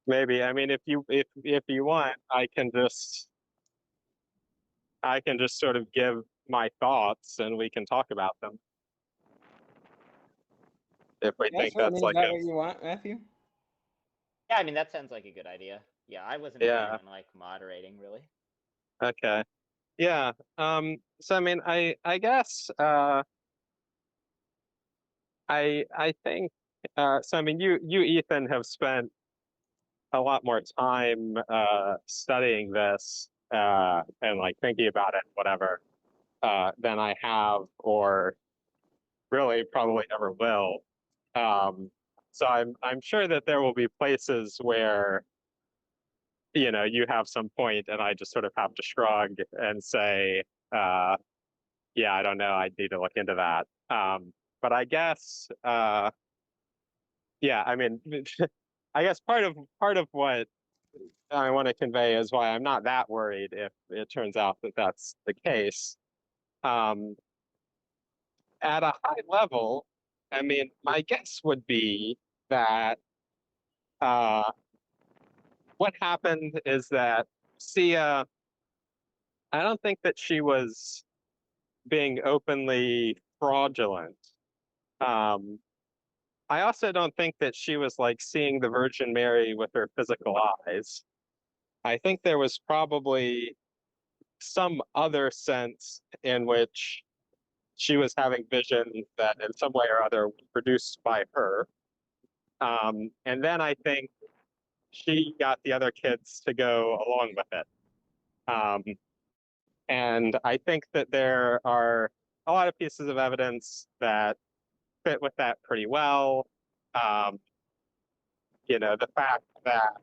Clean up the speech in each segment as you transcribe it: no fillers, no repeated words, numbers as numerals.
maybe. I mean, if you want, I can just sort of give my thoughts and we can talk about them if we Yeah, think sure. I that's mean, is like that a what you want, Matthew? Yeah, I mean that sounds like a good idea. Yeah, I wasn't planning yeah, on like moderating really. okay. Yeah. So I mean I guess I think so I mean you Ethan have spent a lot more time studying this and like thinking about it whatever than I have or really probably ever will. Um, so I'm sure that there will be places where you have some point and I just sort of have to shrug and say uh, yeah, I don't know, I need to look into that. But I guess yeah, I mean I guess part of what I want to convey is why I'm not that worried if it turns out that that's the case. Um, at a high level, I mean, my guess would be that uh, what happened is that Sia, I don't think that she was being openly fraudulent. Um, I also don't think that she was like seeing the Virgin Mary with her physical eyes. I think there was probably some other sense in which she was having visions that in some way or other were produced by her. And then I think she got the other kids to go along with it. Um, and I think that there are a lot of pieces of evidence that fit with that pretty well. Um, the fact that,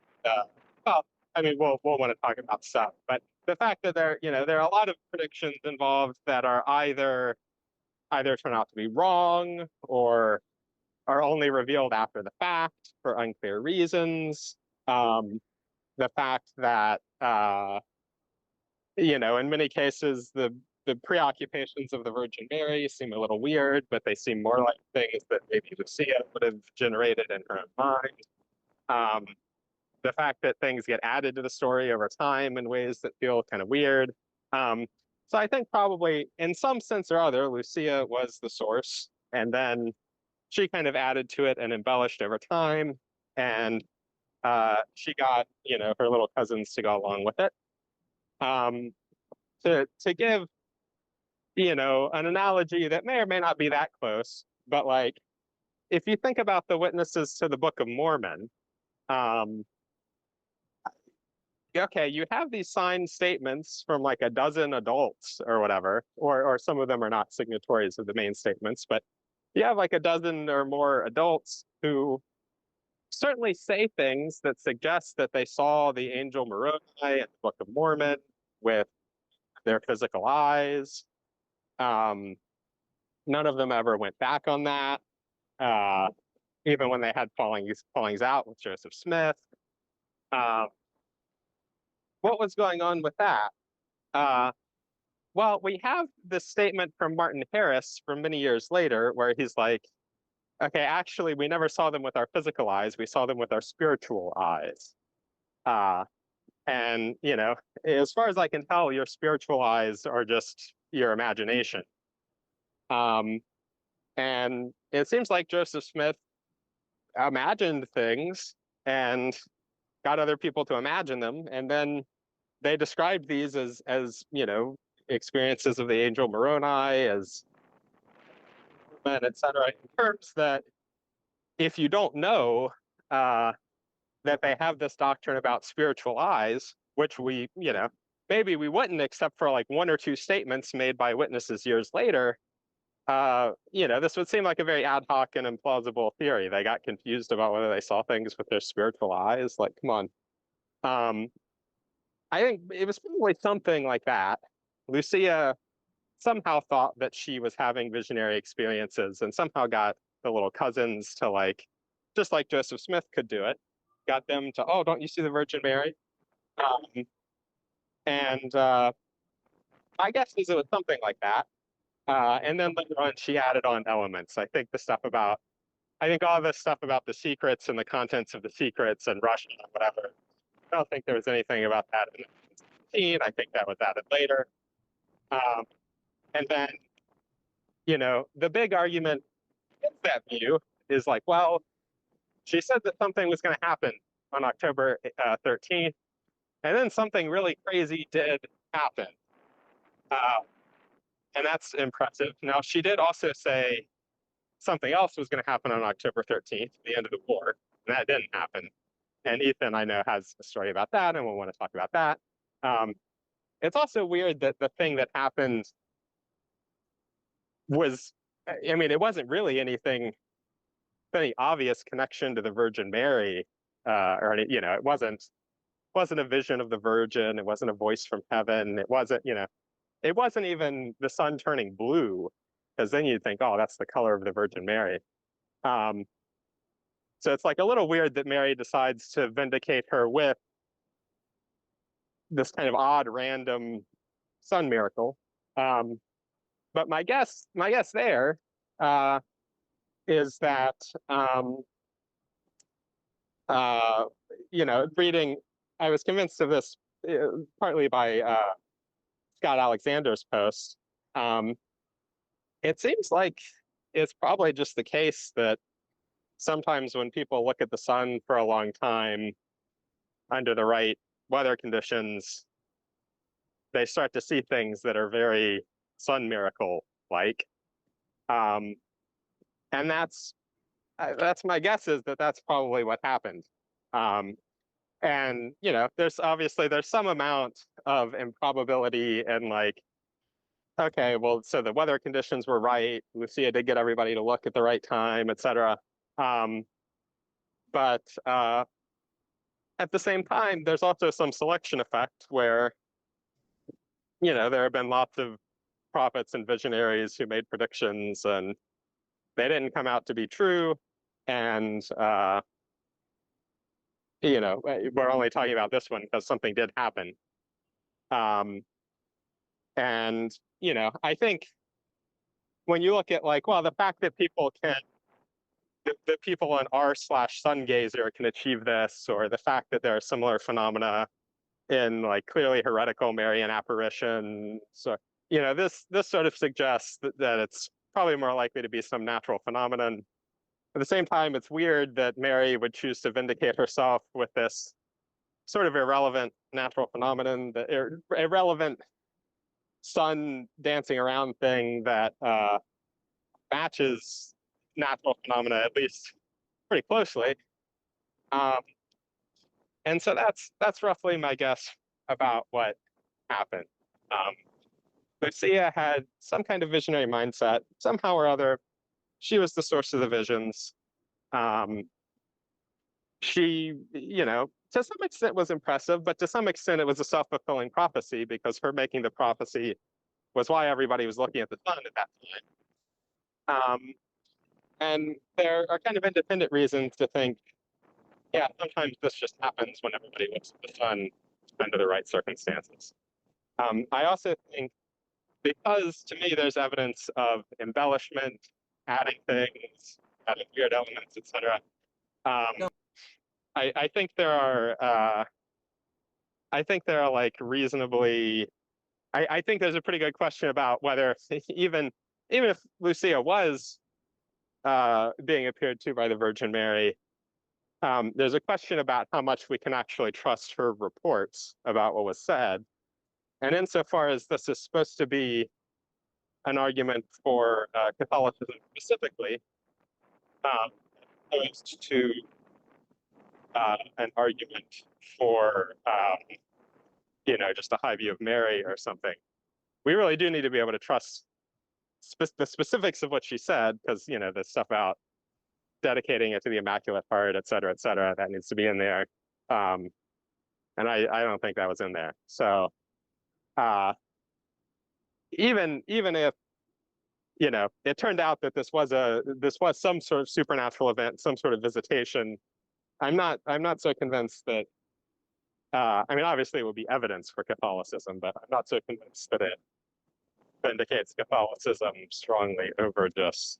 well, I mean, we'll want to talk about stuff, but the fact that there are a lot of predictions involved that are either turn out to be wrong or are only revealed after the fact for unclear reasons. Um, the fact that in many cases the preoccupations of the Virgin Mary seem a little weird, but they seem more like things that maybe Lucia would have generated in her own mind. Um, the fact that things get added to the story over time in ways that feel kind of weird. Um, so I think probably in some sense or other, Lucia was the source, and then she kind of added to it and embellished over time, and she got her little cousins to go along with it. Um, to give an analogy that may or may not be that close, but like if you think about the witnesses to the Book of Mormon, um, okay, you have these signed statements from like a dozen adults or whatever, or some of them are not signatories of the main statements, but you have like a dozen or more adults who certainly say things that suggest that they saw the angel Moroni in the Book of Mormon with their physical eyes. Um, None of them ever went back on that, uh, even when they had fallings out with Joseph Smith. Um, what was going on with that? Uh, well, we have this statement from Martin Harris from many years later where he's like, okay, actually, we never saw them with our physical eyes. We saw them with our spiritual eyes. Uh, and, as far as I can tell, your spiritual eyes are just your imagination. Um, and it seems like Joseph Smith imagined things and got other people to imagine them, and then they described these as experiences of the angel Moroni, as etc. In terms that if you don't know uh, that they have this doctrine about spiritual eyes, which maybe we wouldn't except for like one or two statements made by witnesses years later. This would seem like a very ad hoc and implausible theory. They got confused about whether they saw things with their spiritual eyes. Like, come on. Um, I think it was probably something like that. Lucia somehow thought that she was having visionary experiences and somehow got the little cousins to just like Joseph Smith could do it, got them to, oh, don't you see the Virgin Mary? Um, and my guess is it was something like that. And then later on, she added on elements. I think the stuff about I think all this stuff about the secrets and the contents of the secrets and Russia and whatever, I don't think there was anything about that in 1917. I think that was added later. And then, the big argument against that view is like, well, she said that something was going to happen on October 13th, and then something really crazy did happen. And that's impressive. Now, she did also say something else was going to happen on October 13th, the end of the war, and that didn't happen. And Ethan, I know, has a story about that, and we'll want to talk about that. It's also weird that the thing that happened was, I mean, it wasn't really any obvious connection to the Virgin Mary, or any, it wasn't a vision of the Virgin. It wasn't a voice from heaven. It wasn't even the sun turning blue, because then you'd think, oh, that's the color of the Virgin Mary. So it's like a little weird that Mary decides to vindicate her with this kind of odd, random sun miracle. But my guess there is that, reading, I was convinced of this partly by Scott Alexander's post. It seems like it's probably just the case that sometimes when people look at the sun for a long time under the right weather conditions, they start to see things that are very sun miracle-like. And that's my guess, is that that's probably what happened. And there's some amount of improbability and like, okay, well, so the weather conditions were right. Lucia did get everybody to look at the right time, etc. But at the same time, there's also some selection effect where, there have been lots of prophets and visionaries who made predictions and they didn't come out to be true. And, we're only talking about this one because something did happen. And, I think when you look at like, well, the fact that people that people in r/sun gazer can achieve this, or the fact that there are similar phenomena in like clearly heretical Marian apparitions, so this sort of suggests that it's probably more likely to be some natural phenomenon. At the same time, it's weird that Mary would choose to vindicate herself with this sort of irrelevant natural phenomenon, the irrelevant sun dancing around thing that matches natural phenomena, at least pretty closely. And so that's roughly my guess about what happened. Lucia had some kind of visionary mindset. Somehow or other, she was the source of the visions. She, to some extent was impressive, but to some extent it was a self-fulfilling prophecy, because her making the prophecy was why everybody was looking at the sun at that time. And there are kind of independent reasons to think, yeah, sometimes this just happens when everybody looks at the sun under the right circumstances. I also think, because to me there's evidence of embellishment, adding things, adding weird elements, etc. I think there are like reasonably. I think there's a pretty good question about whether even if Lucia was being appeared to by the Virgin Mary, there's a question about how much we can actually trust her reports about what was said. And insofar as this is supposed to be an argument for Catholicism specifically, opposed to an argument for just a high view of Mary or something, we really do need to be able to trust the specifics of what she said, because the stuff about dedicating it to the Immaculate Heart, et cetera, that needs to be in there. And I don't think that was in there. So even if it turned out that this was some sort of supernatural event, some sort of visitation, I'm not so convinced that. I mean, obviously it would be evidence for Catholicism, but I'm not so convinced that it vindicates Catholicism strongly over just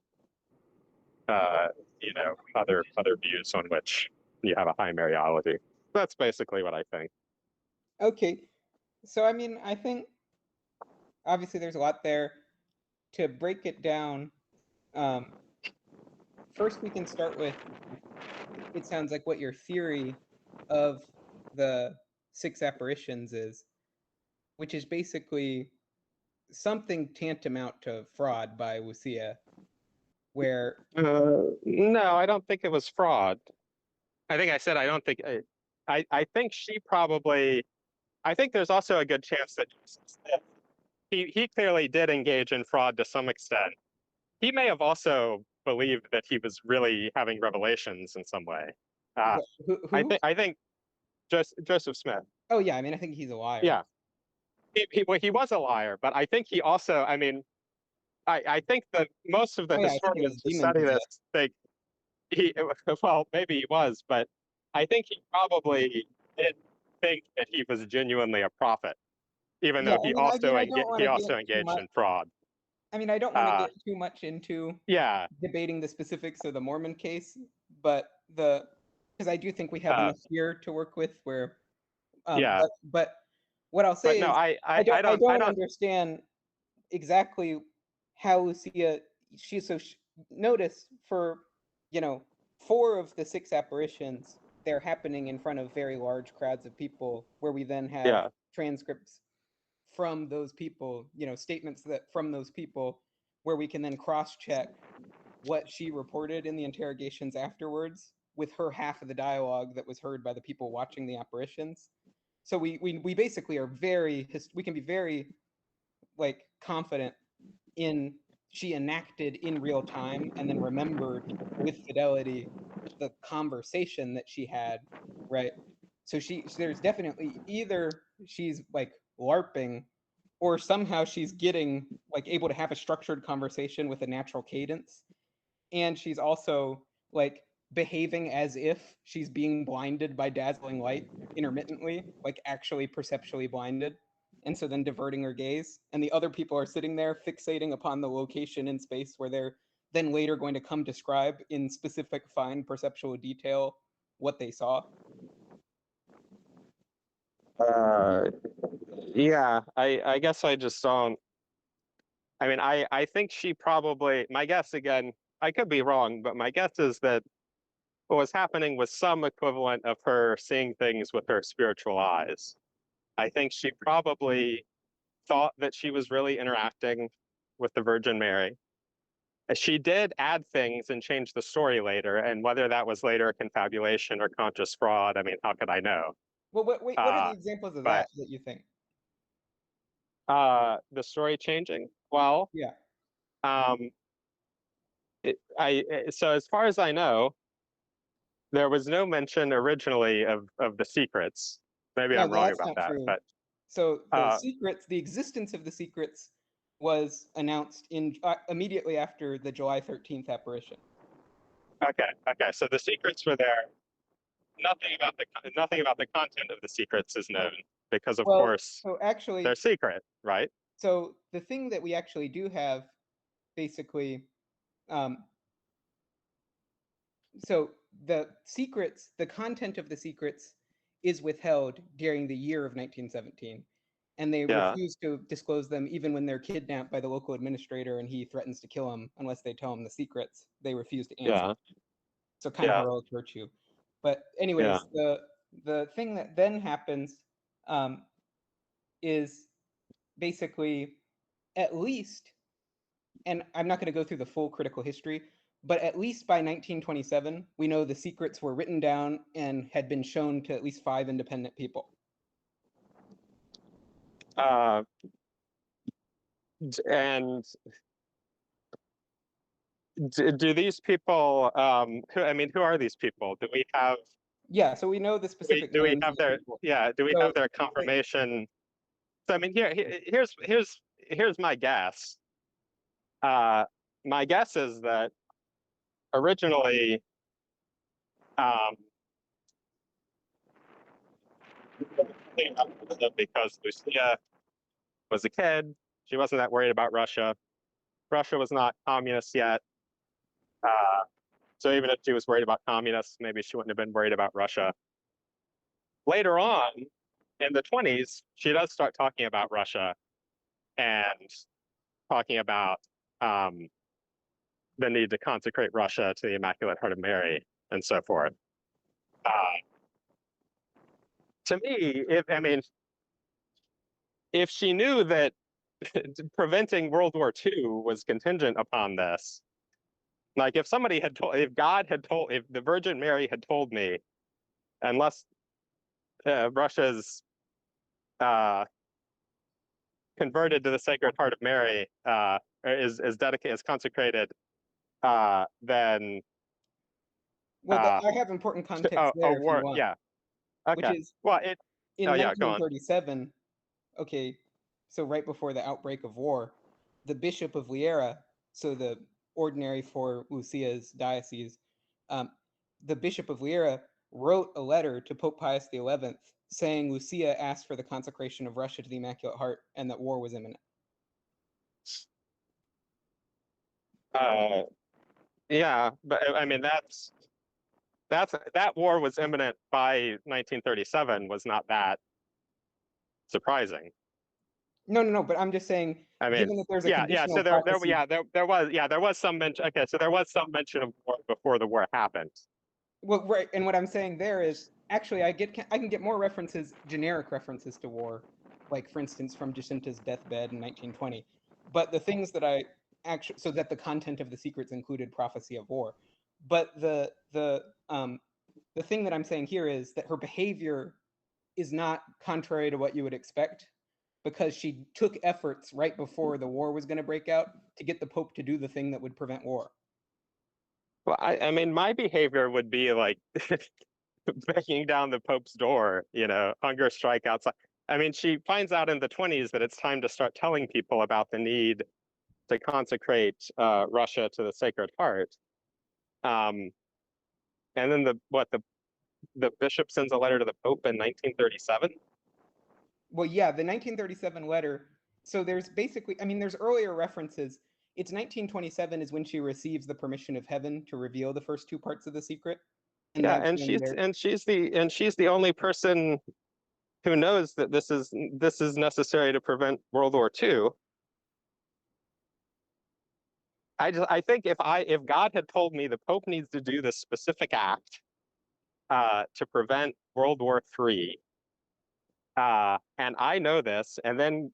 other views on which you have a high Mariology. That's basically what I think. Okay, so I mean, I think obviously there's a lot there. To break it down, first we can start with, it sounds like what your theory of the 6 apparitions is, which is basically something tantamount to fraud by Lucia, where No, I don't think it was fraud. I think I said I don't think. I think she probably. I think there's also a good chance that he clearly did engage in fraud to some extent. He may have also believed that he was really having revelations in some way. who? I think Joseph Smith. Oh yeah, I mean, I think he's a liar. Yeah, he was a liar, but I think he also. I mean, I think that most of the Oh, yeah, I think he was historians who study this demon-possessed. think well, maybe he was, but I think he probably did think that he was genuinely a prophet, even Yeah, though he I mean, I also don't want he to also get too engaged much. in fraud. I mean, I don't want to get too much into Yeah, debating the specifics of the Mormon case, but because I do think we have enough here to work with where yeah. but what I'll say But no, is I don't don't understand exactly how Lucia notice for 4 of the 6 apparitions, they're happening in front of very large crowds of people where we then have yeah. transcripts from those people, statements that from those people where we can then cross-check what she reported in the interrogations afterwards with her half of the dialogue that was heard by the people watching the apparitions. So we basically are we can be very like confident in she enacted in real time and then remembered with fidelity the conversation that she had, right? So there's definitely either she's like LARPing or somehow she's getting like able to have a structured conversation with a natural cadence, and she's also like behaving as if she's being blinded by dazzling light intermittently, like actually perceptually blinded, and so then diverting her gaze, and the other people are sitting there fixating upon the location in space where they're then later going to come describe in specific fine perceptual detail what they saw. Yeah, I guess I just don't. I mean, I think she probably. My guess again, I could be wrong, but my guess is that what was happening was some equivalent of her seeing things with her spiritual eyes. I think she probably thought that she was really interacting with the Virgin Mary. She did add things and change the story later, and whether that was later a confabulation or conscious fraud, I mean, how could I know? Well, what are the examples of But that you think? the story changing. Well, Yeah. um, so as far as I know, there was no mention originally of the secrets. Maybe No, I'm wrong that's about not that, true. but So the existence of the secrets was announced in immediately after the July 13th apparition. okay. So the secrets were there. Nothing about the content of the secrets is known because, of course, so actually, they're secret, right? so the thing that we actually do have, basically, so the secrets, the content of the secrets is withheld during the year of 1917. And they refuse to disclose them even when they're kidnapped by the local administrator and he threatens to kill them unless they tell him the secrets. They refuse to answer. Yeah. So kind of heroic virtue. But anyways, Yeah. the thing that then happens is basically at least, and I'm not going to go through the full critical history, but at least by 1927, we know the secrets were written down and had been shown to at least 5 independent people. And do these people? Who are these people? Do we have? Yeah, so we know the specific Do we names have of the their? people. Yeah. Do we So have their confirmation? So I mean, here's my guess. My guess is that originally, um, because Lucia was a kid, she wasn't that worried about Russia. Russia was not communist yet. So even if she was worried about communists, maybe she wouldn't have been worried about Russia. Later on, in the 20s, she does start talking about Russia and talking about the need to consecrate Russia to the Immaculate Heart of Mary and so forth. To me, if she knew that preventing World War II was contingent upon this, like if somebody had told, if God had told, if the Virgin Mary had told me, unless Russia's converted to the Sacred Heart of Mary, is dedicated, is consecrated, then Well, I have important context there if you war, want. yeah, Which okay. is, Well, it. in Oh yeah, go on. 1937, okay, so right before the outbreak of war, the Bishop of Liera, so the ordinary for Lucia's diocese, the Bishop of Liera wrote a letter to Pope Pius XI saying Lucia asked for the consecration of Russia to the Immaculate Heart and that war was imminent. Yeah, but I mean that war was imminent by 1937 was not that surprising. No, but I'm just saying, I mean, given that there's a yeah. conditional So there was some mention. Okay, so there was some mention of war before the war happened. Well, right, and what I'm saying there is actually I can get more references, generic references to war, like for instance from Jacinta's deathbed in 1920. But the things that I actually, so that the content of the secrets included prophecy of war. But the thing that I'm saying here is that her behavior is not contrary to what you would expect, because she took efforts right before the war was going to break out to get the Pope to do the thing that would prevent war. Well, I mean, my behavior would be like banging down the Pope's door, hunger strike outside. I mean, she finds out in the 20s that it's time to start telling people about the need to consecrate Russia to the Sacred Heart. And then the bishop sends a letter to the Pope in 1937. Well, yeah, the 1937 letter. So there's basically, I mean, there's earlier references. It's 1927 is when she receives the permission of heaven to reveal the first two parts of the secret. And yeah, and she's the only person who knows that this is necessary to prevent World War II. I think if God had told me the Pope needs to do this specific act to prevent World War III, and I know this, and then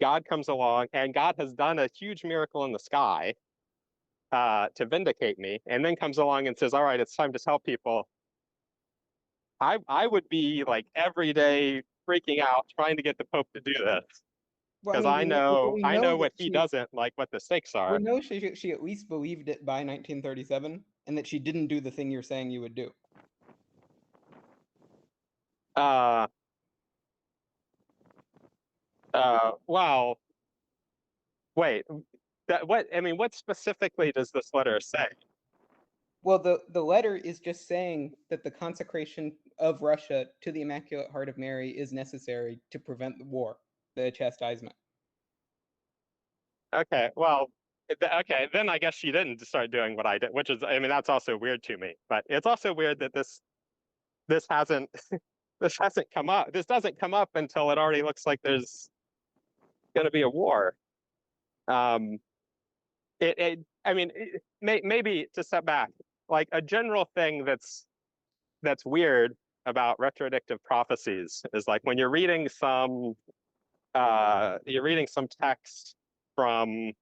God comes along and God has done a huge miracle in the sky to vindicate me, and then comes along and says, "All right, it's time to tell people." I would be like every day freaking out, trying to get the Pope to do this. Because I know what he doesn't, like what the stakes are. We know she at least believed it by 1937, and that she didn't do the thing you're saying you would do. Well, wait. What specifically does this letter say? Well, the letter is just saying that the consecration of Russia to the Immaculate Heart of Mary is necessary to prevent the war, the chastisement. Okay, well, okay, then I guess she didn't start doing what I did, which is, that's also weird to me. But it's also weird that this hasn't this hasn't come up. This doesn't come up until it already looks like there's going to be a war. Maybe to step back, like a general thing that's weird about retrodictive prophecies is like when you're reading some text from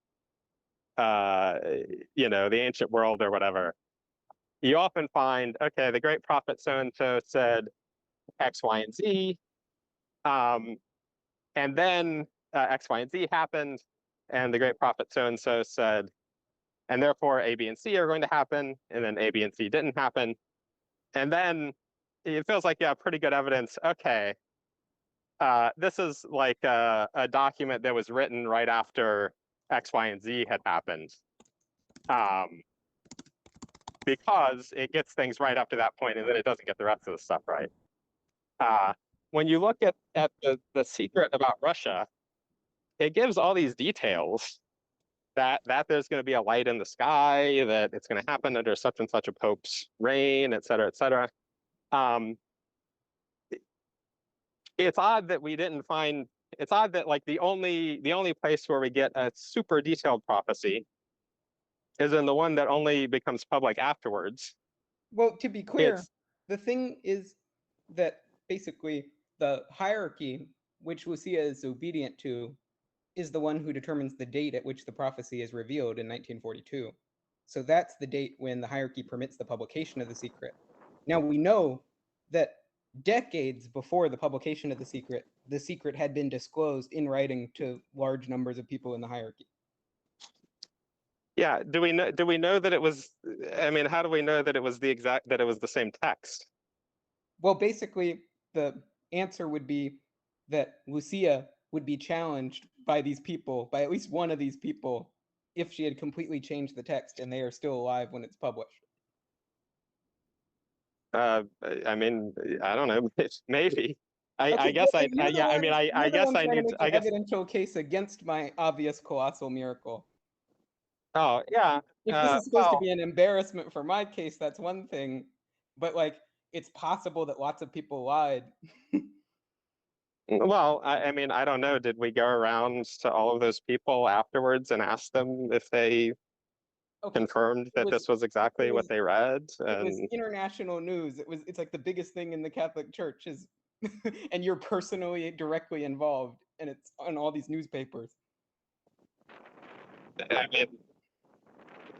the ancient world or whatever, you often find, okay, the great prophet so and so said X, Y, and Z, and then X, Y, and Z happened, and the great prophet so and so said, and therefore A, B, and C are going to happen, and then A, B, and C didn't happen, and then it feels like, yeah, pretty good evidence. Okay, this is like a document that was written right after X, Y, and Z had happened, because it gets things right up to that point, and then it doesn't get the rest of the stuff right. When you look at the secret about Russia, it gives all these details that there's going to be a light in the sky, that it's going to happen under such and such a pope's reign, et cetera, et cetera. It's odd that we didn't find. It's odd that like the only place where we get a super detailed prophecy is in the one that only becomes public afterwards. Well, to be clear, It's the thing is that basically the hierarchy, which Lucia is obedient to, is the one who determines the date at which the prophecy is revealed in 1942. So that's the date when the hierarchy permits the publication of the secret. Now we know that decades before the publication of the secret had been disclosed in writing to large numbers of people in the hierarchy. yeah. Do we know that it was? I mean, how do we know that it was the same text? Well, basically, the answer would be that Lucia would be challenged by these people, by at least one of these people, if she had completely changed the text and they are still alive when it's published. I mean, I don't know. Maybe. Okay, I guess well, I yeah. I mean, I guess I need. to I guess. evidential case against my obvious colossal miracle. Oh yeah. If this is supposed to Well, be an embarrassment for my case, that's one thing. But like, it's possible that lots of people lied. well. I mean, I don't know. Did we go around to all of those people afterwards and ask them if they Okay, confirmed that this was exactly what they read? it was And international news. It's like the biggest thing in the Catholic Church is, and you're personally directly involved, and it's on all these newspapers. I mean,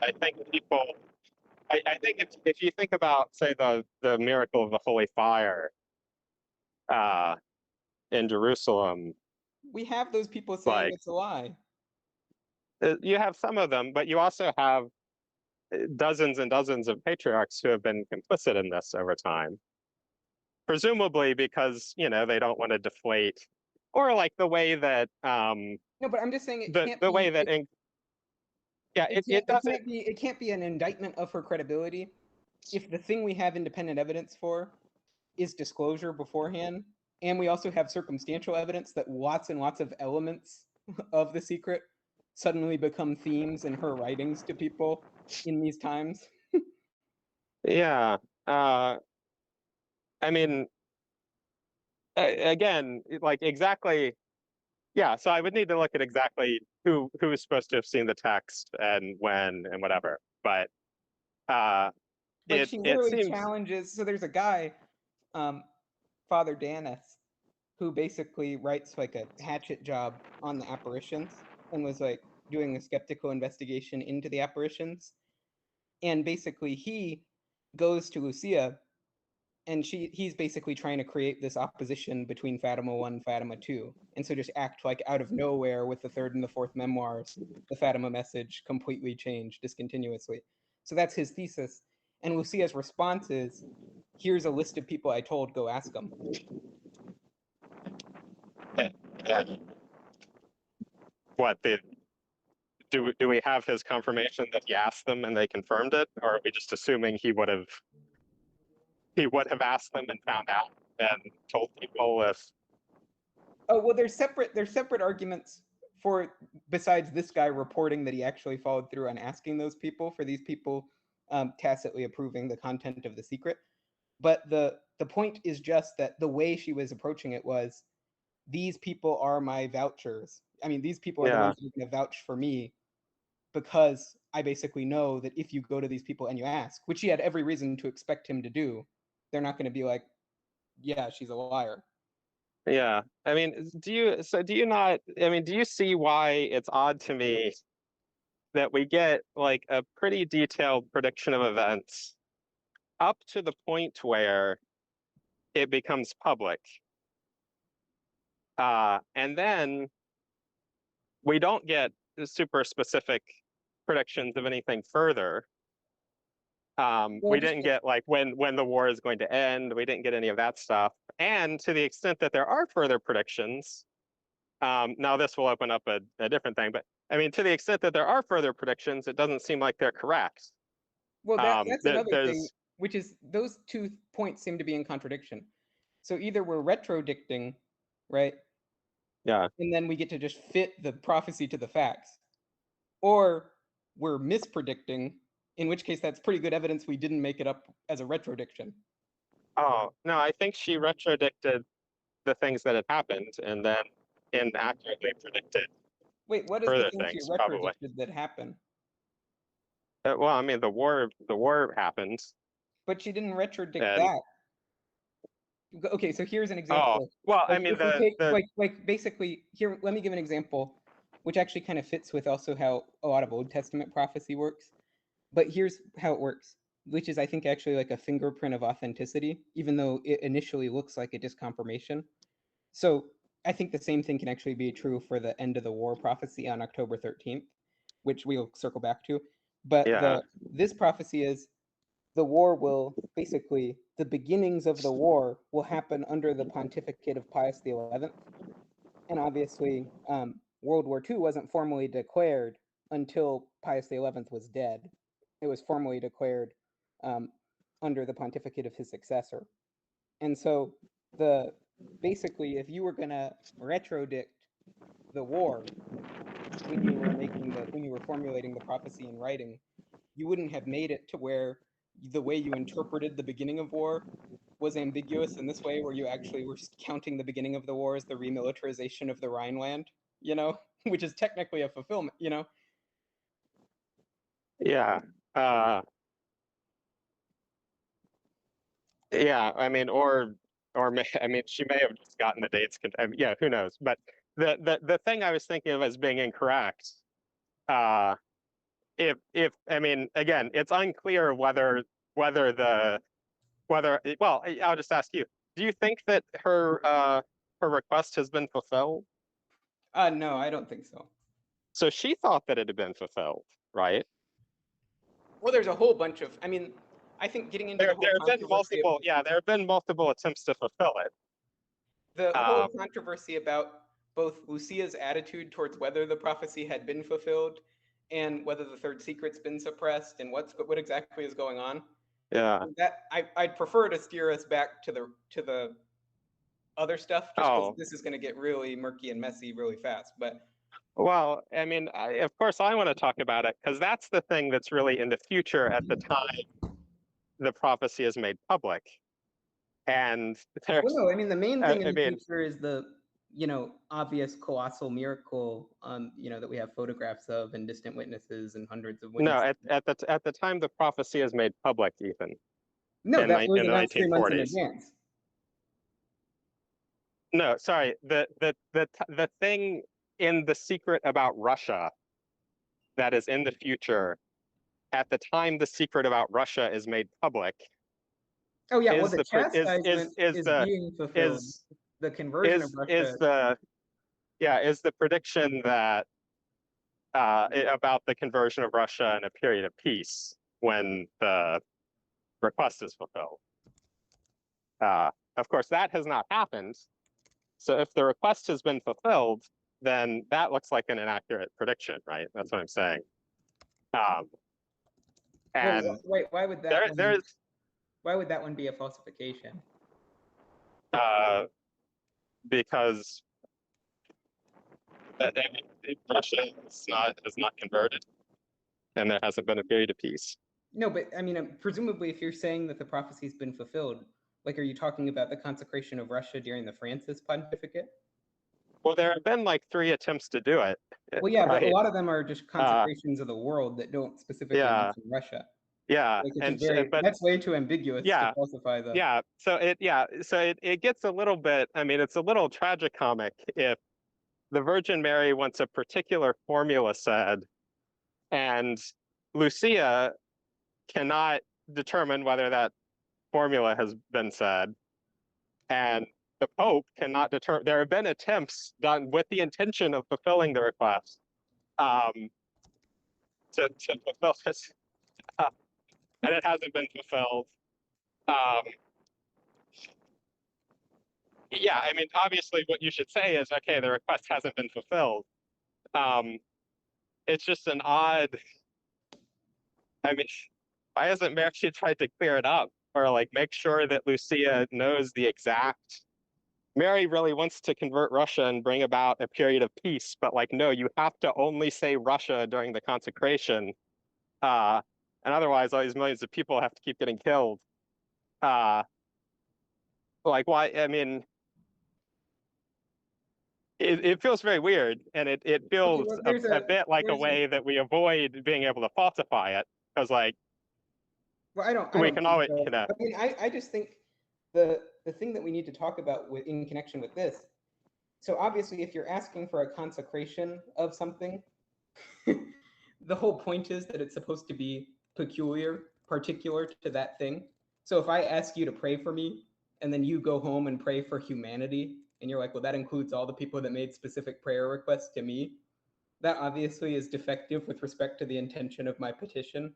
I think people. I think if you think about, say, the miracle of the Holy Fire uh, in Jerusalem, We have those people saying like it's a lie. you have some of them, but you also have dozens and dozens of patriarchs who have been complicit in this over time. Presumably because, they don't want to deflate, or like the way that No, but I'm just saying it the can't the be. way that it doesn't. It can't be an indictment of her credibility if the thing we have independent evidence for is disclosure beforehand, and we also have circumstantial evidence that lots and lots of elements of the secret suddenly become themes in her writings to people in these times. Yeah. I mean, again, like exactly. Yeah. So I would need to look at exactly who is supposed to have seen the text and when and whatever. But Like she it literally seems. challenges. So there's a guy, Father Danis, who basically writes like a hatchet job on the apparitions and was like doing a skeptical investigation into the apparitions. And basically he goes to Lucia and he's basically trying to create this opposition between Fatima 1 and Fatima 2. And so just act like out of nowhere with the third and the fourth memoirs, the Fatima message completely changed discontinuously. So that's his thesis. And Lucia's response is, here's a list of people I told, go ask them. What do we have his confirmation that he asked them and they confirmed it, or are we just assuming he would have asked them and found out and told people if? Oh, well, there's separate arguments for, besides this guy reporting that he actually followed through on asking those people, for these people tacitly approving the content of the secret. But the point is just that the way she was approaching it was, these people are my vouchers. I mean, these people are the ones who are going to vouch for me, because I basically know that if you go to these people and you ask, which he had every reason to expect him to do, they're not going to be like, yeah, she's a liar. Yeah. I mean, do you not, I mean, do you see why it's odd to me that we get like a pretty detailed prediction of events up to the point where it becomes public? And then we don't get super specific predictions of anything further. We didn't get like when the war is going to end. We didn't get any of that stuff. And to the extent that there are further predictions, now this will open up a different thing, but I mean, to the extent that there are further predictions, it doesn't seem like they're correct. Well, that's another thing, There's which is those 2 points seem to be in contradiction. So either we're retrodicting, right? Yeah. And then we get to just fit the prophecy to the facts, or we're mispredicting, in which case that's pretty good evidence we didn't make it up as a retrodiction. Oh, no, I think she retrodicted the things that had happened and then inaccurately predicted Wait, what is the further thing she things, probably. retrodicted that happened? Well, I mean, the war happened. But she didn't retrodict And- that. Okay, so here's an Oh, example. well, I Like, mean, if we take, the like basically here, let me give an example, which actually kind of fits with also how a lot of Old Testament prophecy works. But here's how it works, which is I think actually like a fingerprint of authenticity, even though it initially looks like a disconfirmation. So I think the same thing can actually be true for the end of the war prophecy on October 13th, which we'll circle back to. But Yeah. this prophecy is the war will basically, the beginnings of the war will happen under the pontificate of Pius XI. And obviously, World War II wasn't formally declared until Pius XI was dead. It was formally declared under the pontificate of his successor. And so basically, if you were gonna retrodict the war when you were formulating the prophecy in writing, you wouldn't have made it to where the way you interpreted the beginning of war was ambiguous in this way, where you actually were counting the beginning of the war as the remilitarization of the Rhineland, which is technically a fulfillment, Yeah. Yeah, I mean, I mean, she may have just gotten the dates. Yeah, who knows? But the thing I was thinking of as being incorrect, if I mean, again, it's unclear whether well, I'll just ask you, do you think that her request has been fulfilled? No, I don't think so. So she thought that it had been fulfilled, right? Well, there's a whole bunch of, I mean, I think getting into the whole controversy there have been multiple attempts to fulfill it. the whole controversy about both Lucia's attitude towards whether the prophecy had been fulfilled and whether the third secret's been suppressed and what exactly is going on. Yeah. That I'd prefer to steer us back to the other stuff, just because this is going to get really murky and messy really fast. But well, I mean, of course, I want to talk about it because that's the thing that's really in the future at the time the prophecy is made public. And there's, well, no, I mean, the main thing in the mean, future is the obvious colossal miracle, that we have photographs of and distant witnesses and hundreds of witnesses. No, at the time the prophecy is made public, Ethan. No, that was in the announced 3 months in 1940s. advance. No, sorry. The thing in the secret about Russia that is in the future, at the time the secret about Russia is made public. Oh yeah, well is the the chastisement is the being fulfilled. The conversion of Russia is the prediction that about the conversion of Russia in a period of peace when the request is fulfilled. Of course, that has not happened. So if the request has been fulfilled, then that looks like an inaccurate prediction, right? That's what I'm saying. And well, wait, why would that why would that one be a falsification? Because Russia is not converted, and there hasn't been a period of peace. No, but I mean, presumably, if you're saying that the prophecy's been fulfilled, like, are you talking about the consecration of Russia during the Francis pontificate? Well, there have been like 3 attempts to do it. Well, yeah, right? but a lot of them are just consecrations of the world that don't specifically mention Russia. Yeah, like, that's way too ambiguous to falsify the. Yeah, so it gets a little bit. I mean, it's a little tragicomic if the Virgin Mary wants a particular formula said, and Lucia cannot determine whether that formula has been said, and the Pope cannot determine. There have been attempts done with the intention of fulfilling the request to fulfill this, and it hasn't been fulfilled. Yeah, I mean, obviously, what you should say is, okay, the request hasn't been fulfilled. It's just an odd. I mean, why hasn't Mary tried to clear it up or like make sure that Lucia knows the exact Mary really wants to convert Russia and bring about a period of peace, but like, no, you have to only say Russia during the consecration. And otherwise all these millions of people have to keep getting killed. Like, why? I mean, it feels very weird, and it Okay, feels well, a bit like a there's way that we avoid being able to falsify it, because like well, I we don't can think always, so. I mean, I just think the thing that we need to talk about in connection with this. So obviously, if you're asking for a consecration of something, the whole point is that it's supposed to be particular to that thing. So if I ask you to pray for me, and then you go home and pray for humanity, and you're like, well, that includes all the people that made specific prayer requests to me, that obviously is defective with respect to the intention of my petition.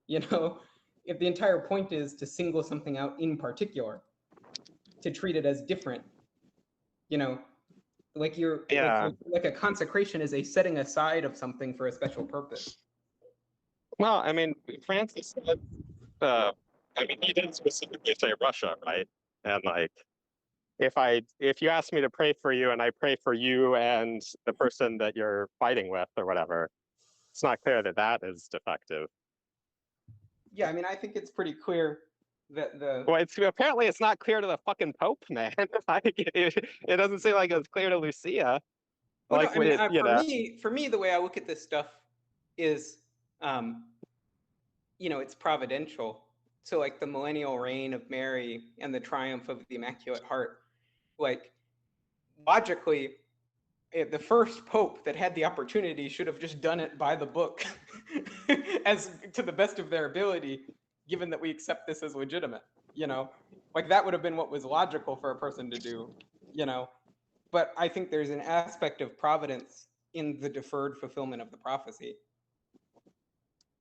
You know, if the entire point is to single something out in particular, to treat it as different, you know, like you're yeah. like a consecration is a setting aside of something for a special purpose. Well, I mean, Francis said, I mean, he didn't specifically say Russia, right? And like, if you ask me to pray for you and I pray for you and the person that you're fighting with or whatever, it's not clear that that is defective. Yeah, I mean, I think it's pretty clear that Well, apparently it's not clear to the fucking Pope, man. Like, it doesn't seem like it's clear to Lucia. Well, Like, no, I mean, you know, for me, the way I look at this stuff is, you know, it's providential. So, like the millennial reign of Mary and the triumph of the Immaculate Heart, like logically, the first pope that had the opportunity should have just done it by the book, as to the best of their ability, given that we accept this as legitimate. You know, like that would have been what was logical for a person to do. You know, but I think there's an aspect of providence in the deferred fulfillment of the prophecy.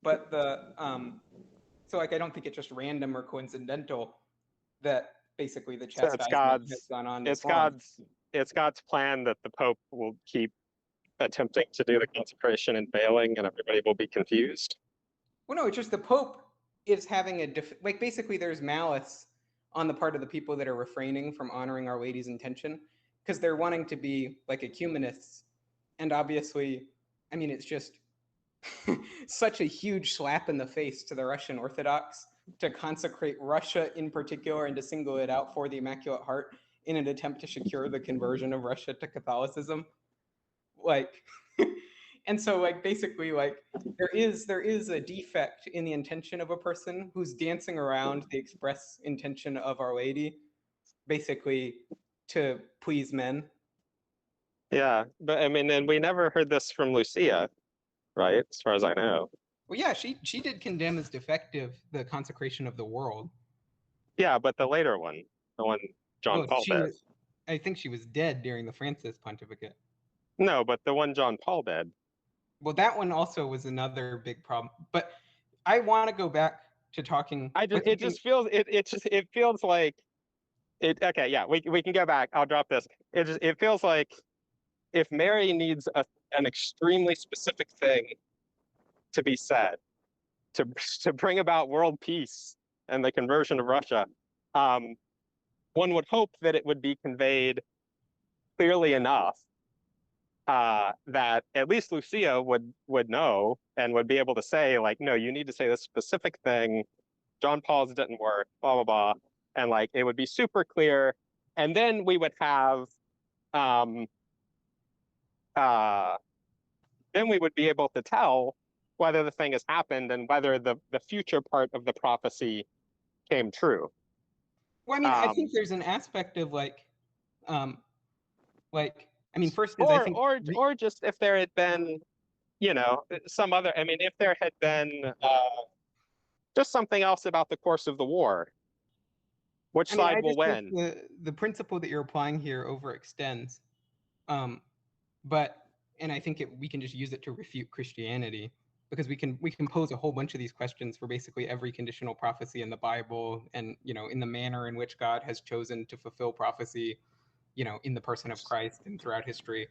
But so like I don't think it's just random or coincidental that basically the so it's chastisement has gone on this it's long. God's plan that the Pope will keep attempting to do the consecration and failing, and everybody will be confused. Well, no, it's just the Pope is having like basically there's malice on the part of the people that are refraining from honoring Our Lady's intention because they're wanting to be like ecumenists, and obviously, I mean, it's just such a huge slap in the face to the Russian Orthodox to consecrate Russia in particular and to single it out for the Immaculate Heart in an attempt to secure the conversion of Russia to Catholicism. Like, and so like basically like there is a defect in the intention of a person who's dancing around the express intention of Our Lady, basically to please men. Yeah, but I mean, and we never heard this from Lucia, right? As far as I know. Well, yeah, she did condemn as defective the consecration of the world. Yeah, but the later one, the one John Paul did. I think she was dead during the Francis pontificate. No, but the one John Paul did. Well, that one also was another big problem. But I want to go back to talking. It feels like it. Okay, yeah, we can go back. I'll drop this. It feels like if Mary needs an extremely specific thing to be said to bring about world peace and the conversion of Russia, one would hope that it would be conveyed clearly enough that at least Lucia would know and would be able to say, like, no, you need to say this specific thing. John Paul's didn't work, blah, blah, blah. And like, it would be super clear. And then we would have, then we would be able to tell whether the thing has happened and whether the future part of the prophecy came true. Well, I mean, I think there's an aspect of like, I mean, first is I think, or just if there had been, you know, some other. I mean, if there had been just something else about the course of the war, which side will win? The principle that you're applying here overextends, but and I think we can just use it to refute Christianity because we can pose a whole bunch of these questions for basically every conditional prophecy in the Bible, and you know, in the manner in which God has chosen to fulfill prophecy, you know, in the person of Christ and throughout history.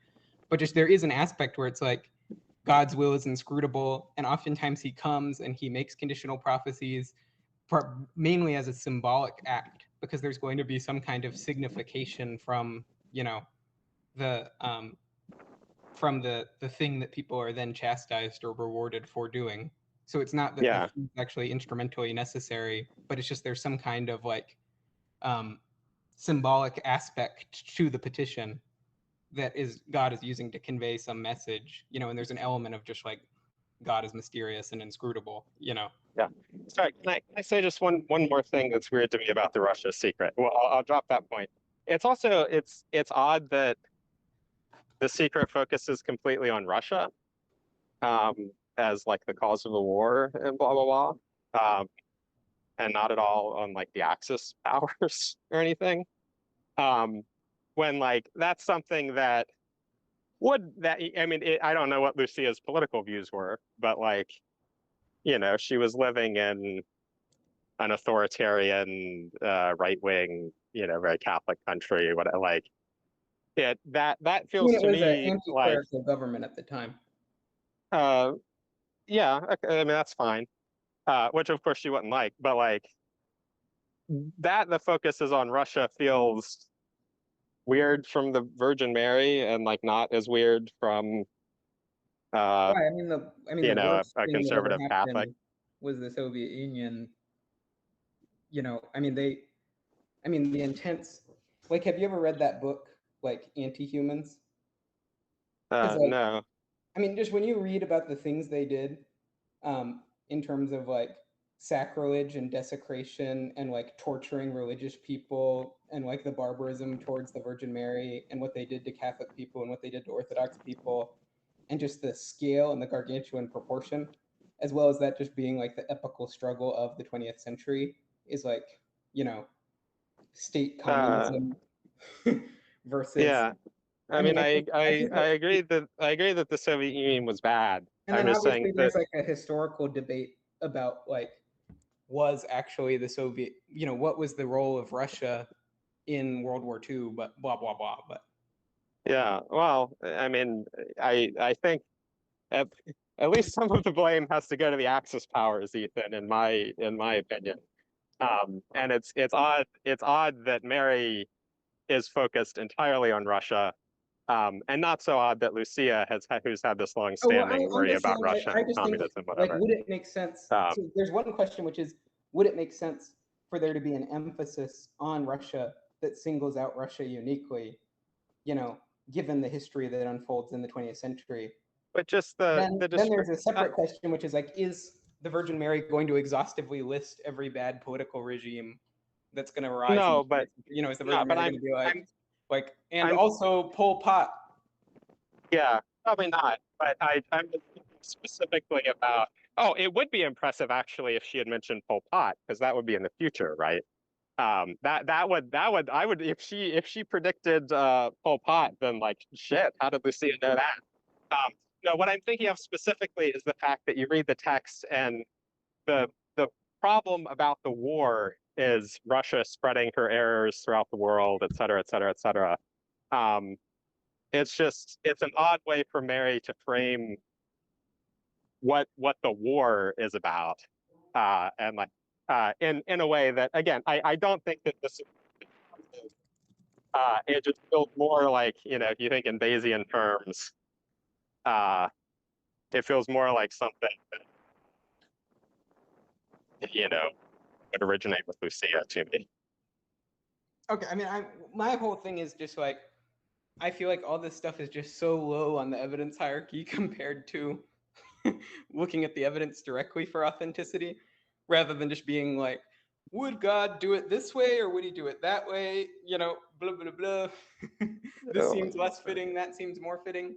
But just there is an aspect where it's like God's will is inscrutable, and oftentimes he comes and he makes conditional prophecies mainly as a symbolic act because there's going to be some kind of signification from, you know, the from the thing that people are then chastised or rewarded for doing. So it's not that Yeah. the thing's actually instrumentally necessary, but it's just there's some kind of like symbolic aspect to the petition that is God is using to convey some message, you know, and there's an element of just like God is mysterious and inscrutable, you know. Yeah. Sorry, can I say just one more thing that's weird to me about the Russia secret? Well, I'll drop that point. It's also it's odd that the secret focuses completely on Russia, as like the cause of the war and blah blah blah, and not at all on like the Axis powers or anything. When like that's something that I mean, I don't know what Lucia's political views were, but like, you know, she was living in an authoritarian, right-wing, you know, very Catholic country. What like that I feels mean, it to was an me like, anti-clerical government at the time. yeah, okay, I mean that's fine. Which of course she wouldn't like, but like that the focus is on Russia feels weird from the Virgin Mary and like not as weird from Right. I mean you the know, worst a thing that ever conservative Catholic. happened was the Soviet Union. You know, I mean the intense. Like, have you ever read that book, like Anti-Humans? Like, No. I mean, just when you read about the things they did, in terms of like sacrilege and desecration and like torturing religious people and like the barbarism towards the Virgin Mary and what they did to Catholic people and what they did to Orthodox people, and just the scale and the gargantuan proportion, as well as that just being like the epical struggle of the 20th century is like, you know, state communism versus. Yeah. I mean, I think that, agree that the Soviet Union was bad. and I'm then just saying obviously that there's like a historical debate about like, was actually the Soviet, you know, what was the role of Russia in World War II, but blah blah blah. But yeah, well, I mean, I think at, at least some of the blame has to go to the Axis powers, Ethan, in my opinion. And it's odd that Mary is focused entirely on Russia. And not so odd that Lucia who's had this long-standing worry just about saying, Russia I and just think, communism, like, whatever. would it make sense? Um, So there's one question, which is, would it make sense for there to be an emphasis on Russia that singles out Russia uniquely, you know, given the history that unfolds in the 20th century? but just Then there's a separate question, which is like, is the Virgin Mary going to exhaustively list every bad political regime that's going to arise? No, but you know, is the Virgin Mary going to be like, and I'm also Pol Pot? Yeah, probably not. But I'm thinking specifically about. Oh, it would be impressive actually if she had mentioned Pol Pot, because that would be in the future, right? That would I would if she predicted Pol Pot, then like shit, how did Lucia know that? No, what I'm thinking of specifically is the fact that you read the text and the problem about the war is Russia spreading her errors throughout the world, et cetera, et cetera, et cetera. It's an odd way for Mary to frame what the war is about, and like in a way that again I don't think that this it just feels more like, you know, if you think in Bayesian terms, it feels more like something that, you know, would originate with Lucia to me. Okay, I mean, my whole thing is just like, I feel like all this stuff is just so low on the evidence hierarchy compared to looking at the evidence directly for authenticity, rather than just being like, would God do it this way or would he do it that way? You know, blah, blah, blah. This seems less fitting, that seems more fitting.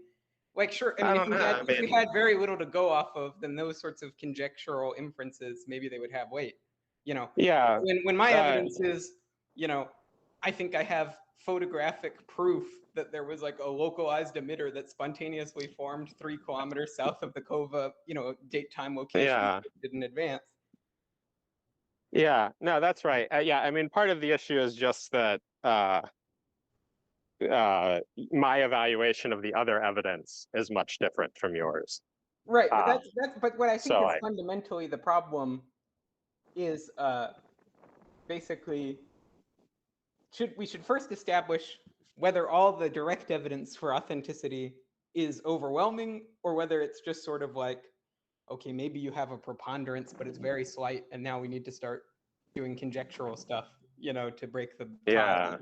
Like, sure, I mean, if we had very little to go off of, then those sorts of conjectural inferences, maybe they would have weight. You know, Yeah. When my evidence is, you know, I think I have photographic proof that there was like a localized emitter that spontaneously formed 3 kilometers south of the Kova, you know, date, time, location, Yeah. in advance. Yeah, no, that's right. Yeah, I mean, part of the issue is just that my evaluation of the other evidence is much different from yours. Right, but that's but what I think so is fundamentally the problem is basically we should first establish whether all the direct evidence for authenticity is overwhelming or whether it's just sort of like, okay, maybe you have a preponderance, but it's very slight, and now we need to start doing conjectural stuff, to break the tie.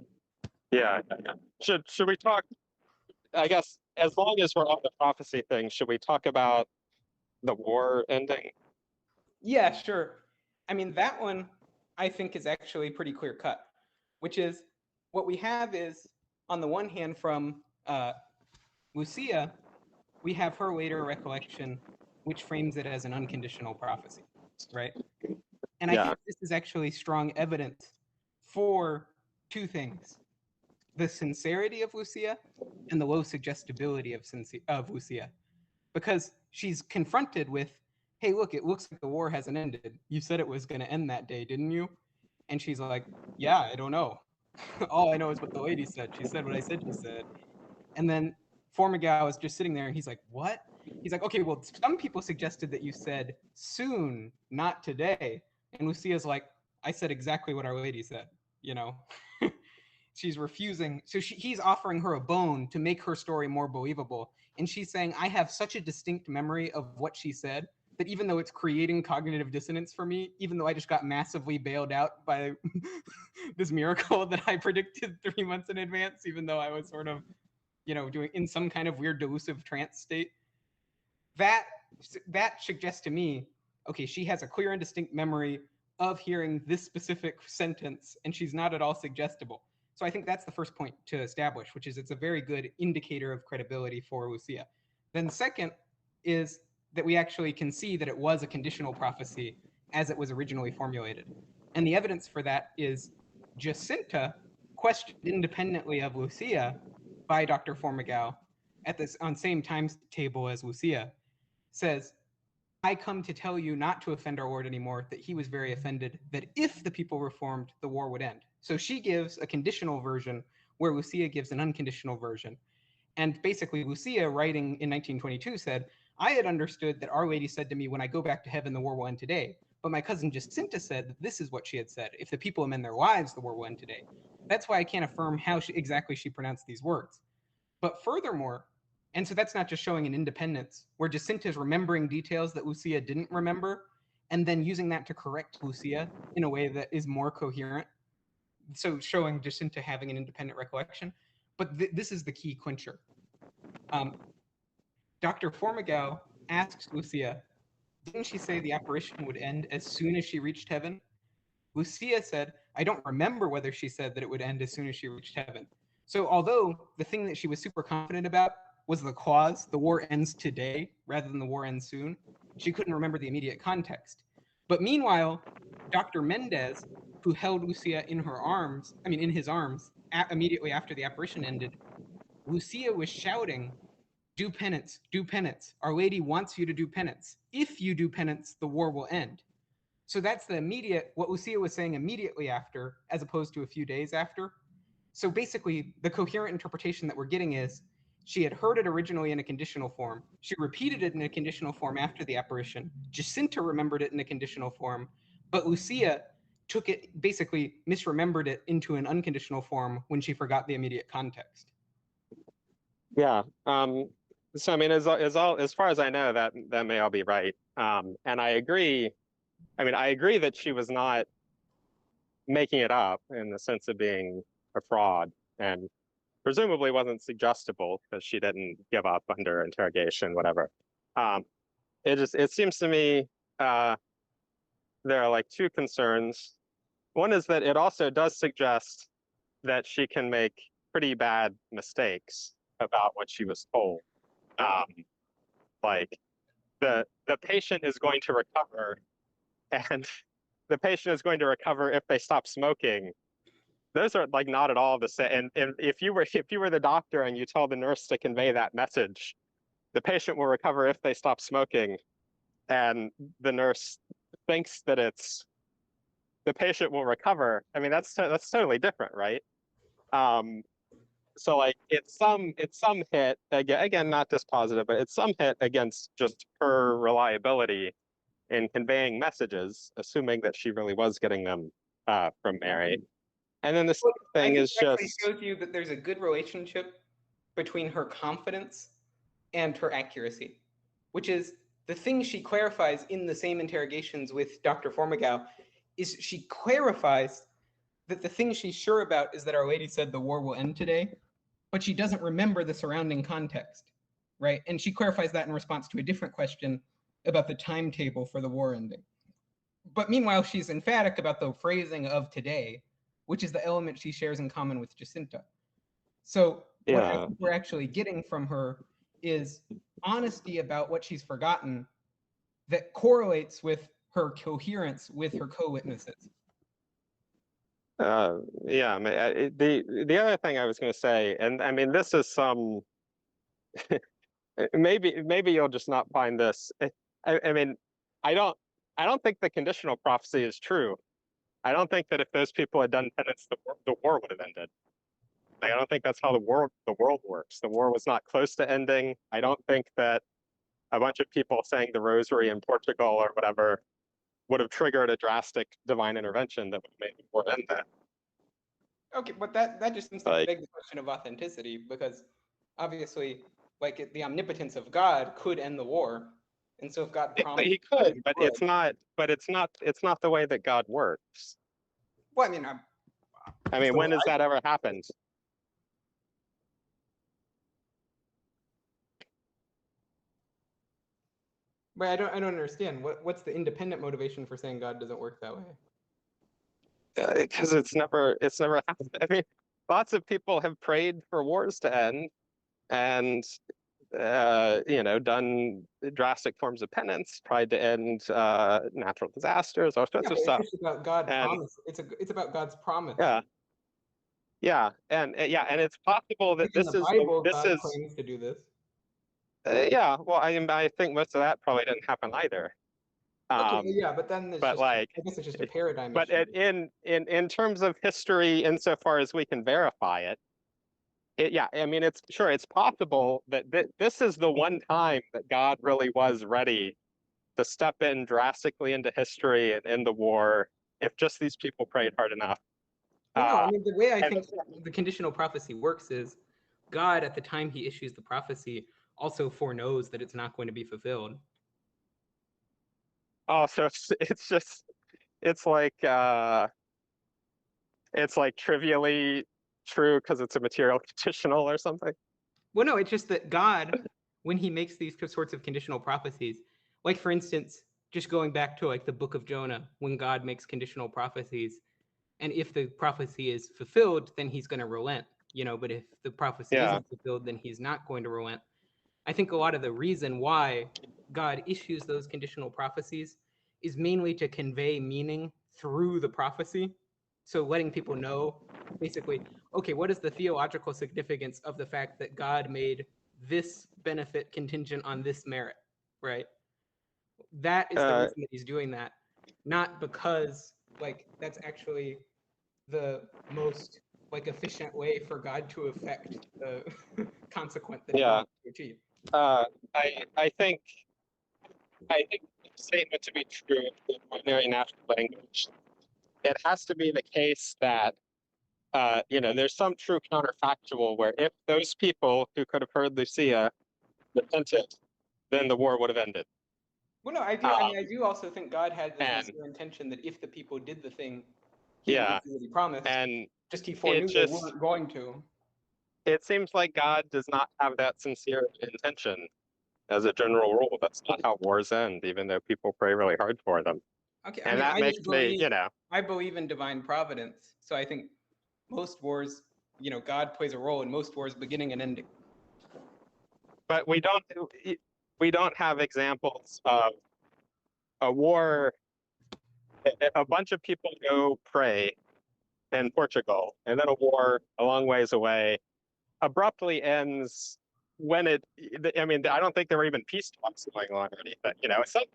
Yeah. Should we talk? I guess as long as we're on the prophecy thing, should we talk about the war ending? Yeah, sure. I mean, that one I think is actually pretty clear cut, which is what we have is, on the one hand, from Lucia, we have her later recollection, which frames it as an unconditional prophecy, right? And I Yeah. think this is actually strong evidence for two things: the sincerity of Lucia and the low suggestibility of Lucia. Because she's confronted with, hey, look, it looks like the war hasn't ended. You said it was going to end that day, didn't you? And she's like, yeah, I don't know. All I know is what the lady said. She said what I said she said. And then Formigal is just sitting there and he's like, what? He's like, okay, well, some people suggested that you said soon, not today. And Lucia's like, I said exactly what our lady said, She's refusing. So he's offering her a bone to make her story more believable. And she's saying, I have such a distinct memory of what she said that even though it's creating cognitive dissonance for me, even though I just got massively bailed out by this miracle that I predicted 3 months in advance, even though I was sort of, doing in some kind of weird delusive trance state, that suggests to me, okay, she has a clear and distinct memory of hearing this specific sentence, and she's not at all suggestible. So I think that's the first point to establish, which is it's a very good indicator of credibility for Lucia. Then second is that we actually can see that it was a conditional prophecy as it was originally formulated. And the evidence for that is Jacinta, questioned independently of Lucia by Dr. Formigal at this on same timetable as Lucia, says, I come to tell you not to offend our Lord anymore, that he was very offended, that if the people reformed, the war would end. So she gives a conditional version where Lucia gives an unconditional version. And basically, Lucia, writing in 1922, said, I had understood that Our Lady said to me, when I go back to heaven, the war will end today. But my cousin Jacinta said that this is what she had said. If the people amend their lives, the war will end today. That's why I can't affirm how exactly she pronounced these words. But furthermore, and so that's not just showing an independence, where Jacinta is remembering details that Lucia didn't remember, and then using that to correct Lucia in a way that is more coherent. So showing Jacinta having an independent recollection. But this is the key clincher. Dr. Formigal asks Lucia, didn't she say the apparition would end as soon as she reached heaven? Lucia said, I don't remember whether she said that it would end as soon as she reached heaven. So although the thing that she was super confident about was the clause, the war ends today, rather than the war ends soon, she couldn't remember the immediate context. But meanwhile, Dr. Mendez, who held Lucia in his arms, immediately after the apparition ended, Lucia was shouting, do penance, do penance. Our Lady wants you to do penance. If you do penance, the war will end. So that's what Lucia was saying immediately after, as opposed to a few days after. So basically, the coherent interpretation that we're getting is she had heard it originally in a conditional form. She repeated it in a conditional form after the apparition. Jacinta remembered it in a conditional form, but Lucia basically misremembered it into an unconditional form when she forgot the immediate context. Yeah. So I mean, as far as I know, that may all be right. And I agree. I mean, I agree that she was not making it up in the sense of being a fraud, and presumably wasn't suggestible because she didn't give up under interrogation, whatever. It seems to me there are like two concerns. One is that it also does suggest that she can make pretty bad mistakes about what she was told. Like the patient is going to recover, and the patient is going to recover if they stop smoking. Those are like not at all the same. And if you were the doctor and you told the nurse to convey that message, the patient will recover if they stop smoking, and the nurse thinks that the patient will recover. I mean, that's totally different, right? So like it's some hit again, not dispositive, but it's some hit against just her reliability in conveying messages, assuming that she really was getting them from Mary. And then the Well, second I thing think is it actually just, shows you that there's a good relationship between her confidence and her accuracy, which is the thing she clarifies in the same interrogations with Dr. Formigal, is she clarifies that the thing she's sure about is that Our Lady said the war will end today, but she doesn't remember the surrounding context, right? And she clarifies that in response to a different question about the timetable for the war ending. But meanwhile, she's emphatic about the phrasing of today, which is the element she shares in common with Jacinta. So what I yeah. think we're actually getting from her is honesty about what she's forgotten that correlates with her coherence with her co-witnesses. Yeah, I mean, the other thing I was going to say, and I mean, this is some, maybe you'll just not find this. I mean, I don't I don't think the conditional prophecy is true. I don't think that if those people had done penance, the war would have ended. Like, I don't think that's how the world works. The war was not close to ending. I don't think that a bunch of people saying the rosary in Portugal or whatever would have triggered a drastic divine intervention that would have made the war end then. Okay, but that just seems to Like, beg the question of authenticity, because obviously, like the omnipotence of God could end the war, and so if God promised, he could, he but would. it's not. But it's not the way that God works. Well, I mean, I mean, so when has that ever happened? but I don't understand what's the independent motivation for saying God doesn't work that way. Because it's never happened. I mean, lots of people have prayed for wars to end, and done drastic forms of penance, tried to end natural disasters, all sorts Yeah, of but it's stuff. just about God And promise. It's about God's promise. yeah, and it's possible that In the Bible, God claims to do this. yeah. Well, I think most of that probably didn't happen either. Okay, yeah, but then it's But just, like, I guess it's just a paradigm but issue. in terms of history, insofar as we can verify it, yeah, I mean, it's possible that this is the one time that God really was ready to step in drastically into history and in the war if just these people prayed hard enough. Well, no, I mean, the way I and- think the conditional prophecy works is God, at the time he issues the prophecy, also foreknows that it's not going to be fulfilled. Oh, so it's like trivially true because it's a material conditional or something. Well, no, it's just that God, when he makes these sorts of conditional prophecies, like for instance, just going back to like the book of Jonah, when God makes conditional prophecies, and if the prophecy is fulfilled, then he's going to relent, but if the prophecy Yeah. isn't fulfilled, then he's not going to relent. I think a lot of the reason why God issues those conditional prophecies is mainly to convey meaning through the prophecy. So letting people know, basically, okay, what is the theological significance of the fact that God made this benefit contingent on this merit, right? That is the reason that he's doing that, not because like that's actually the most like efficient way for God to affect the consequent that he wants to achieve. I think the statement to be true in ordinary natural language, it has to be the case that there's some true counterfactual where if those people who could have heard Lucia repented, then the war would have ended. Well, no, I do. I mean, I do also think God had the and- sincere intention that if the people did the thing, he Yeah. would do what he promised. And Just he foreknew they weren't going to. it seems like God does not have that sincere intention as a general rule. That's not how wars end, even though people pray really hard for them. Okay, And that makes me, I believe in divine providence, so I think most wars, God plays a role in most wars, beginning and ending. But we don't have examples of a war. A bunch of people go pray in Portugal, and then a war a long ways away abruptly ends when I mean, I don't think there were even peace talks going on or anything. Something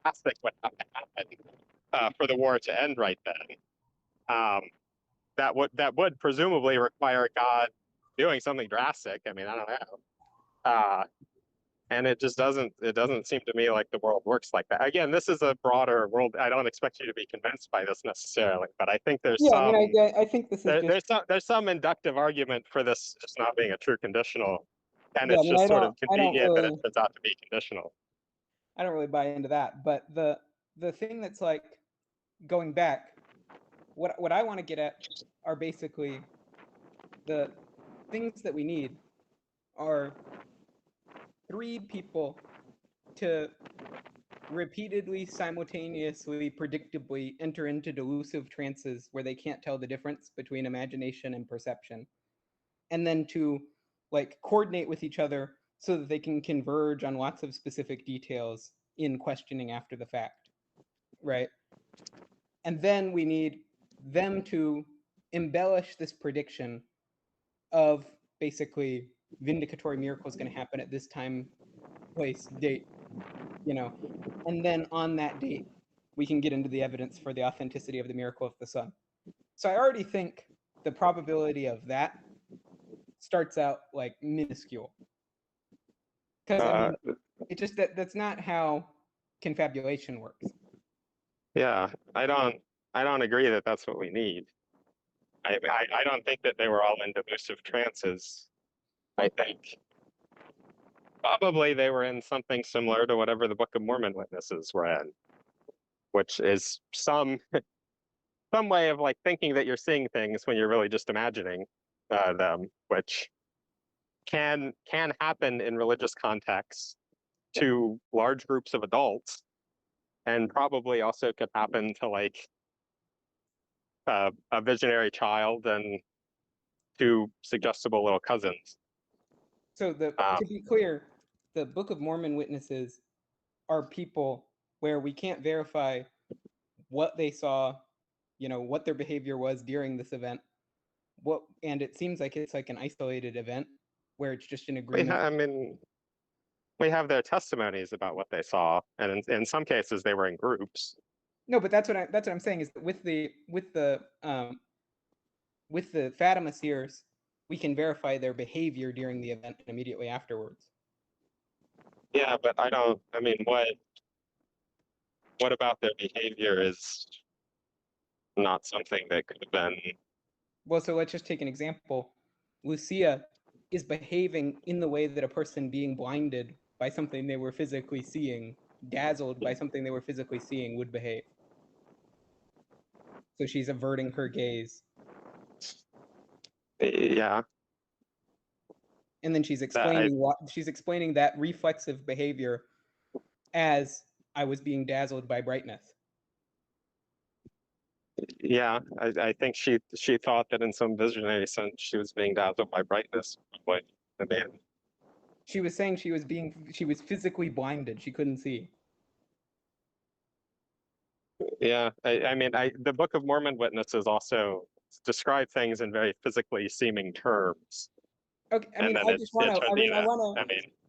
fantastic would have to happen for the war to end right then. That would presumably require God doing something drastic. I mean, I don't know. And it just doesn't seem to me like the world works like that. Again, this is a broader world. I don't expect you to be convinced by this necessarily, but I think there's Yeah, some I mean, I think this is just. there's some inductive argument for this just not being a true conditional, and Yeah, I it's mean, just sort of I don't convenient that it really, turns out to be conditional. I don't really buy into that. But the thing that's like going back, what I want to get at are basically the things that we need are 3 people to repeatedly, simultaneously, predictably enter into delusive trances where they can't tell the difference between imagination and perception, and then to like coordinate with each other so that they can converge on lots of specific details in questioning after the fact, right? And then we need them to embellish this prediction of basically vindicatory miracle is going to happen at this time, place, date, you know, and then on that date, we can get into the evidence for the authenticity of the miracle of the sun. So I already think the probability of that starts out like minuscule. Because I mean, it just that's not how confabulation works. Yeah, I don't agree that that's what we need. I don't think that they were all in delusive trances. I think probably they were in something similar to whatever the Book of Mormon witnesses were in, which is some way of like thinking that you're seeing things when you're really just imagining them, which can happen in religious contexts to large groups of adults, and probably also could happen to like a visionary child and 2 suggestible little cousins. So to be clear, the Book of Mormon witnesses are people where we can't verify what they saw, you know, what their behavior was during this event. And it seems like it's like an isolated event where it's just an agreement. I mean, we have their testimonies about what they saw, and in some cases they were in groups. No, but that's what I'm saying is that with the Fatima seers, we can verify their behavior during the event and immediately afterwards. Yeah, but I mean, what about their behavior is not something that could have been. Well, so let's just take an example. Lucia is behaving in the way that a person being blinded by something they were physically seeing, dazzled by something they were physically seeing, would behave. So she's averting her gaze. Yeah. And then she's explaining that reflexive behavior as I was being dazzled by brightness. Yeah, I think she thought that in some visionary sense she was being dazzled by brightness. Like, I mean, She was saying she was physically blinded. She couldn't see. yeah, I mean, the Book of Mormon witnesses also describe things in very physically seeming terms. Okay, I mean, And then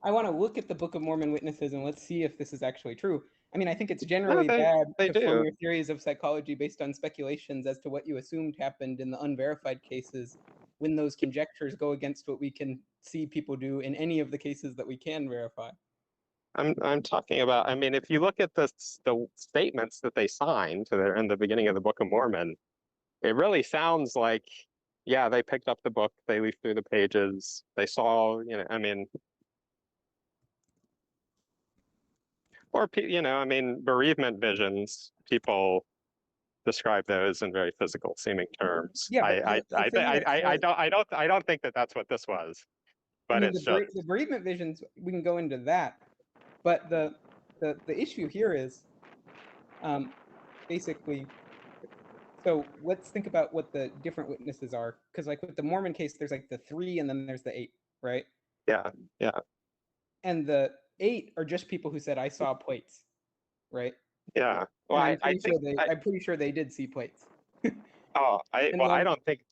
I want to look at the Book of Mormon witnesses and let's see if this is actually true. I mean, I think it's generally No, bad they to form do. your theories of psychology based on speculations as to what you assumed happened in the unverified cases when those conjectures go against what we can see people do in any of the cases that we can verify. I'm talking about, I mean, if you look at the statements that they signed in the beginning of the Book of Mormon, it really sounds like, yeah, they picked up the book, they leafed through the pages, they saw, you know, I mean, or, you know, I mean, bereavement visions, people describe those in very physical seeming terms. Yeah, I don't think that that's what this was, but I mean, it's just. the bereavement visions, we can go into that, but the issue here is basically. So let's think about what the different witnesses are, because like with the Mormon case, there's like the 3 and then there's the 8, right? Yeah, yeah. And the 8 are just people who said, "I saw plates," right? Yeah. Well, I'm pretty sure they did see plates. I don't think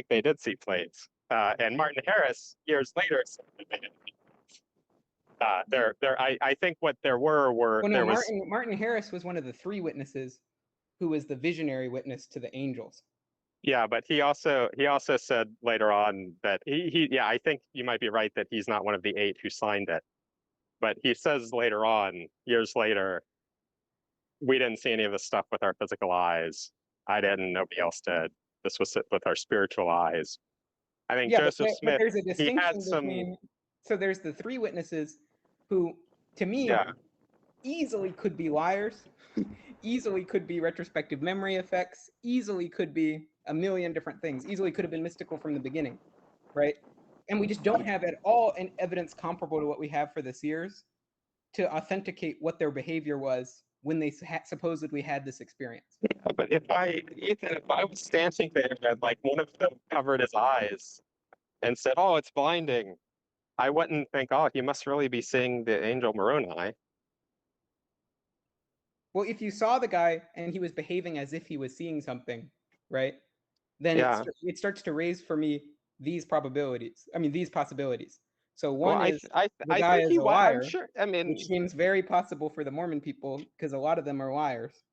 they did see plates. And Martin Harris years later said that they didn't see plates. I think what there were Well, no, there was. Martin Harris was one of the 3 witnesses who was the visionary witness to the angels. Yeah, but he also said later on that he yeah, I think you might be right that he's not one of the 8 who signed it. But he says later on, years later, we didn't see any of this stuff with our physical eyes. I didn't, nobody else did. This was with our spiritual eyes. I think Yeah, Joseph but Smith, there's a he had distinction some, between. So there's the three witnesses who, to me, yeah, easily could be liars, easily could be retrospective memory effects, easily could be a million different things, easily could have been mystical from the beginning, right? And we just don't have at all an evidence comparable to what we have for the seers to authenticate what their behavior was when they supposedly had this experience. but Ethan, if I was standing there and like one of them covered his eyes and said, "Oh, it's blinding," I wouldn't think, "Oh, he must really be seeing the angel Moroni." Well, if you saw the guy and he was behaving as if he was seeing something, right? Then Yeah. it starts to raise for me these probabilities. I mean, these possibilities. So Well, one is the I guy think is he a was. I'm liar, sure. I mean, which seems very possible for the Mormon people because a lot of them are liars.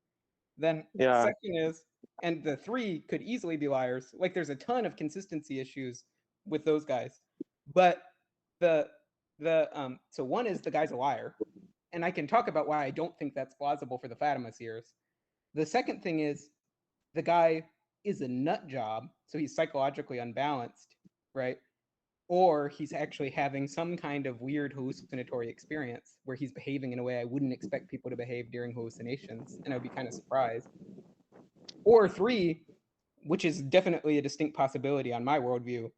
Then yeah, second is, and the three could easily be liars. Like there's a ton of consistency issues with those guys. But the so one is the guy's a liar. And I can talk about why I don't think that's plausible for the Fatima seers. The second thing is the guy is a nut job, so he's psychologically unbalanced, right? Or he's actually having some kind of weird hallucinatory experience where he's behaving in a way I wouldn't expect people to behave during hallucinations, and I would be kind of surprised. Or three, which is definitely a distinct possibility on my worldview,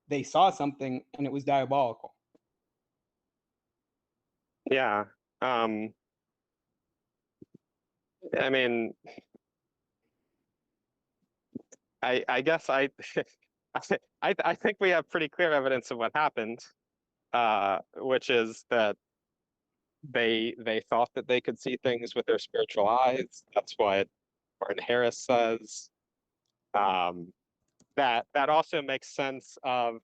they saw something and it was diabolical. yeah. I mean, I guess I think we have pretty clear evidence of what happened, which is that they thought that they could see things with their spiritual eyes. That's what Martin Harris says. Um, that also makes sense of,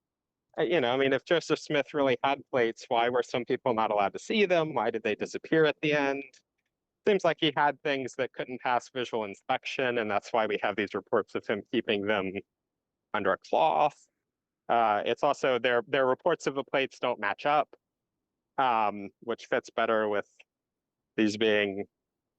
I mean, if Joseph Smith really had plates, why were some people not allowed to see them? Why did they disappear at the end? Seems like he had things that couldn't pass visual inspection, and that's why we have these reports of him keeping them under a cloth. It's also their reports of the plates don't match up, which fits better with these being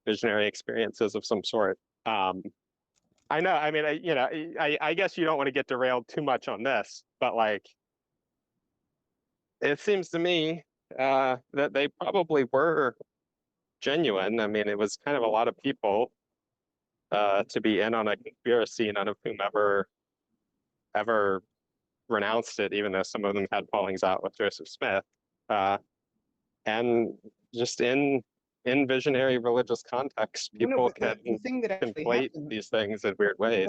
visionary experiences of some sort. I know. I mean, I guess you don't want to get derailed too much on this, but like, it seems to me that they probably were genuine. I mean, it was kind of a lot of people to be in on a conspiracy, none of whom ever renounced it, even though some of them had fallings out with Joseph Smith. And just in visionary religious context, Well, no, people but can the thing that actually conflate happened, these things in weird ways.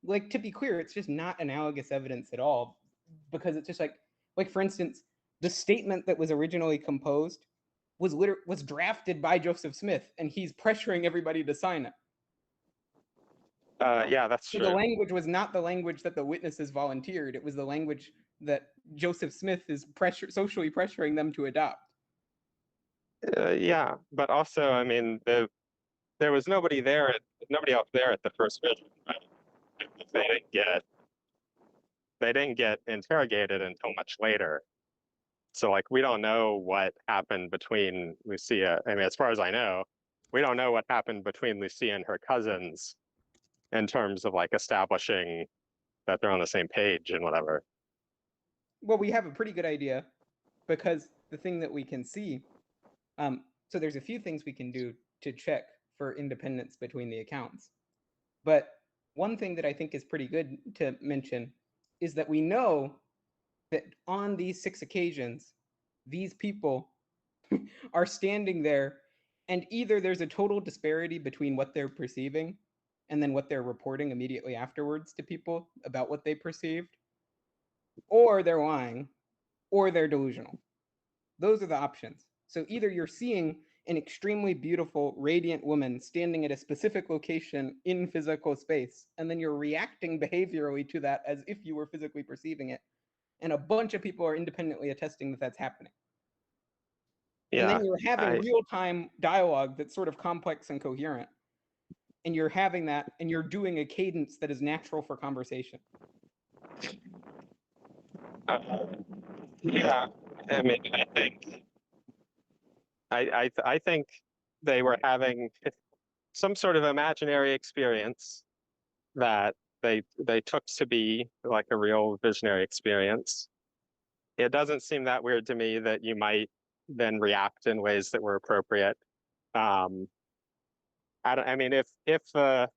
like to be clear, it's just not analogous evidence at all, because it's just like for instance, the statement that was originally composed was drafted by Joseph Smith, and he's pressuring everybody to sign it. Yeah, that's So true. the language was not the language that the witnesses volunteered. It was the language that Joseph Smith is socially pressuring them to adopt. Yeah, but also, I mean, there was nobody else there at the first vision. Right? They didn't get interrogated until much later. So like, we don't know what happened between Lucia. I mean, as far as I know, we don't know what happened between Lucia and her cousins in terms of like establishing that they're on the same page and whatever. Well, we have a pretty good idea because the thing that we can see, so there's a few things we can do to check for independence between the accounts. But one thing that I think is pretty good to mention is that we know that on these 6 occasions, these people are standing there, and either there's a total disparity between what they're perceiving and then what they're reporting immediately afterwards to people about what they perceived, or they're lying, or they're delusional. Those are the options. So either you're seeing an extremely beautiful, radiant woman standing at a specific location in physical space, and then you're reacting behaviorally to that as if you were physically perceiving it. And a bunch of people are independently attesting that that's happening. And Yeah, then you're having real-time dialogue that's sort of complex and coherent. And you're having that, and you're doing a cadence that is natural for conversation. yeah. I mean, I think I think they were having some sort of imaginary experience that they took to be like a real visionary experience. It doesn't seem that weird to me that you might then react in ways that were appropriate. I mean, if the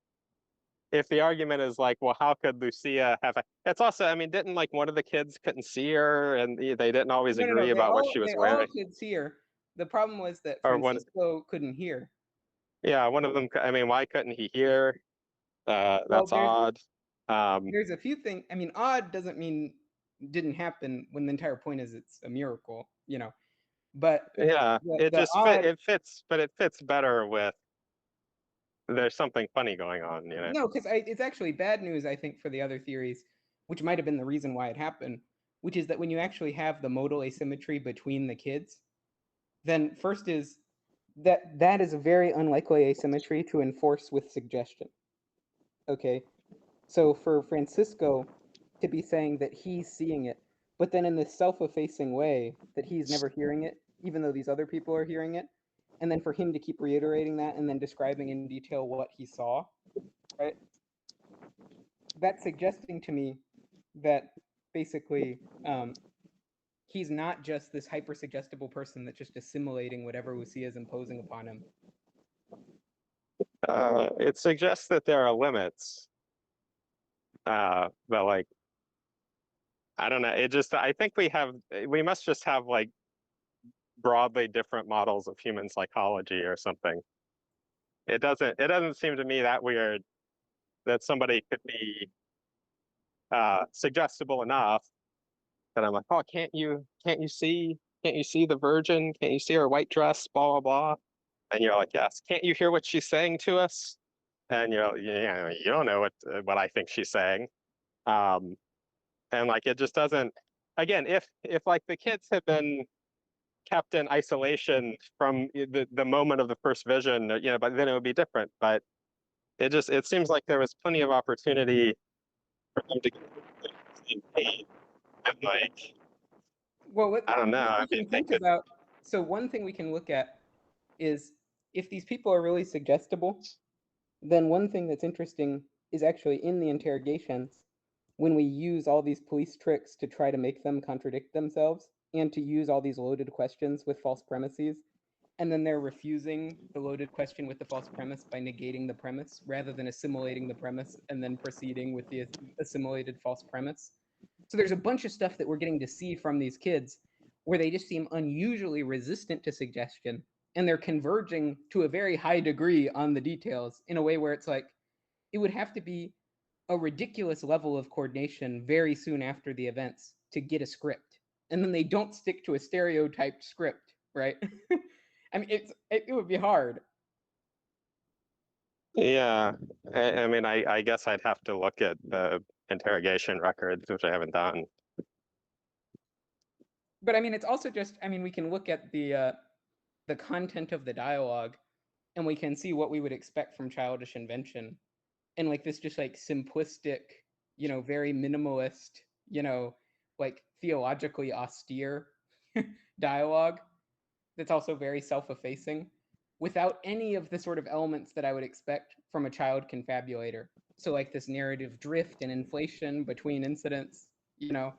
argument is like, well, how could Lucia have it's also, I mean, didn't like one of the kids couldn't see her and they didn't always agree about what she was they wearing? all could see her. The problem was that Or one, Francisco couldn't hear. yeah, one of them, I mean, why couldn't he hear? Well, That's odd. There's a few things. I mean, odd doesn't mean didn't happen when the entire point is it's a miracle, you know. But Yeah, it the just odd, it fits, but it fits better with there's something funny going on, you know. no, because it's actually bad news, I think, for the other theories, which might have been the reason why it happened, which is that when you actually have the modal asymmetry between the kids, then first is that is a very unlikely asymmetry to enforce with suggestion. Okay, so for Francisco to be saying that he's seeing it, but then in this self-effacing way that he's never hearing it, even though these other people are hearing it, and then for him to keep reiterating that and then describing in detail what he saw, right? That's suggesting to me that basically he's not just this hyper-suggestible person that's just assimilating whatever Lucia is imposing upon him. It suggests that there are limits. But like, I don't know. It just, I think we must just have like broadly different models of human psychology or something. It doesn't seem to me that weird that somebody could be suggestible enough that I'm like, oh, can't you see the Virgin? Can't you see her white dress? Blah blah blah. And you're like, yes. Can't you hear what she's saying to us? And you're, yeah, you don't know what I think she's saying. And like it just doesn't. Again, if like the kids had been kept in isolation from the moment of the first vision, you know, but then it would be different. But it seems like there was plenty of opportunity for them to get the same page. And like, Well, I don't know. we I mean, can they think could. about. So one thing we can look at is if these people are really suggestible, then one thing that's interesting is actually in the interrogations when we use all these police tricks to try to make them contradict themselves and to use all these loaded questions with false premises, and then they're refusing the loaded question with the false premise by negating the premise rather than assimilating the premise and then proceeding with the assimilated false premise. So there's a bunch of stuff that we're getting to see from these kids where they just seem unusually resistant to suggestion and they're converging to a very high degree on the details in a way where it's like it would have to be a ridiculous level of coordination very soon after the events to get a script. And then they don't stick to a stereotyped script, right? I mean, it would be hard. Yeah, I mean, I guess I'd have to look at the interrogation records, which I haven't done. But I mean, it's also just, I mean, we can look at the content of the dialogue and we can see what we would expect from childish invention. And like this just like simplistic, you know, very minimalist, you know, like theologically austere dialogue that's also very self-effacing without any of the sort of elements that I would expect from a child confabulator. So like this narrative drift and inflation between incidents, you know.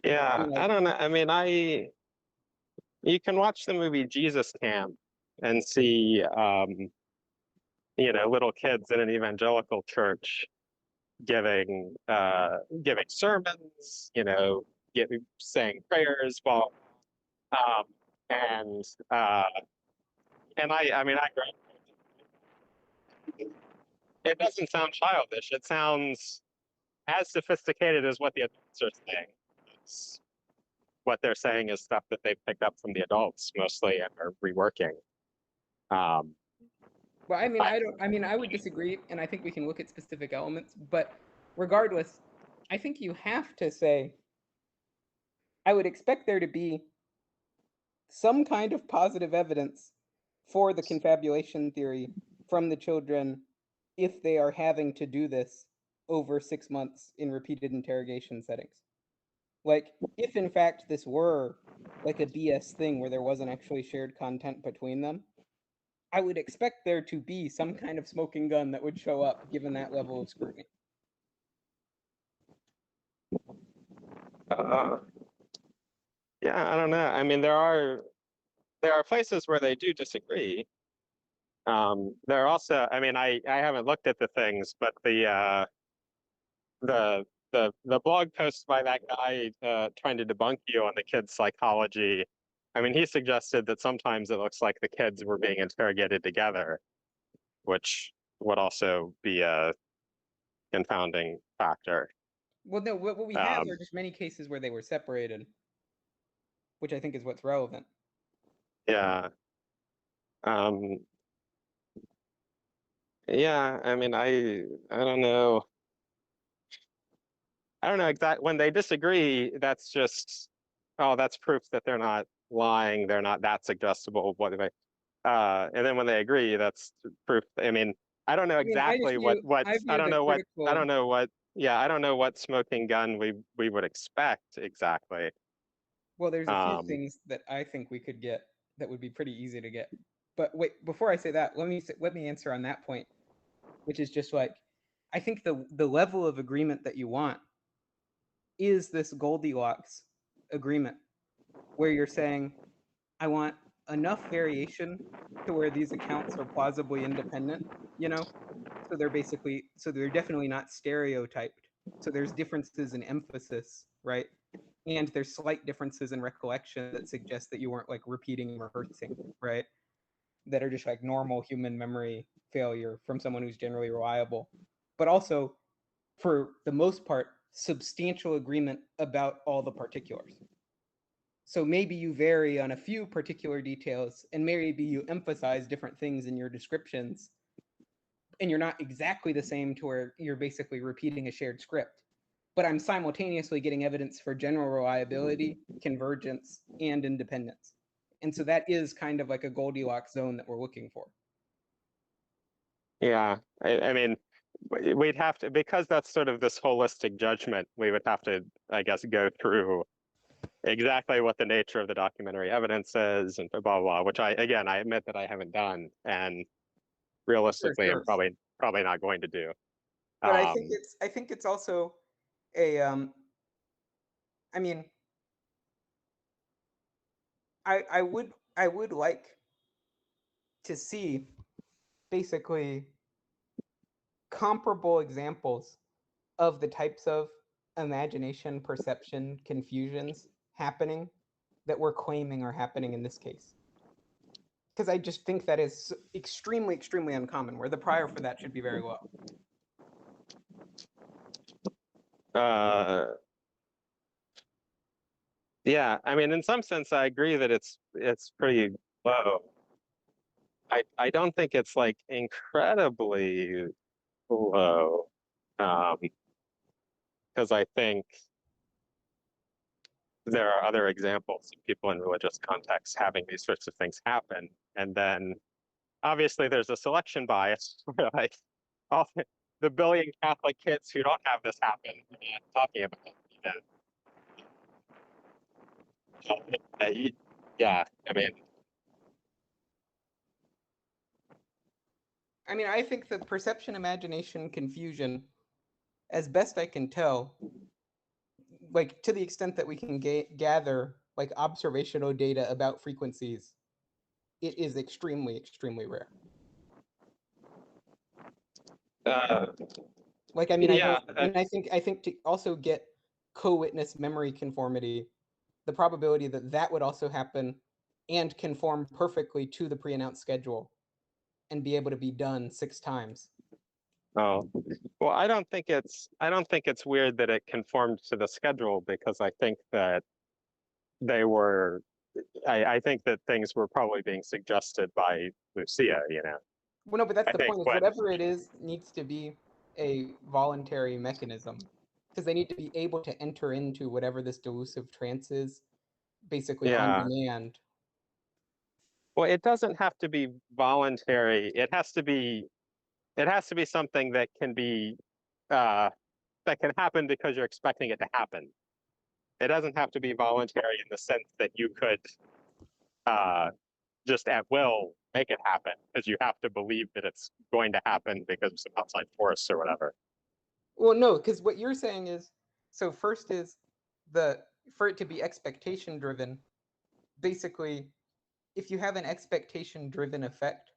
Yeah, And, like, I don't know. I mean, you can watch the movie Jesus Camp and see, you know, little kids in an evangelical church giving sermons, you know, saying prayers while, um, and uh, and I mean, it doesn't sound childish. It sounds as sophisticated as what the adults are saying. It's, what they're saying is stuff that they've picked up from the adults mostly and are reworking. well, I mean, I don't. I mean, I would disagree, and I think we can look at specific elements. But regardless, I think you have to say, I would expect there to be some kind of positive evidence for the confabulation theory from the children if they are having to do this over 6 months in repeated interrogation settings. Like, if in fact this were like a BS thing where there wasn't actually shared content between them, I would expect there to be some kind of smoking gun that would show up given that level of scrutiny. Yeah, I don't know. I mean, there are places where they do disagree. There are also, I mean, I haven't looked at the things, but the the blog post by that guy trying to debunk you on the kid's psychology. I mean, he suggested that sometimes it looks like the kids were being interrogated together, which would also be a confounding factor. Well, no, what we have are just many cases where they were separated, which I think is what's relevant. Yeah. Yeah, I mean, I don't know. I don't know exactly when they disagree, that's just, oh, that's proof that they're not lying, they're not that suggestible. What do they and then when they agree, that's proof. I mean, I don't know I mean, I exactly view I don't the know what critical. I don't know what yeah, I don't know what smoking gun we would expect exactly. Well, there's a few things that I think we could get that would be pretty easy to get. But wait, before I say that, let me answer on that point, which is just like, I think the level of agreement that you want is this Goldilocks agreement where you're saying, I want enough variation to where these accounts are plausibly independent, you know? So they're definitely not stereotyped. So there's differences in emphasis, right? And there's slight differences in recollection that suggest that you weren't like repeating and rehearsing, right? That are just like normal human memory failure from someone who's generally reliable. But also, for the most part, substantial agreement about all the particulars. So maybe you vary on a few particular details, and maybe you emphasize different things in your descriptions, and you're not exactly the same to where you're basically repeating a shared script. But I'm simultaneously getting evidence for general reliability, convergence, and independence. And so that is kind of like a Goldilocks zone that we're looking for. Yeah, I mean, we'd have to, because that's sort of this holistic judgment, we would have to, I guess, go through exactly what the nature of the documentary evidence is and blah, blah, blah, which I admit that I haven't done, and realistically, Sure. I'm probably not going to do. But I think it's also a I mean, I would like to see basically comparable examples of the types of imagination, perception, confusions happening that we're claiming are happening in this case. Because I just think that is extremely, extremely uncommon, where the prior for that should be very low. Yeah, I mean, in some sense, I agree that it's pretty low. I don't think it's like incredibly low, because I think there are other examples of people in religious contexts having these sorts of things happen, and then obviously there's a selection bias where like all the billion Catholic kids who don't have this happen, talking about yeah, I mean. I think the perception, imagination, confusion, as best I can tell, like to the extent that we can gather like observational data about frequencies, it is extremely, extremely rare. Like, I mean, Yeah, I think to also get co-witness memory conformity, the probability that that would also happen and conform perfectly to the pre-announced schedule and be able to be done 6 times. oh, well, I don't think it's weird that it conformed to the schedule, because I think that they were, I think that things were probably being suggested by Lucia, you know. Well, no, but that's I the think point, is when, whatever it is needs to be a voluntary mechanism, because they need to be able to enter into whatever this delusive trance is, basically on yeah, demand. well, it doesn't have to be voluntary. It has to be something that can be, that can happen because you're expecting it to happen. it doesn't have to be voluntary in the sense that you could just at will make it happen, because you have to believe that it's going to happen because of some outside force or whatever. Well, no, because what you're saying is, so first is for it to be expectation driven, basically, if you have an expectation driven effect,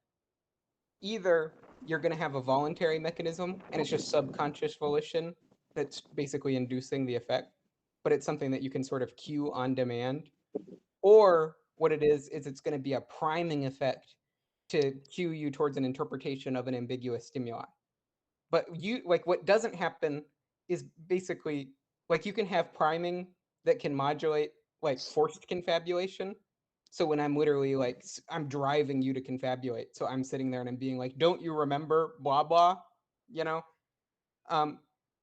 either you're going to have a voluntary mechanism and it's just subconscious volition that's basically inducing the effect, but it's something that you can sort of cue on demand, or what it is it's going to be a priming effect to cue you towards an interpretation of an ambiguous stimuli. But you like what doesn't happen is basically like you can have priming that can modulate like forced confabulation. So when I'm literally like I'm driving you to confabulate, so I'm sitting there and I'm being like, "Don't you remember blah blah," you know?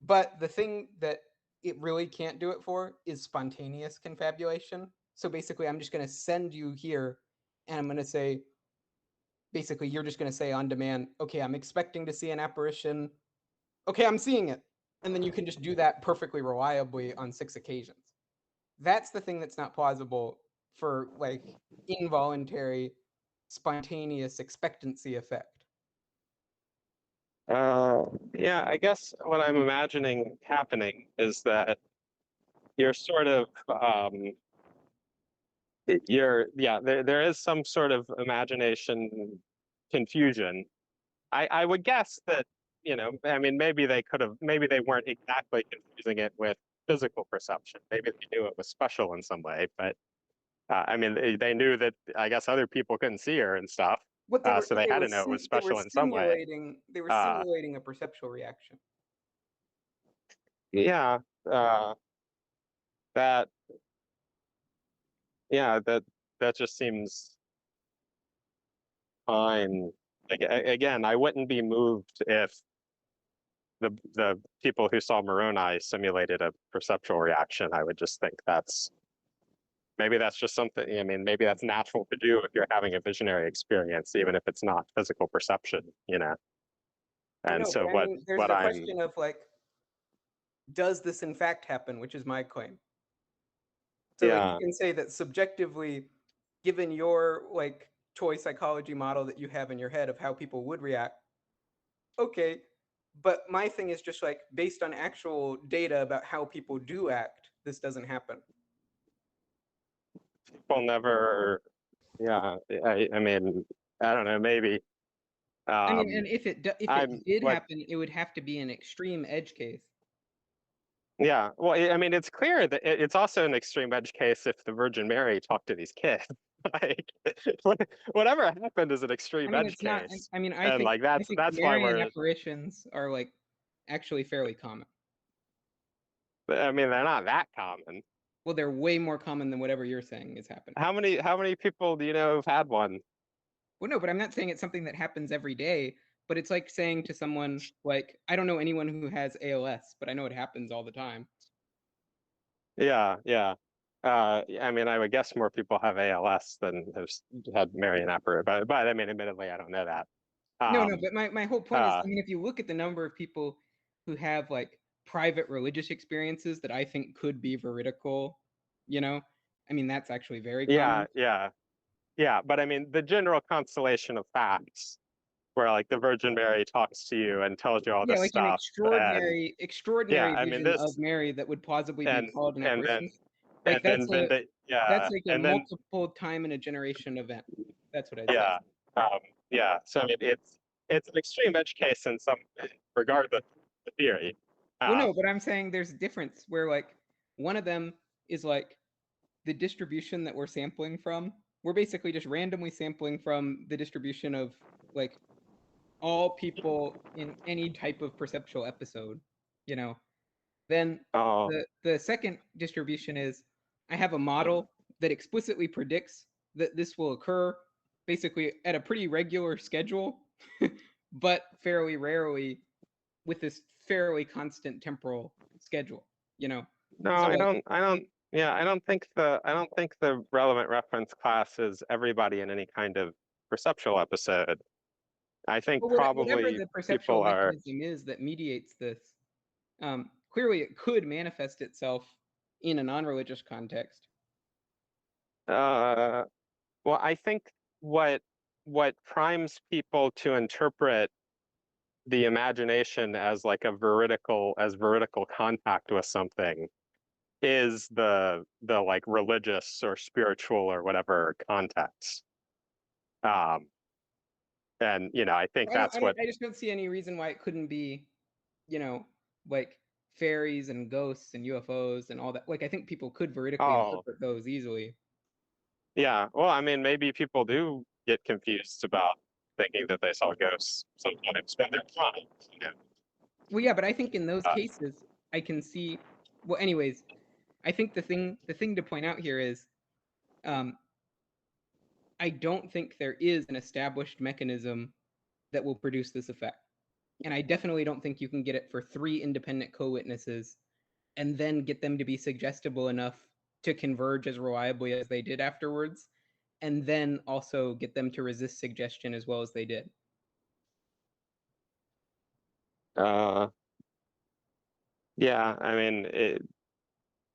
But the thing that it really can't do it for is spontaneous confabulation. So basically, I'm just going to send you here, and I'm going to say, basically, you're just going to say on demand, "Okay, I'm expecting to see an apparition. Okay, I'm seeing it," and then you can just do that perfectly reliably on 6 occasions. That's the thing that's not plausible for like involuntary, spontaneous expectancy effect. Yeah, I guess what I'm imagining happening is that you're sort of there is some sort of imagination confusion. I would guess that, I mean, maybe they weren't exactly confusing it with physical perception. Maybe they knew it was special in some way, but I mean, they knew that I guess other people couldn't see her and stuff. So they had to know it was special in some way. They were simulating a perceptual reaction. Yeah, that just seems fine. Again, I wouldn't be moved if the people who saw Moroni simulated a perceptual reaction. I would just think maybe that's just something, I mean, maybe that's natural to do if you're having a visionary experience, even if it's not physical perception, And no, so but there's the question of like, does this in fact happen, which is my claim. So like, you can say that subjectively, given your like toy psychology model that you have in your head of how people would react, okay, but my thing is just like based on actual data about how people do act, this doesn't happen. People never, I mean, I don't know, maybe. I mean, and if it did happen, it would have to be an extreme edge case. Yeah, well, I mean, it's clear that it's also an extreme edge case if the Virgin Mary talked to these kids. Like, whatever happened is an extreme edge case. I mean, I and think like that's why Marian apparitions are like actually fairly common. I mean, they're not that common. Well, they're way more common than whatever you're saying is happening. How many people do you know have had one? Well, no, but I'm not saying it's something that happens every day. But it's like saying to someone, like, I don't know anyone who has ALS, but I know it happens all the time. Yeah. I mean, I would guess more people have ALS than have had Marian apparition, but I mean, admittedly, I don't know that. No, but my whole point is, I mean, if you look at the number of people who have like private religious experiences that I think could be veridical, I mean, that's actually very common. Yeah. But I mean, the general constellation of facts, where like the Virgin Mary talks to you and tells you all this like stuff. An extraordinary vision of Mary that would plausibly be called an apparition. Like that's like a multiple time in a generation event. That's what I say. So I mean, it's an extreme edge case in some regard, but the theory. Well, no, but I'm saying there's a difference where like one of them is like the distribution that we're sampling from. We're basically just randomly sampling from the distribution of like all people in any type of perceptual episode, Then the second distribution is I have a model that explicitly predicts that this will occur basically at a pretty regular schedule, but fairly rarely with this fairly constant temporal schedule, No, so I don't think the relevant reference class is everybody in any kind of perceptual episode. I think probably whatever the perceptual mechanism is that mediates this, clearly it could manifest itself in a non-religious context. Well, I think what primes people to interpret the imagination as like veridical contact with something is the like religious or spiritual or whatever context. And I think that's what I just don't see any reason why it couldn't be, like fairies and ghosts and UFOs and all that. Like I think people could veridically interpret those easily. Yeah, well, I mean, maybe people do get confused about thinking that they saw ghosts sometimes when they're flying. Well, yeah, but I think in those cases, I can see. Well, anyways, I think the thing to point out here is, I don't think there is an established mechanism that will produce this effect, and I definitely don't think you can get it for 3 independent co-witnesses, and then get them to be suggestible enough to converge as reliably as they did afterwards, and then also get them to resist suggestion as well as they did. Yeah, I mean,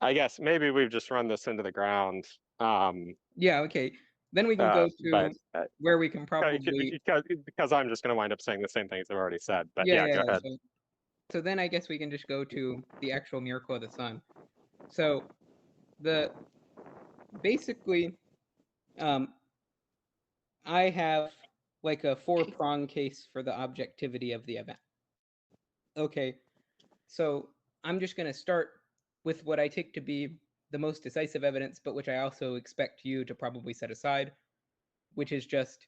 I guess maybe we've just run this into the ground. Yeah, okay. Then we can go to where we can probably because I'm just going to wind up saying the same things I've already said. But yeah, go ahead. So then I guess we can just go to the actual miracle of the sun. So basically, I have like a 4-prong case for the objectivity of the event. Okay, so I'm just going to start with what I take to be the most decisive evidence, but which I also expect you to probably set aside, which is just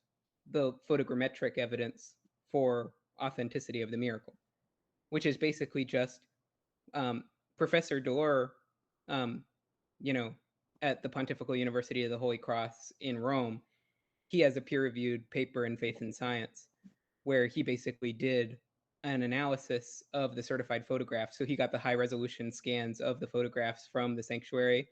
the photogrammetric evidence for authenticity of the miracle, which is basically just Professor Delors, at the Pontifical University of the Holy Cross in Rome, he has a peer-reviewed paper in Faith and Science where he basically did an analysis of the certified photographs. So he got the high-resolution scans of the photographs from the sanctuary,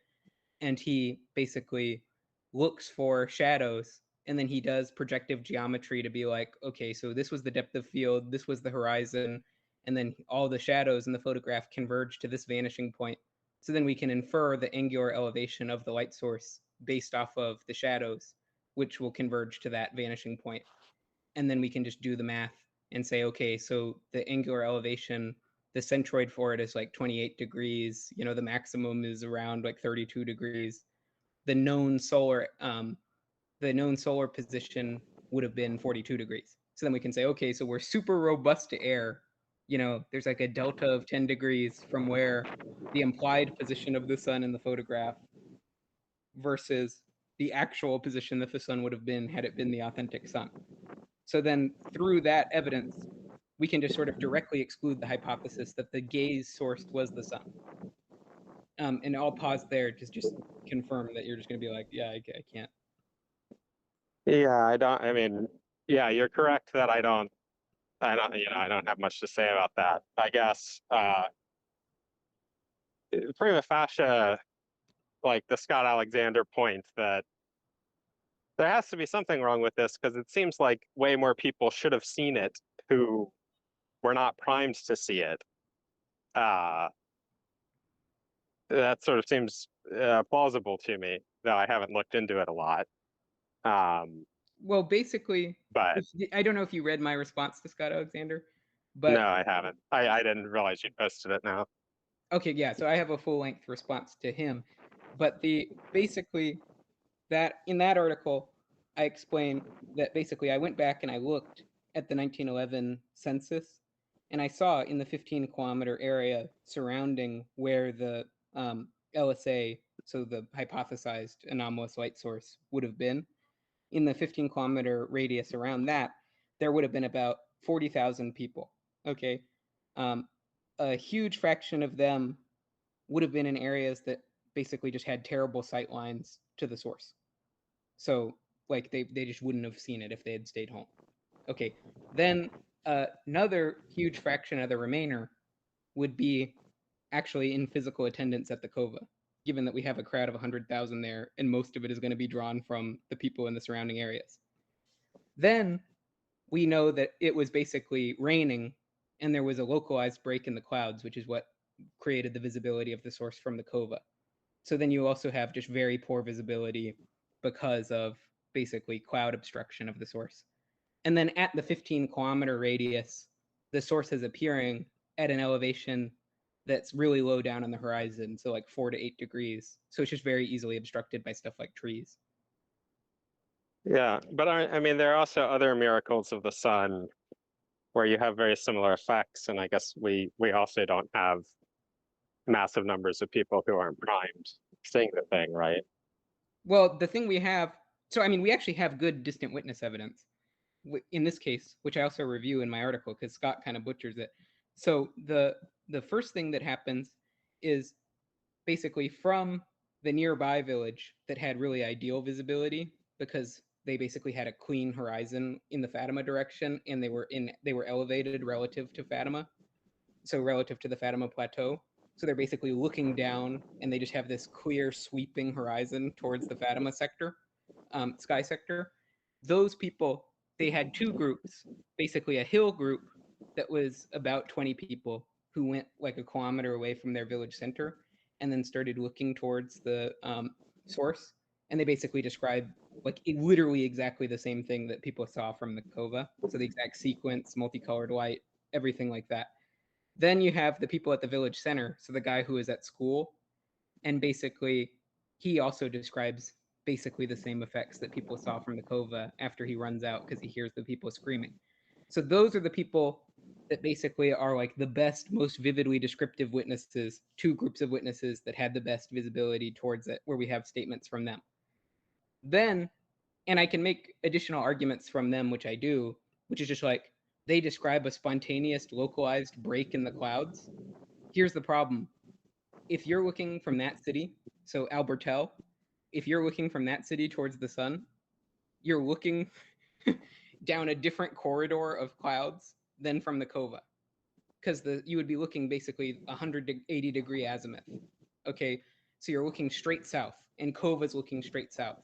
and he basically looks for shadows, and then he does projective geometry to be like, okay, so this was the depth of field, this was the horizon, and then all the shadows in the photograph converge to this vanishing point. So then we can infer the angular elevation of the light source based off of the shadows, which will converge to that vanishing point. And then we can just do the math and say, okay, so the angular elevation, the centroid for it is like 28 degrees, the maximum is around like 32 degrees. The known solar position would have been 42 degrees. So then we can say, okay, so we're super robust to air. There's like a delta of 10 degrees from where the implied position of the sun in the photograph versus the actual position that the sun would have been had it been the authentic sun. So then through that evidence, we can just sort of directly exclude the hypothesis that the gaze source was the sun. And I'll pause there to just confirm that you're just going to be like, yeah, I can't. Yeah, you're correct that I don't have much to say about that. I guess prima facie, like the Scott Alexander point that there has to be something wrong with this because it seems like way more people should have seen it who were not primed to see it. That sort of seems plausible to me, though I haven't looked into it a lot. Well, basically, but I don't know if you read my response to Scott Alexander, but no, I haven't. I didn't realize you posted it now. Okay, yeah, so I have a full-length response to him, but basically that in that article, I explain that basically I went back and I looked at the 1911 census, and I saw in the 15-kilometer area surrounding where the LSA, so the hypothesized anomalous light source, would have been, in the 15-kilometer radius around that, there would have been about 40,000 people. Okay, a huge fraction of them would have been in areas that basically just had terrible sight lines to the source. So like they just wouldn't have seen it if they had stayed home. Okay, then another huge fraction of the remainder would be actually in physical attendance at the Cova, given that we have a crowd of 100,000 there, and most of it is going to be drawn from the people in the surrounding areas. Then we know that it was basically raining, and there was a localized break in the clouds, which is what created the visibility of the source from the Cova. So then you also have just very poor visibility because of basically cloud obstruction of the source. And then at the 15-kilometer radius, the source is appearing at an elevation that's really low down on the horizon, so like 4 to 8 degrees. So it's just very easily obstructed by stuff like trees. Yeah, but I mean, there are also other miracles of the sun where you have very similar effects, and I guess we also don't have massive numbers of people who aren't primed seeing the thing, right? Well, the thing we have, so I mean, we actually have good distant witness evidence in this case, which I also review in my article because Scott kind of butchers it. So the first thing that happens is basically from the nearby village that had really ideal visibility because they basically had a clean horizon in the Fatima direction, and they were elevated relative to Fatima, so relative to the Fatima plateau. So they're basically looking down, and they just have this clear sweeping horizon towards the Fatima sector, sky sector. Those people, they had two groups, basically a hill group that was about 20 people who went like a kilometer away from their village center and then started looking towards the source. And they basically describe like literally exactly the same thing that people saw from the cova. So the exact sequence, multicolored light, everything like that. Then you have the people at the village center. So the guy who is at school, and basically he also describes basically the same effects that people saw from the cova after he runs out because he hears the people screaming. So those are the people that basically are like the best, most vividly descriptive witnesses, two groups of witnesses that had the best visibility towards it, where we have statements from them. Then, and I can make additional arguments from them, which I do, which is just like they describe a spontaneous, localized break in the clouds. Here's the problem. If you're looking from that city, so Albertel, if you're looking from that city towards the sun, you're looking down a different corridor of clouds than from the cova, because you would be looking basically 180 degree azimuth. Okay, so you're looking straight south, and cova's looking straight south.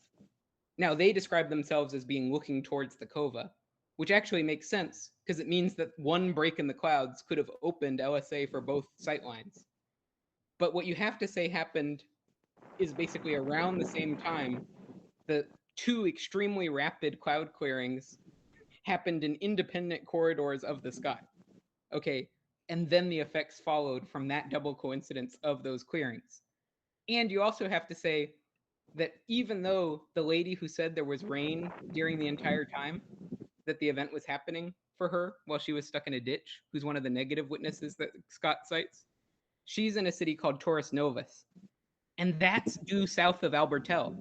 Now they describe themselves as being looking towards the cova, which actually makes sense because it means that one break in the clouds could have opened LSA for both sightlines. But what you have to say happened is basically around the same time the two extremely rapid cloud clearings happened in independent corridors of the sky. Okay, and then the effects followed from that double coincidence of those clearings. And you also have to say that even though the lady who said there was rain during the entire time that the event was happening for her while she was stuck in a ditch, who's one of the negative witnesses that Scott cites, she's in a city called Taurus Novus, and that's due south of Albertel.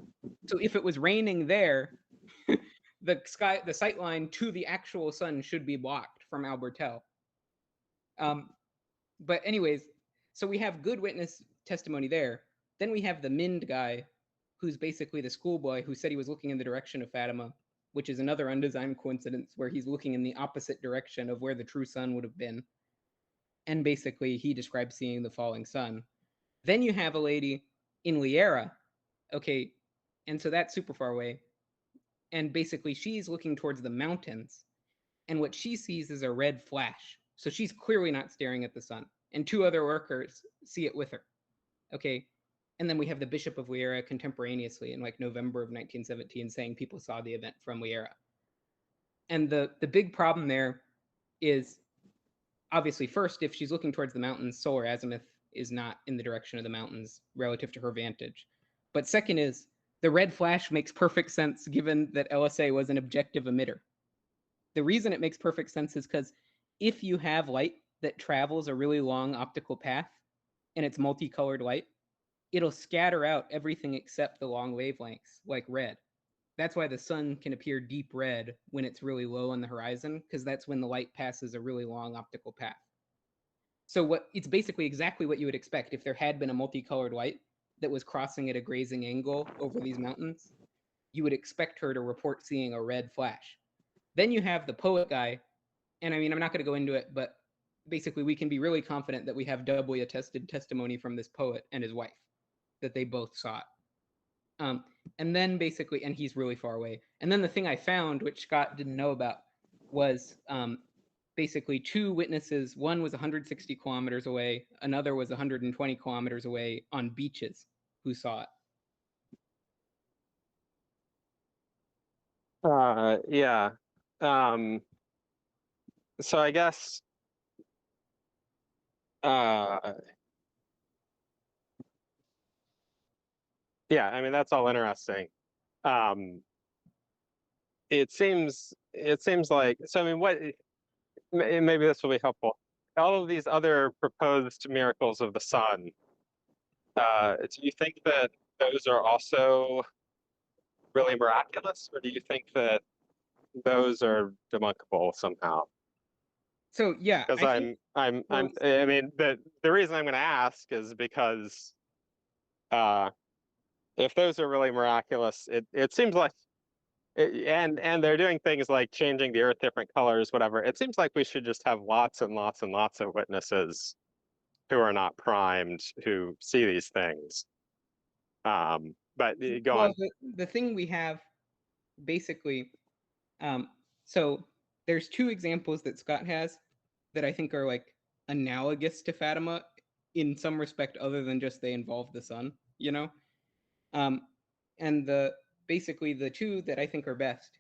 So if it was raining there, the sight line to the actual sun should be blocked from Albertel. But anyways, so we have good witness testimony there. Then we have the Mind guy, who's basically the schoolboy who said he was looking in the direction of Fatima, which is another undesigned coincidence where he's looking in the opposite direction of where the true sun would have been. And basically, he describes seeing the falling sun. Then you have a lady in Liera, okay, and so that's super far away. And basically, she's looking towards the mountains, and what she sees is a red flash. So she's clearly not staring at the sun. And two other workers see it with her. Okay. And then we have the Bishop of Liera contemporaneously in like November of 1917 saying people saw the event from Liera. And the big problem there is obviously, first, if she's looking towards the mountains, solar azimuth is not in the direction of the mountains relative to her vantage. But second is the red flash makes perfect sense given that LSA was an objective emitter. The reason it makes perfect sense is because if you have light that travels a really long optical path and it's multicolored light, it'll scatter out everything except the long wavelengths, like red. That's why the sun can appear deep red when it's really low on the horizon, because that's when the light passes a really long optical path. So it's basically exactly what you would expect if there had been a multicolored light that was crossing at a grazing angle over these mountains. You would expect her to report seeing a red flash. Then you have the poet guy, and I mean, I'm not going to go into it, but basically we can be really confident that we have doubly attested testimony from this poet and his wife, that they both saw it. And then basically, and he's really far away. And then the thing I found, which Scott didn't know about, was basically two witnesses. One was 160 kilometers away. Another was 120 kilometers away on beaches, who saw it. Yeah. So I guess yeah, I mean that's all interesting. Um, it seems like, so I mean, what maybe this will be helpful. All of these other proposed miracles of the sun, do you think that those are also really miraculous, or do you think that those are debunkable somehow? So yeah, Because I think I mean, the reason I'm going to ask is because uh, if those are really miraculous, it seems like, and they're doing things like changing the earth different colors, whatever. It seems like we should just have lots and lots and lots of witnesses who are not primed who see these things. But go well, on. the thing we have basically, so there's two examples that Scott has that I think are like analogous to Fatima in some respect other than just they involve the sun, you know? And basically the two that I think are best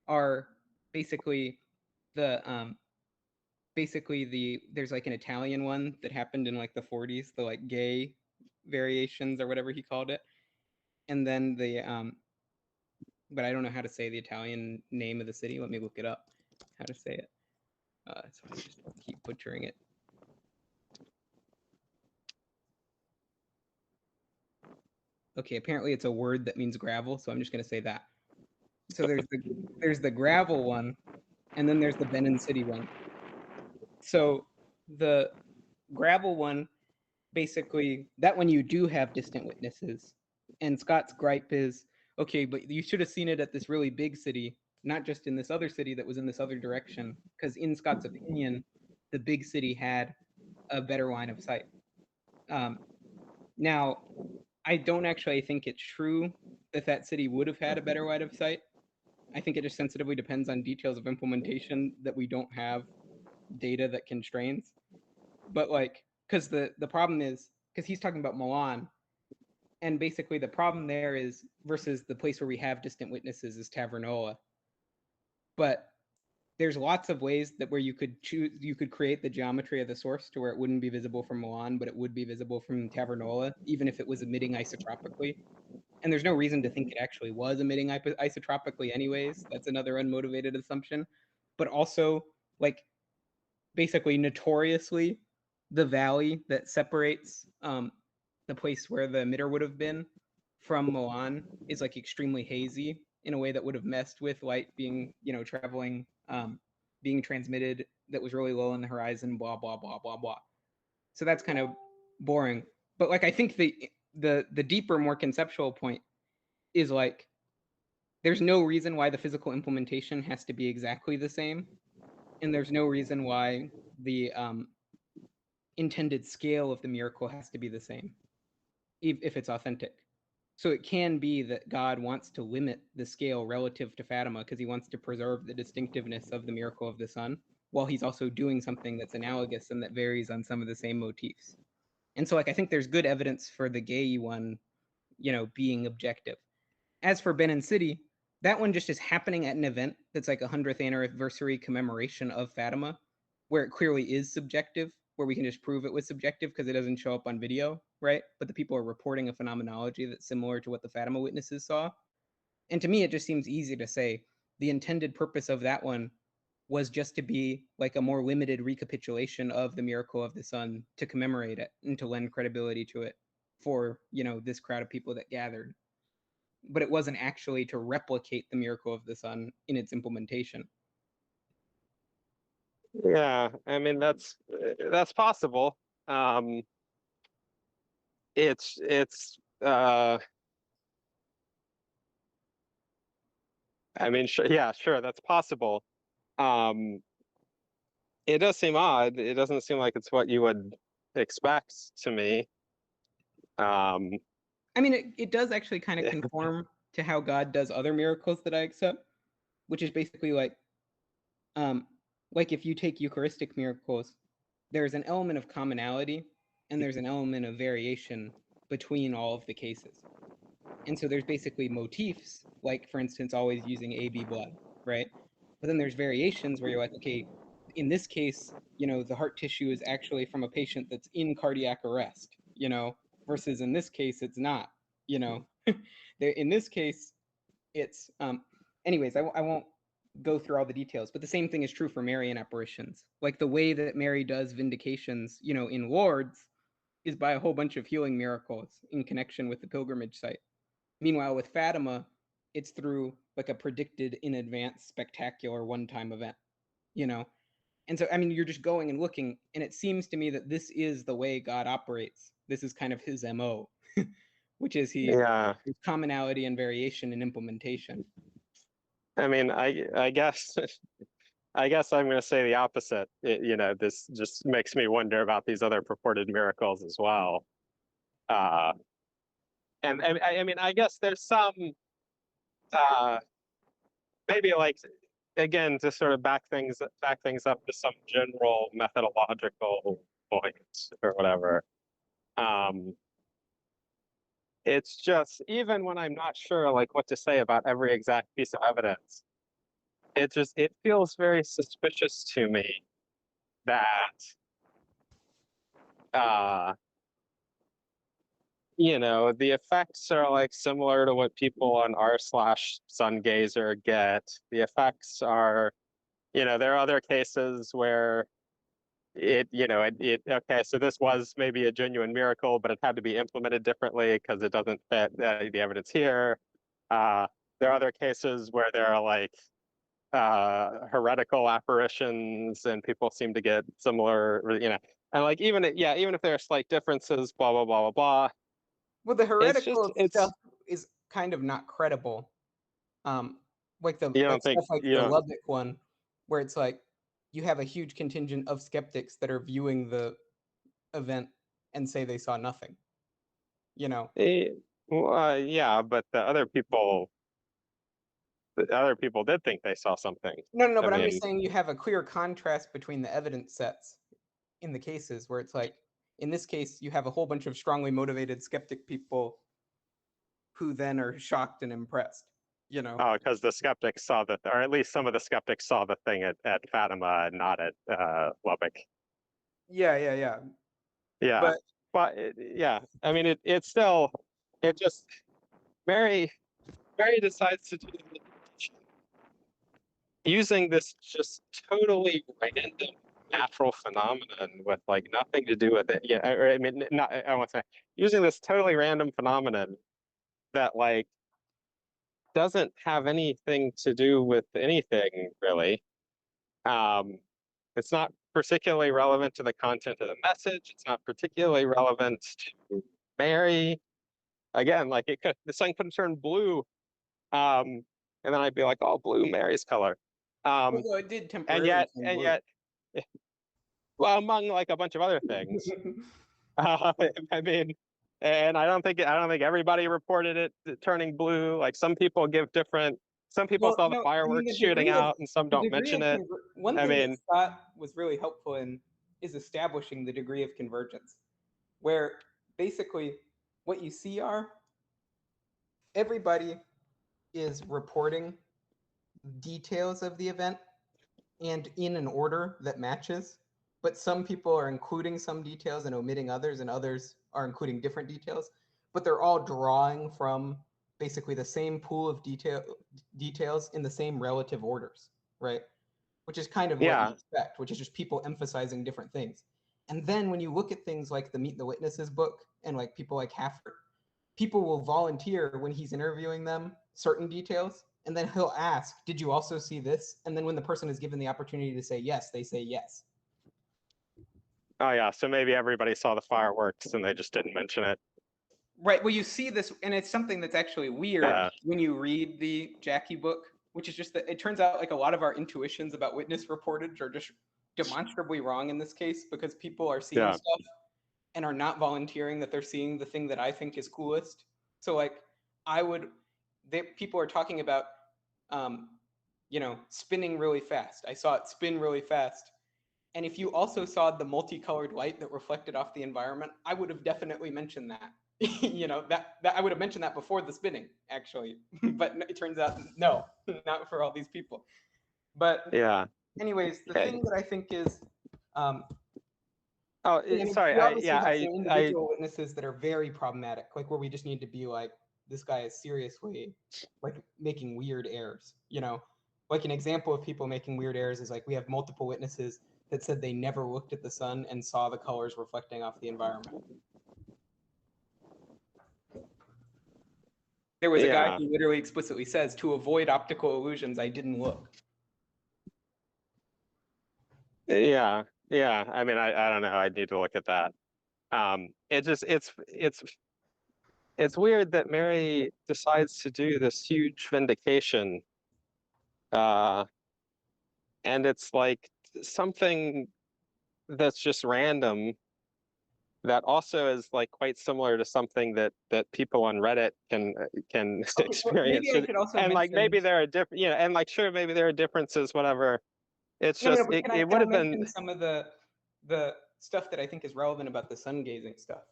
are basically the there's like an Italian one that happened in like the 40s, the like gay variations or whatever he called it. And then but I don't know how to say the Italian name of the city. Let me look it up. How to say it. So I just keep butchering it. Okay, apparently it's a word that means gravel, so I'm just gonna say that. So there's the gravel one, and then there's the Benin City one. So the gravel one, basically, that one you do have distant witnesses. And Scott's gripe is, okay, but you should have seen it at this really big city, not just in this other city that was in this other direction. Because in Scott's opinion, the big city had a better line of sight. Now, I don't actually think it's true that that city would have had a better line of sight. I think it just sensitively depends on details of implementation that we don't have data that constrains. But like, because the problem is, because he's talking about Milan, and basically the problem there is versus the place where we have distant witnesses is Tavernola. But there's lots of ways that where you could create the geometry of the source to where it wouldn't be visible from Milan, but it would be visible from Tavernola, even if it was emitting isotropically. And there's no reason to think it actually was emitting isotropically anyways. That's another unmotivated assumption. But also, like, basically notoriously, the valley that separates the place where the emitter would have been from Milan is like extremely hazy in a way that would have messed with light being, traveling, being transmitted that was really low on the horizon, blah, blah, blah, blah, blah. So that's kind of boring. But like, I think the deeper, more conceptual point is like, there's no reason why the physical implementation has to be exactly the same. And there's no reason why the intended scale of the miracle has to be the same if it's authentic. So it can be that God wants to limit the scale relative to Fatima because he wants to preserve the distinctiveness of the miracle of the sun, while he's also doing something that's analogous and that varies on some of the same motifs. And so, like, I think there's good evidence for the gay one, being objective. As for Benin City, that one just is happening at an event that's like a 100th anniversary commemoration of Fatima, where it clearly is subjective, where we can just prove it was subjective because it doesn't show up on video, right? But the people are reporting a phenomenology that's similar to what the Fatima witnesses saw. And to me, it just seems easy to say the intended purpose of that one was just to be like a more limited recapitulation of the miracle of the sun to commemorate it and to lend credibility to it for, this crowd of people that gathered. But it wasn't actually to replicate the miracle of the sun in its implementation. Yeah, I mean that's possible. Um, it's I mean, sure, yeah, sure, that's possible. Um, it does seem odd. It doesn't seem like it's what you would expect to me. Um, I mean, it does actually kind of conform to how God does other miracles that I accept, which is basically like if you take Eucharistic miracles, there's an element of commonality and there's an element of variation between all of the cases. And so there's basically motifs, like for instance, always using AB blood, right? But then there's variations where you're like, okay, in this case, the heart tissue is actually from a patient that's in cardiac arrest, versus in this case, it's not, in this case, it's, anyways, I won't go through all the details, but the same thing is true for Marian apparitions. Like the way that Mary does vindications, in Lourdes is by a whole bunch of healing miracles in connection with the pilgrimage site. Meanwhile, with Fatima, it's through like a predicted in advance spectacular one-time event, And so, I mean, you're just going and looking, and it seems to me that this is the way God operates. This is kind of his MO, which is Yeah. his commonality and variation in implementation. I mean, I guess I guess I'm going to say the opposite. This just makes me wonder about these other purported miracles as well. And I mean, I guess there's some maybe like again to sort of back things up to some general methodological points or whatever. It's just even when I'm not sure like what to say about every exact piece of evidence, it feels very suspicious to me that the effects are like similar to what people on r/sungazer get. The effects are, there are other cases where okay, so this was maybe a genuine miracle, but it had to be implemented differently because it doesn't fit the evidence here. There are other cases where there are like heretical apparitions and people seem to get similar, and like even if there are slight differences, blah blah blah blah blah. Well, the heretical stuff is kind of not credible. Like the stuff like the Lubbock one, where it's like you have a huge contingent of skeptics that are viewing the event and say they saw nothing. Yeah, but the other people did think they saw something. No, but I'm just saying you have a clear contrast between the evidence sets in the cases where it's like, in this case, you have a whole bunch of strongly motivated skeptic people who then are shocked and impressed, Oh, because the skeptics saw or at least some of the skeptics saw the thing at Fatima, not at Lubbock. Yeah. Yeah, but yeah, I mean, it's still, Mary decides to do using this just totally random natural phenomenon with like nothing to do with it. Yeah, or I mean, not I want to say using this totally random phenomenon that like doesn't have anything to do with anything really. It's not particularly relevant to the content of the message. It's not particularly relevant to Mary. Again, like the sun could turn blue, and then I'd be like, "Oh, blue, Mary's color." Although it did temporarily. And yet, well, among like a bunch of other things. I mean, and I don't think everybody reported it turning blue. Like some people give different. Some people saw the fireworks shooting out, and some don't mention it. One thing that Scott was really helpful in is establishing the degree of convergence, where basically what you see are everybody is reporting details of the event and in an order that matches, but some people are including some details and omitting others, and others are including different details, but they're all drawing from basically the same pool of details in the same relative orders, right? Which is kind of what you expect, which is just people emphasizing different things. And then when you look at things like the Meet the Witnesses book and like people like Hafford, people will volunteer when he's interviewing them certain details, and then he'll ask, did you also see this? And then when the person is given the opportunity to say yes, they say yes. Oh yeah, so maybe everybody saw the fireworks and they just didn't mention it. Right, well you see this, and it's something that's actually weird when you read the Jackie book, which is just that it turns out like a lot of our intuitions about witness reportage are just demonstrably wrong in this case, because people are seeing stuff and are not volunteering that they're seeing the thing that I think is coolest. So like people are talking about spinning really fast. I saw it spin really fast. And if you also saw the multicolored light that reflected off the environment, I would have definitely mentioned that. you know, that I would have mentioned that before the spinning, actually, but it turns out no, not for all these people. But Yeah. anyways, the thing that I think is, Oh, I mean, sorry. we obviously have some I, individual witnesses that are very problematic, like where we just need to be like, this guy is seriously like making weird errors, you know? Like an example of people making weird errors is like we have multiple witnesses that said they never looked at the sun and saw the colors reflecting off the environment. There was a guy Yeah. who literally explicitly says, to avoid optical illusions, I didn't look. Yeah. Yeah. I mean, I don't know. I need to look at that. It just it's weird that Mary decides to do this huge vindication. And it's like something that's just random that also is like quite similar to something that people on Reddit can Okay, well, experience. maybe I should also And like mention, maybe there are different, you know, and like sure maybe there are differences, whatever. It's no, just but it can would I have been, mention some of the stuff that I think is relevant about the sun gazing stuff?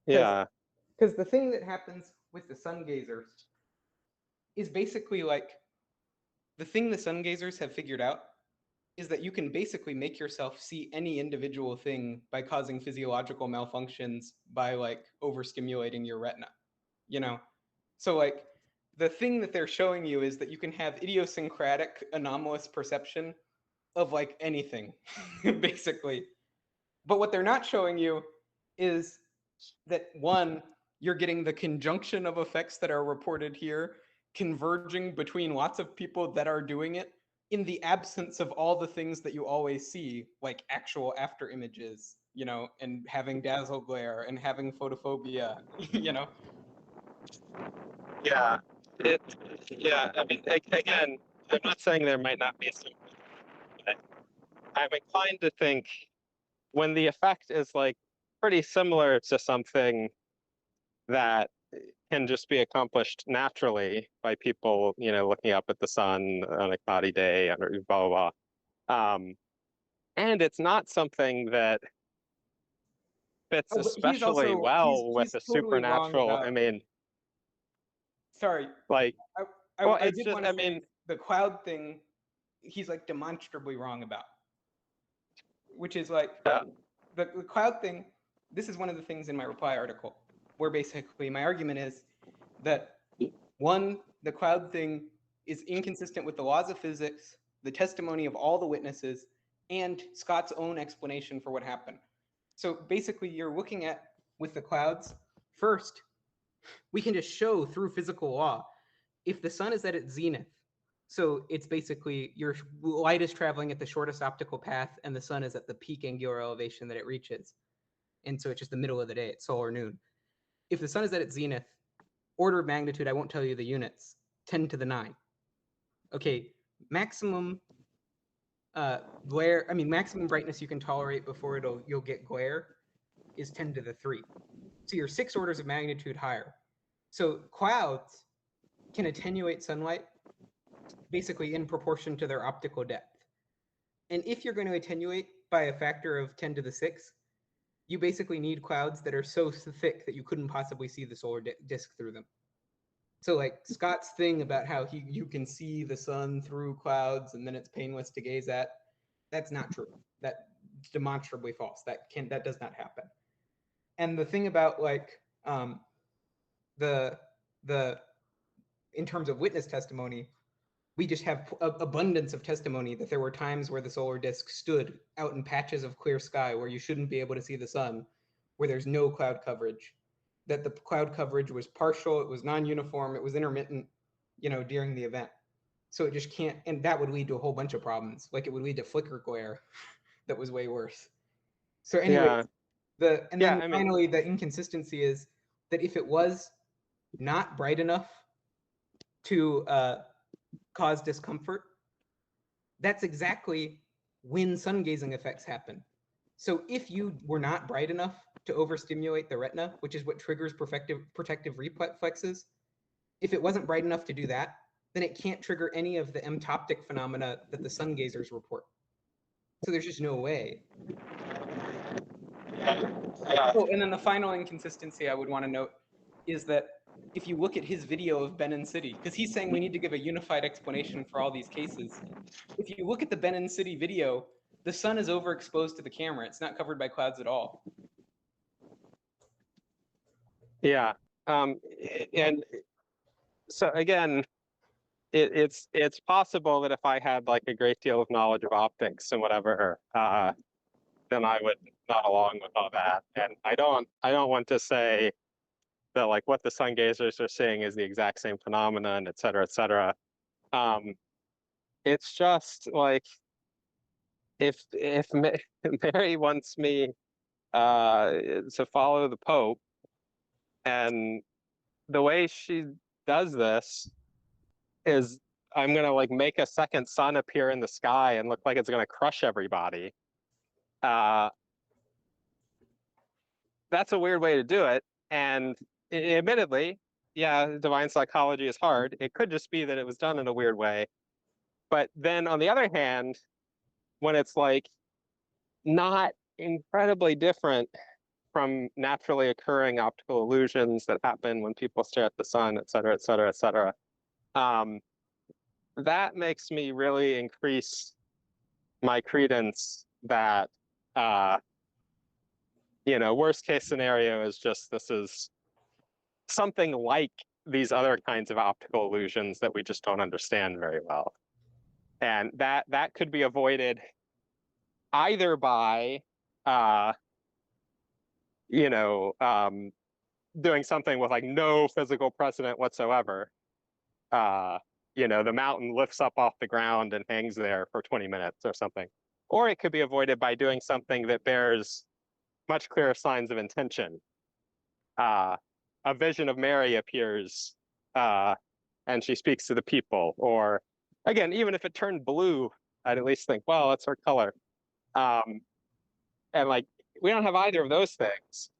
yeah. Because the thing that happens with the sun gazers is basically like the thing the sun gazers have figured out is that you can basically make yourself see any individual thing by causing physiological malfunctions by like overstimulating your retina, you know? So like the thing that they're showing you is that you can have idiosyncratic anomalous perception of like anything, basically. But what they're not showing you is that one, you're getting the conjunction of effects that are reported here converging between lots of people that are doing it in the absence of all the things that you always see, like actual after images, you know, and having dazzle glare and having photophobia, you know. Yeah. It, yeah. I mean, again, I'm not saying there might not be some, but I'm inclined to think when the effect is like pretty similar to something that can just be accomplished naturally by people, you know, looking up at the sun on a cloudy day and blah blah blah. And it's not something that fits Oh, but he's especially also well with he's a totally wrong supernatural. about. I mean, Sorry, like, I, well, I it's did just, want I to say mean, the cloud thing. He's like demonstrably wrong about, which is like yeah, the cloud thing. This is one of the things in my reply article where basically my argument is that one, the cloud thing is inconsistent with the laws of physics, the testimony of all the witnesses, and Scott's own explanation for what happened. So basically, you're looking at with the clouds. First, we can just show through physical law if the sun is at its zenith. So it's basically your light is traveling at the shortest optical path, and the sun is at the peak angular elevation that it reaches. And so it's just the middle of the day, it's solar noon. If the sun is at its zenith, order of magnitude, I won't tell you the units, 10 to the 9. Okay, maximum glare, I mean, maximum brightness you can tolerate before you'll get glare is 10 to the 3. So you're 6 orders of magnitude higher. So clouds can attenuate sunlight basically in proportion to their optical depth. And if you're going to attenuate by a factor of 10 to the 6, you basically need clouds that are so thick that you couldn't possibly see the solar disk through them. So like Scott's thing about how you can see the sun through clouds and then it's painless to gaze at, that's not true. That's demonstrably false. That does not happen. And the thing about like the in terms of witness testimony, we just have abundance of testimony that there were times where the solar disk stood out in patches of clear sky where you shouldn't be able to see the sun, where there's no cloud coverage, that the cloud coverage was partial, it was non-uniform, it was intermittent, you know, during the event. So it just can't, and that would lead to a whole bunch of problems. Like it would lead to flicker glare that was way worse. So anyway, yeah, then I mean, finally the inconsistency is that if it was not bright enough to cause discomfort, that's exactly when sun gazing effects happen. So if you were not bright enough to overstimulate the retina, which is what triggers protective reflexes, if it wasn't bright enough to do that, then it can't trigger any of the emptoptic phenomena that the sun gazers report. So there's just no way. Yeah. Oh, and then the final inconsistency I would want to note is that if you look at his video of Benin City, because he's saying we need to give a unified explanation for all these cases. If you look at the Benin City video, the sun is overexposed to the camera. It's not covered by clouds at all. Yeah. And so again, it's possible that if I had like a great deal of knowledge of optics and whatever, then I would nod along with all that. And I don't want to say that like what the sun gazers are seeing is the exact same phenomenon, et cetera, et cetera. It's just like if Mary wants me to follow the Pope, and the way she does this is I'm gonna like make a second sun appear in the sky and look like it's gonna crush everybody. That's a weird way to do it. And admittedly, yeah, divine psychology is hard. It could just be that it was done in a weird way. But then on the other hand, when it's like not incredibly different from naturally occurring optical illusions that happen when people stare at the sun, et cetera, et cetera, et cetera, that makes me really increase my credence that, worst case scenario is just this is something like these other kinds of optical illusions that we just don't understand very well. And that could be avoided either by, doing something with like no physical precedent whatsoever. The mountain lifts up off the ground and hangs there for 20 minutes or something. Or it could be avoided by doing something that bears much clearer signs of intention. A vision of Mary appears and she speaks to the people. Or again, even if it turned blue, I'd at least think, well, that's her color. And like, we don't have either of those things.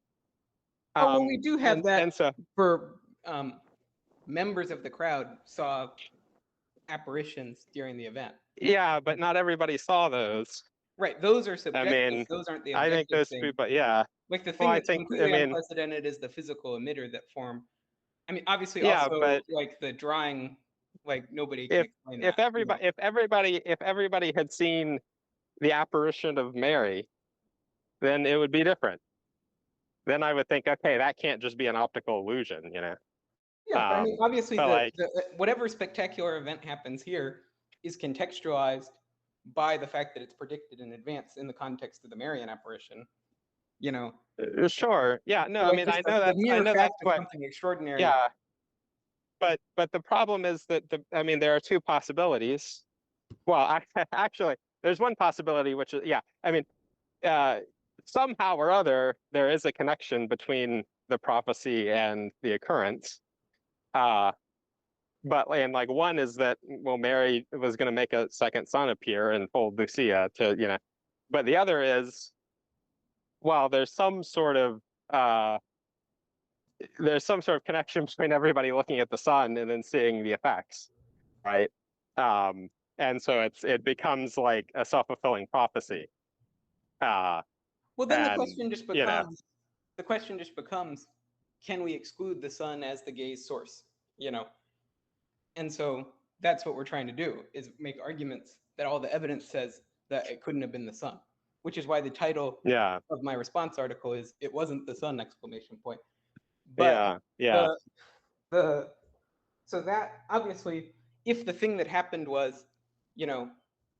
Well, we do have that and so, for members of the crowd saw apparitions during the event. Yeah, but not everybody saw those. Right, those are subjective. mean, those aren't the I objective think those thing. people, yeah. Like the thing Well, I that's think- completely I mean- unprecedented is the physical emitter that formed. I mean, obviously, Yeah, also but- like the drawing, like nobody can explain that. If everybody had seen the apparition of Mary, then it would be different. Then I would think, okay, that can't just be an optical illusion, Yeah, but I mean, obviously, but whatever spectacular event happens here is contextualized by the fact that it's predicted in advance in the context of the Marian apparition. Sure, yeah, no, So, I like, mean, just I know the that's mere fact of what, something extraordinary. yeah. But the problem is that there are two possibilities. Well, actually, there's one possibility, which is, yeah, I mean, somehow or other, there is a connection between the prophecy and the occurrence. And like one is that, well, Mary was going to make a second son appear and hold Lucia to, but the other is, well, there's some sort of connection between everybody looking at the sun and then seeing the effects, right? And so it becomes like a self-fulfilling prophecy. Well, then and, the question just becomes, can we exclude the sun as the gaze source? And so that's what we're trying to do, is make arguments that all the evidence says that it couldn't have been the sun, which is why the title of my response article is "It wasn't the sun!" But yeah. So that obviously, if the thing that happened was,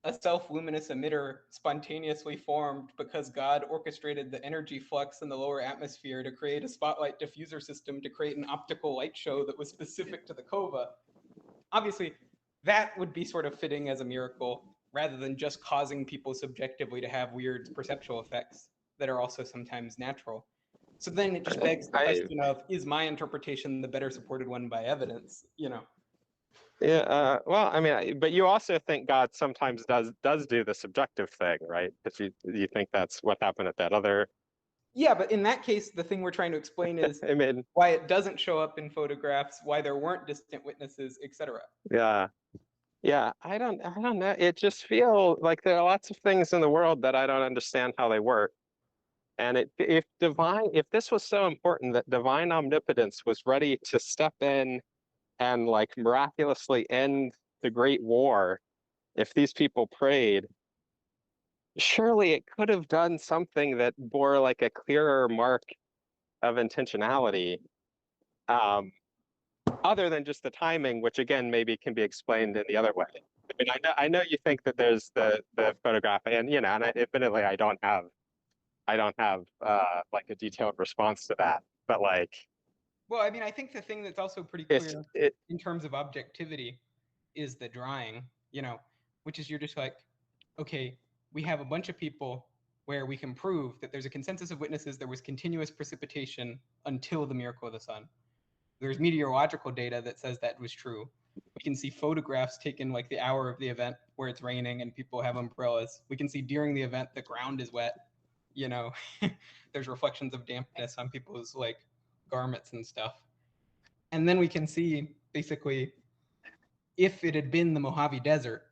a self-luminous emitter spontaneously formed because God orchestrated the energy flux in the lower atmosphere to create a spotlight diffuser system to create an optical light show that was specific to the cova, obviously that would be sort of fitting as a miracle rather than just causing people subjectively to have weird perceptual effects that are also sometimes natural. So then it just begs the question of, is my interpretation the better supported one by evidence? Yeah. Well, I mean, but you also think God sometimes does do the subjective thing, right? Because you think that's what happened at that other. Yeah, but in that case, the thing we're trying to explain is I mean, why it doesn't show up in photographs, why there weren't distant witnesses, etc. Yeah. I don't know. It just feels like there are lots of things in the world that I don't understand how they work. And if this was so important that divine omnipotence was ready to step in and like miraculously end the Great War, if these people prayed, surely it could have done something that bore like a clearer mark of intentionality, um, other than just the timing, which again maybe can be explained in the other way. I mean, I know you think that there's the photograph, and you know, and admittedly, I don't have like a detailed response to that, but like Well, I mean, I think the thing that's also pretty it's clear it in terms of objectivity is the drying, which is you're just like, okay, we have a bunch of people where we can prove that there's a consensus of witnesses there was continuous precipitation until the miracle of the sun. There's meteorological data that says that was true. We can see photographs taken like the hour of the event where it's raining and people have umbrellas. We can see during the event the ground is wet. There's reflections of dampness on people's like garments and stuff. And then we can see basically if it had been the Mojave Desert,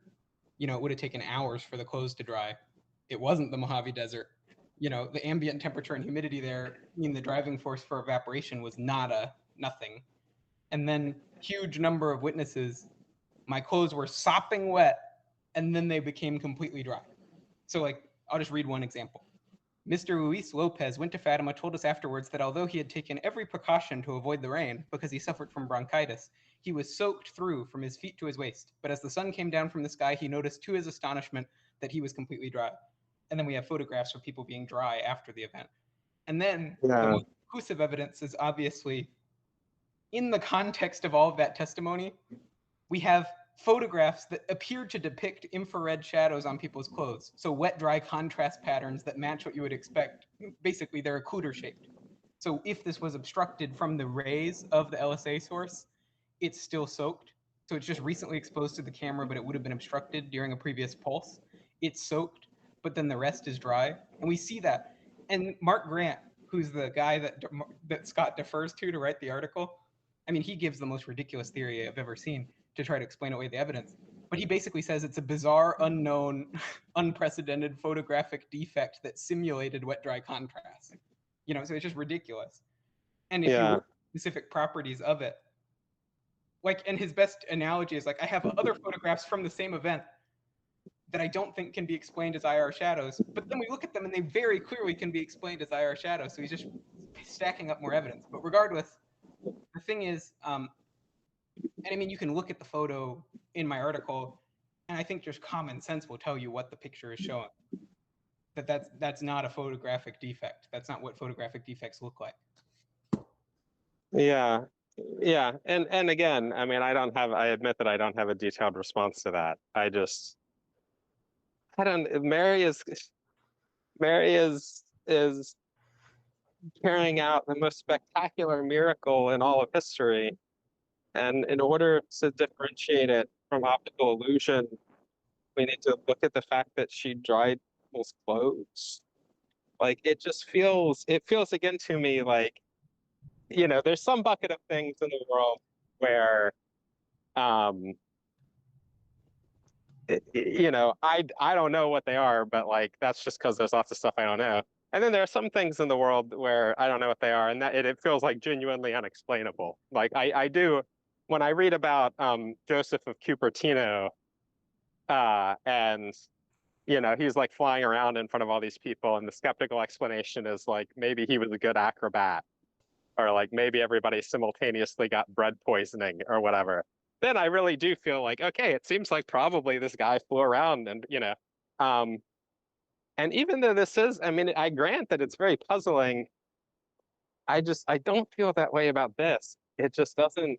it would have taken hours for the clothes to dry. It wasn't the Mojave Desert. The ambient temperature and humidity there mean the driving force for evaporation was nothing. And then huge number of witnesses, my clothes were sopping wet and then they became completely dry. So like, I'll just read one example. Mr. Luis Lopez went to Fatima, told us afterwards that although he had taken every precaution to avoid the rain because he suffered from bronchitis, he was soaked through from his feet to his waist. But as the sun came down from the sky, he noticed to his astonishment that he was completely dry. And then we have photographs of people being dry after the event. And then the most conclusive evidence is obviously in the context of all of that testimony, we have photographs that appear to depict infrared shadows on people's clothes. So wet-dry contrast patterns that match what you would expect. Basically, they're occluder shaped. So if this was obstructed from the rays of the LSA source, it's still soaked. So it's just recently exposed to the camera, but it would have been obstructed during a previous pulse. It's soaked, but then the rest is dry. And we see that. And Mark Grant, who's the guy that Scott defers to write the article, I mean, he gives the most ridiculous theory I've ever seen to try to explain away the evidence. But he basically says it's a bizarre, unknown, unprecedented photographic defect that simulated wet-dry contrast. So it's just ridiculous. And if you look at specific properties of it, and his best analogy is like, I have other photographs from the same event that I don't think can be explained as IR shadows, but then we look at them and they very clearly can be explained as IR shadows. So he's just stacking up more evidence. But regardless, the thing is, and I mean, you can look at the photo in my article, and I think just common sense will tell you what the picture is showing. That's not a photographic defect. That's not what photographic defects look like. Yeah. And again, I mean, I admit that I don't have a detailed response to that. Mary is carrying out the most spectacular miracle in all of history. And in order to differentiate it from optical illusion, we need to look at the fact that she dried people's clothes. Like it feels again to me like, there's some bucket of things in the world where, I don't know what they are, but like that's just because there's lots of stuff I don't know. And then there are some things in the world where I don't know what they are, and that it feels like genuinely unexplainable. Like I do when I read about Joseph of Cupertino, and he's like flying around in front of all these people, and the skeptical explanation is like maybe he was a good acrobat, or like maybe everybody simultaneously got bread poisoning or whatever. Then I really do feel like, okay, it seems like probably this guy flew around and, and even though this is, I mean, I grant that it's very puzzling. I don't feel that way about this. It just doesn't,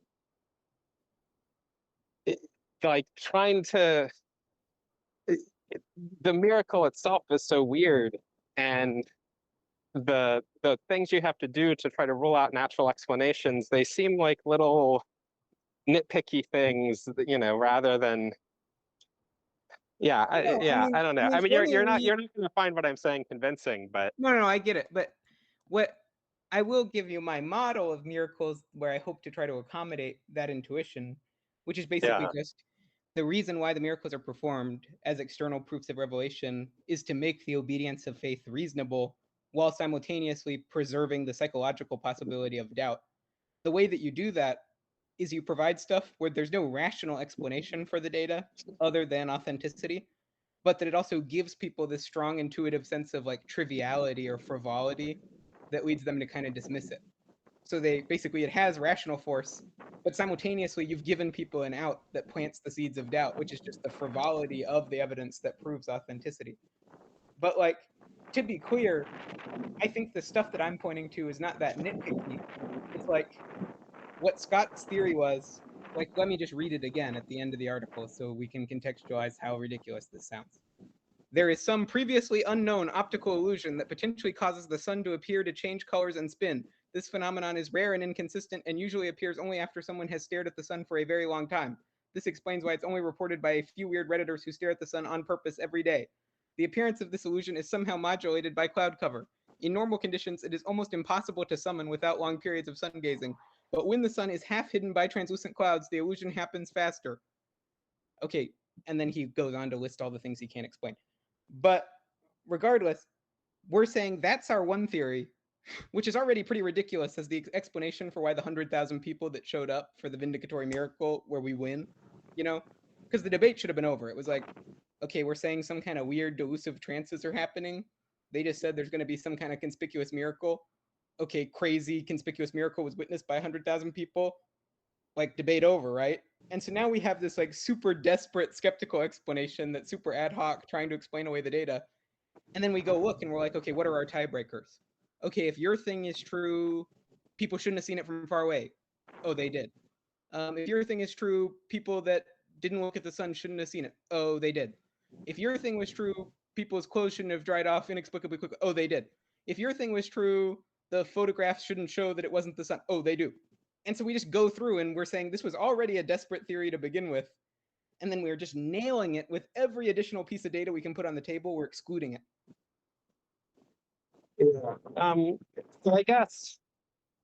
like trying to, the miracle itself is so weird. And the things you have to do to try to rule out natural explanations, they seem like little nitpicky things, rather than, I don't know. I mean, you're not going to find what I'm saying convincing, but no, I get it. But what I will give you my model of miracles where I hope to try to accommodate that intuition, which is basically just the reason why the miracles are performed as external proofs of revelation is to make the obedience of faith reasonable while simultaneously preserving the psychological possibility of doubt. The way that you do that is you provide stuff where there's no rational explanation for the data other than authenticity, but that it also gives people this strong intuitive sense of like triviality or frivolity that leads them to kind of dismiss it. So it has rational force, but simultaneously you've given people an out that plants the seeds of doubt, which is just the frivolity of the evidence that proves authenticity. But like, to be clear, I think the stuff that I'm pointing to is not that nitpicky. It's like what Scott's theory was, like, let me just read it again at the end of the article so we can contextualize how ridiculous this sounds. There is some previously unknown optical illusion that potentially causes the sun to appear to change colors and spin. This phenomenon is rare and inconsistent and usually appears only after someone has stared at the sun for a very long time. This explains why it's only reported by a few weird Redditors who stare at the sun on purpose every day. The appearance of this illusion is somehow modulated by cloud cover. In normal conditions, it is almost impossible to summon without long periods of sun gazing, but when the sun is half hidden by translucent clouds, the illusion happens faster. Okay, and then he goes on to list all the things he can't explain. But regardless, we're saying that's our one theory, which is already pretty ridiculous as the explanation for why the 100,000 people that showed up for the vindicatory miracle where we win, because the debate should have been over. It was like, okay, we're saying some kind of weird delusive trances are happening. They just said there's going to be some kind of conspicuous miracle. Okay, crazy conspicuous miracle was witnessed by 100,000 people. Like, debate over, right? And so now we have this like super desperate skeptical explanation that's super ad hoc trying to explain away the data. And then we go look and we're like, okay, what are our tiebreakers? Okay, if your thing is true, people shouldn't have seen it from far away. Oh, they did. If your thing is true, people that didn't look at the sun shouldn't have seen it. Oh, they did. If your thing was true, people's clothes shouldn't have dried off inexplicably quickly. Oh, they did. If your thing was true, the photographs shouldn't show that it wasn't the sun. Oh, they do. And so we just go through and we're saying this was already a desperate theory to begin with. And then we're just nailing it with every additional piece of data we can put on the table. We're excluding it. So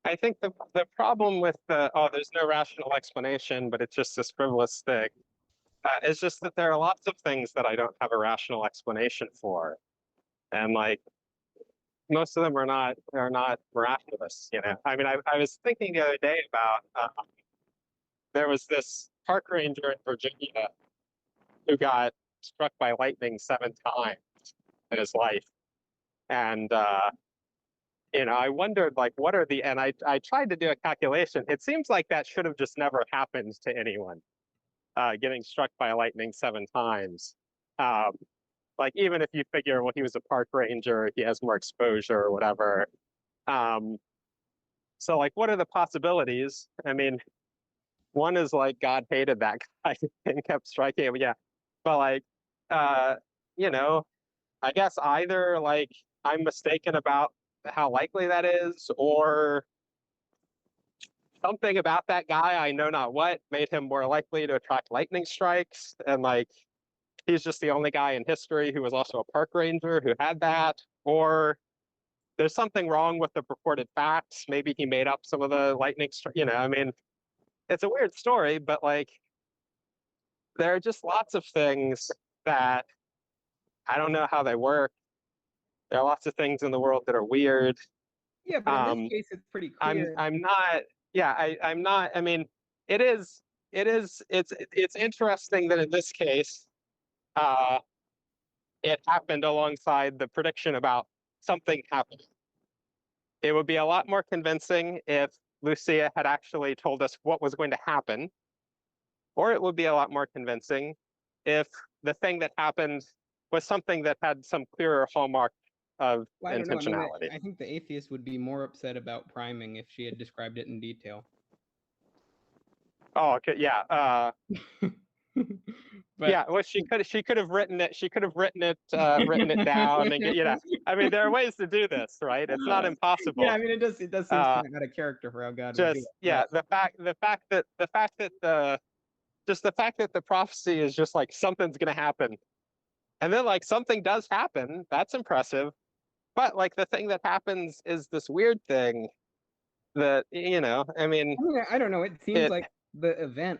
I think the problem with there's no rational explanation, but it's just this frivolous thing. It's just that there are lots of things that I don't have a rational explanation for, and like most of them are not miraculous. I mean, I was thinking the other day about there was this park ranger in Virginia who got struck by lightning 7 times in his life, and I wondered like what are the and I tried to do a calculation. It seems like that should have just never happened to anyone. Getting struck by lightning 7 times. Like even if you figure, well, he was a park ranger, he has more exposure or whatever. So like, what are the possibilities? I mean, one is like God hated that guy and kept striking him. Yeah, but like, I guess either like I'm mistaken about how likely that is, or something about that guy, I know not what, made him more likely to attract lightning strikes. And like, he's just the only guy in history who was also a park ranger who had that. Or there's something wrong with the purported facts. Maybe he made up some of the lightning strikes. I mean, it's a weird story, but like, there are just lots of things that I don't know how they work. There are lots of things in the world that are weird. Yeah, but in this case, it's pretty clear. I'm not. Yeah, I'm not. I mean, it's interesting that in this case, it happened alongside the prediction about something happening. It would be a lot more convincing if Lucia had actually told us what was going to happen, or it would be a lot more convincing if the thing that happened was something that had some clearer hallmark of intentionality. I think the atheist would be more upset about priming if she had described it in detail. Oh, okay, yeah. But, yeah, well, she could have written it. She could have written it down, and I mean, there are ways to do this, right? It's not impossible. Yeah, I mean, it does seem kind of out of character for how God would do it. Yeah, the fact that the fact that the prophecy is just like something's gonna happen, and then like something does happen. That's impressive, but like the thing that happens is this weird thing that I mean, I don't know. It seems like the event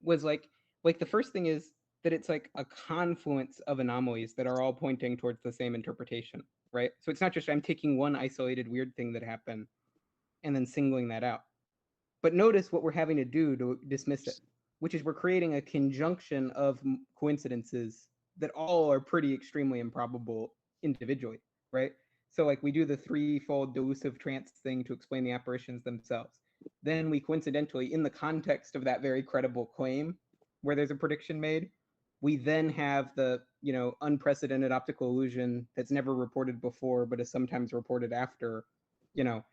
was like the first thing is that it's like a confluence of anomalies that are all pointing towards the same interpretation. right? So it's not just I'm taking one isolated weird thing that happened and then singling that out. But notice what we're having to do to dismiss it, which is we're creating a conjunction of coincidences that all are pretty extremely improbable individually, right? So like we do the threefold delusive trance thing to explain the apparitions themselves. Then we coincidentally, in the context of that very credible claim, where there's a prediction made, we then have the, you know, unprecedented optical illusion that's never reported before, but is sometimes reported after, you know,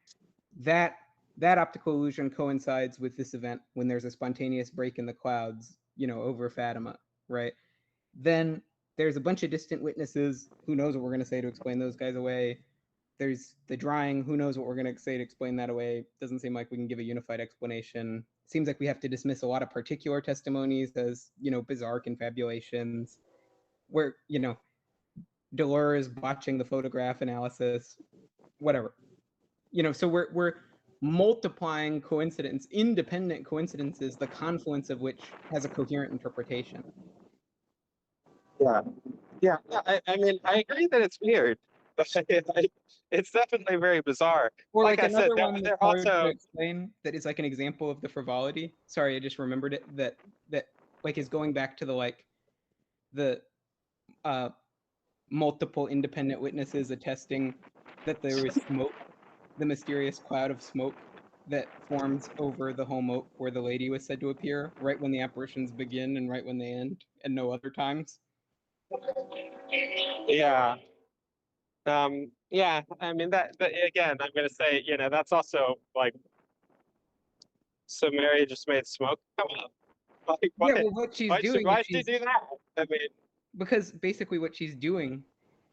that optical illusion coincides with this event when there's a spontaneous break in the clouds, you know, over Fatima, right? Then there's a bunch of distant witnesses. Who knows what we're going to say to explain those guys away? There's the drawing. Who knows what we're going to say to explain that away? Doesn't seem like we can give a unified explanation. Seems like we have to dismiss a lot of particular testimonies as, you know, bizarre confabulations. Where, you know, Delur is watching the photograph analysis, whatever. You know, so we're multiplying coincidence, independent coincidences, the confluence of which has a coherent interpretation. Yeah. Yeah. I mean, I agree that it's weird. It's definitely very bizarre. Or Like like I said, another one they're that's hard to also explain that is like an example of the frivolity. Sorry, I just remembered it. That like is going back to the multiple independent witnesses attesting that there was smoke, the mysterious cloud of smoke that forms over the home oak where the lady was said to appear, right when the apparitions begin and right when they end, and no other times. yeah. Yeah, I mean that again, I'm gonna say, you know, that's also like, so Mary just made smoke come up. Like Yeah, well, what she's doing why is she do that? I mean, because basically what she's doing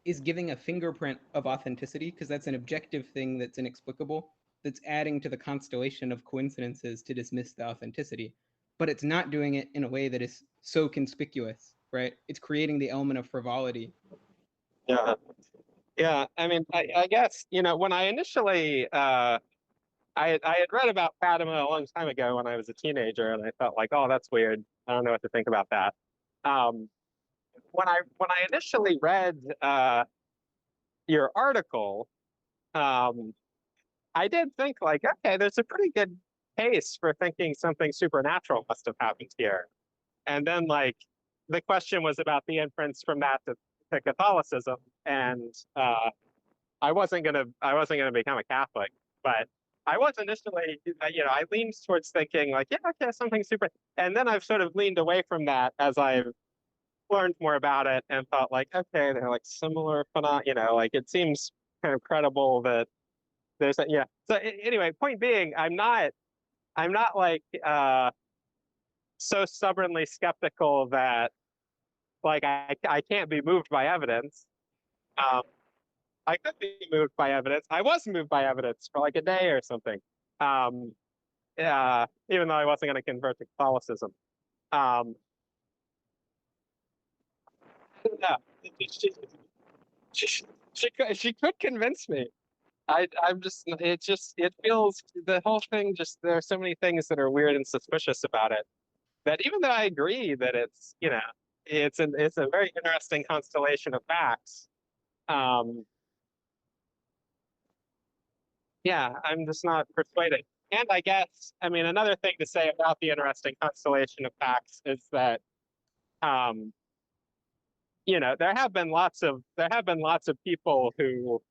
is giving a fingerprint of authenticity, because that's an objective thing that's inexplicable, that's adding to the constellation of coincidences to dismiss the authenticity. But it's not doing it in a way that is so conspicuous, right? It's creating the element of frivolity. yeah. Yeah, I mean, I guess, you know, when I initially I had read about Fatima a long time ago when I was a teenager, and I felt like, oh, that's weird. I don't know what to think about that. Um, when I initially read your article, I did think like, okay, there's a pretty good case for thinking something supernatural must have happened here. And then like the question was about the inference from that to Catholicism, and I wasn't gonna become a Catholic, but I was initially, you know, I leaned towards thinking like, yeah, okay, something super, and then I've sort of leaned away from that as I've learned more about it and thought like, okay, they're like similar phenomena, you know, like it seems kind of credible that there's a, yeah. So anyway, point being, I'm not like so stubbornly skeptical that like I can't be moved by evidence. Um, I could be moved by evidence. I was moved by evidence for like a day or something. Even though I wasn't going to convert to Catholicism. Yeah, she could convince me. I'm just, it feels, the whole thing just, there are so many things that are weird and suspicious about it, that even though I agree that it's, you know, it's a very interesting constellation of facts. Yeah, I'm just not persuaded. And I guess, I mean, another thing to say about the interesting constellation of facts is that, you know, there have been lots of people who,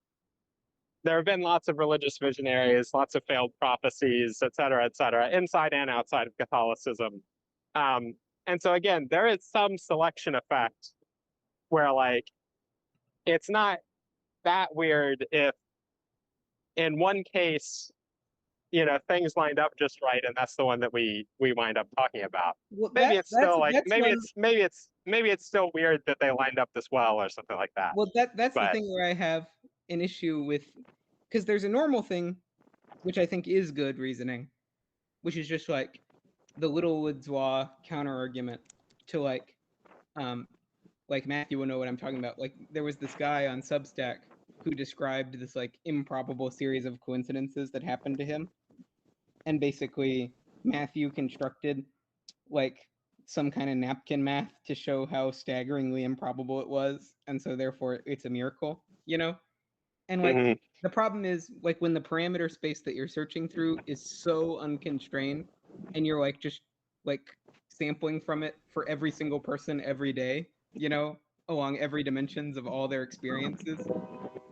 there have been lots of religious visionaries, lots of failed prophecies, et cetera, inside and outside of Catholicism. And so again, there is some selection effect where like, it's not that weird if in one case, you know, things lined up just right, and that's the one that we wind up talking about. Well, Maybe it's still like, maybe one... it's still weird that they lined up this well or something like that. Well, that's the But thing where I have an issue with, because there's a normal thing, which I think is good reasoning, which is just like the Littlewood's Law counter argument to like Matthew will know what I'm talking about. Like there was this guy on Substack who described this like improbable series of coincidences that happened to him, and basically Matthew constructed like some kind of napkin math to show how staggeringly improbable it was, and so therefore it's a miracle, you know? And like Mhm. the problem is like when the parameter space that you're searching through is so unconstrained and you're like just like sampling from it for every single person every day, you know, along every dimensions of all their experiences,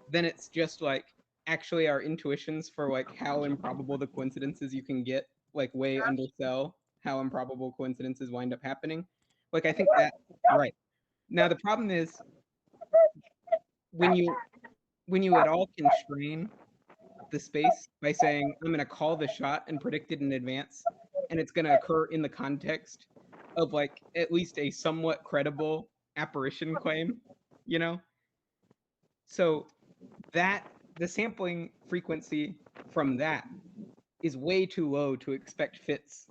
then it's just like actually our intuitions for like how improbable the coincidences you can get like way undersell how improbable coincidences wind up happening. Like I think that right. Now the problem is when you at all constrain the space by saying I'm going to call the shot and predict it in advance, and it's going to occur in the context of like at least a somewhat credible apparition claim, you know? So that the sampling frequency from that is way too low to expect fits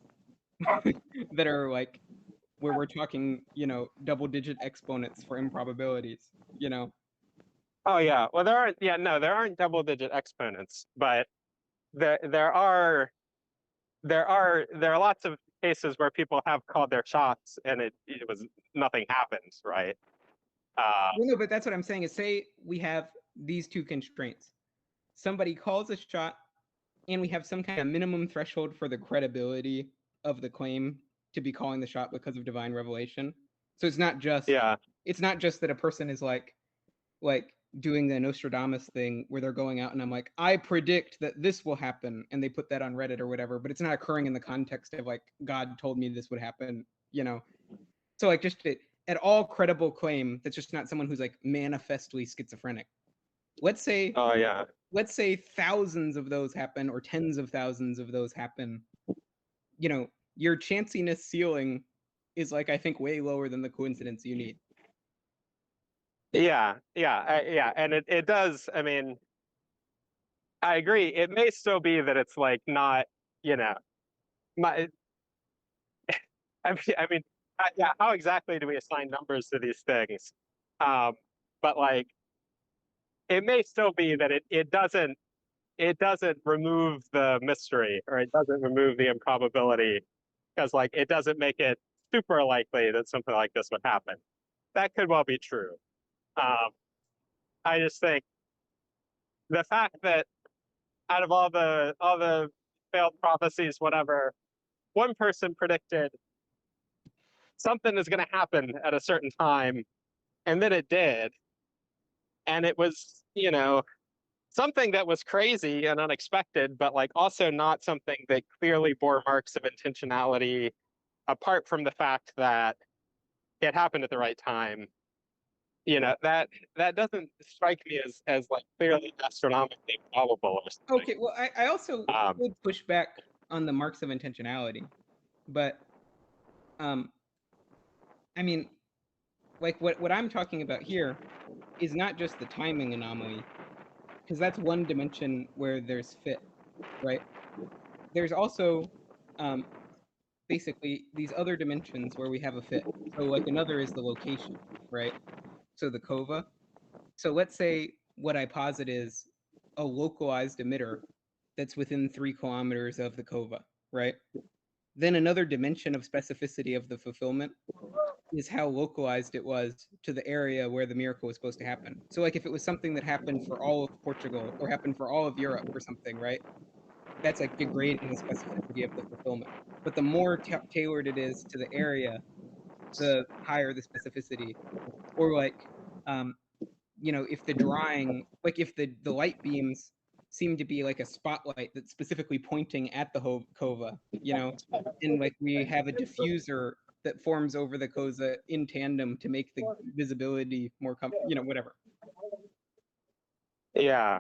that are like where we're talking, you know, double digit exponents for improbabilities, you know? Oh yeah. Well, there aren't double digit exponents, but there are lots of cases where people have called their shots and it was nothing happened, right? Well, no, but that's what I'm saying is say we have these two constraints. Somebody calls a shot and we have some kind of minimum threshold for the credibility of the claim to be calling the shot because of divine revelation. So it's not just Yeah. that a person is like doing the Nostradamus thing where they're going out and I'm like, I predict that this will happen, and they put that on Reddit or whatever, but it's not occurring in the context of like God told me this would happen, you know. So like just at all credible claim that's just not someone who's like manifestly schizophrenic. Let's say Oh yeah. thousands of those happen or tens of thousands of those happen. You know, your chanciness ceiling is like I think way lower than the coincidence you need. Yeah, and it does. I mean, I agree. It may still be that it's like not, you know, my. Yeah. How exactly do we assign numbers to these things? Um, but like, it may still be that it doesn't remove the mystery or it doesn't remove the improbability because like it doesn't make it super likely that something like this would happen. That could well be true. Um, I just think the fact that out of all the failed prophecies, whatever, one person predicted something is going to happen at a certain time, and then it did, and it was, something that was crazy and unexpected, but like also not something that clearly bore marks of intentionality, apart from the fact that it happened at the right time. That doesn't strike me as like clearly astronomically probable or something. Okay, well, I also would push back on the marks of intentionality, but I mean, like what I'm talking about here is not just the timing anomaly, because that's one dimension where there's fit, right? There's also basically these other dimensions where we have a fit. So like another is the location, right? So the cova. So let's say what I posit is a localized emitter that's within 3 kilometers of the cova, right? Then another dimension of specificity of the fulfillment is how localized it was to the area where the miracle was supposed to happen. So like if it was something that happened for all of Portugal or happened for all of Europe or something, right? That's like degrading the specificity of the fulfillment. But the more tailored it is to the area, the higher the specificity. Or like, if the drawing, like if the light beams seem to be like a spotlight that's specifically pointing at the cova, and like we have a diffuser that forms over the cova in tandem to make the visibility more whatever. Yeah.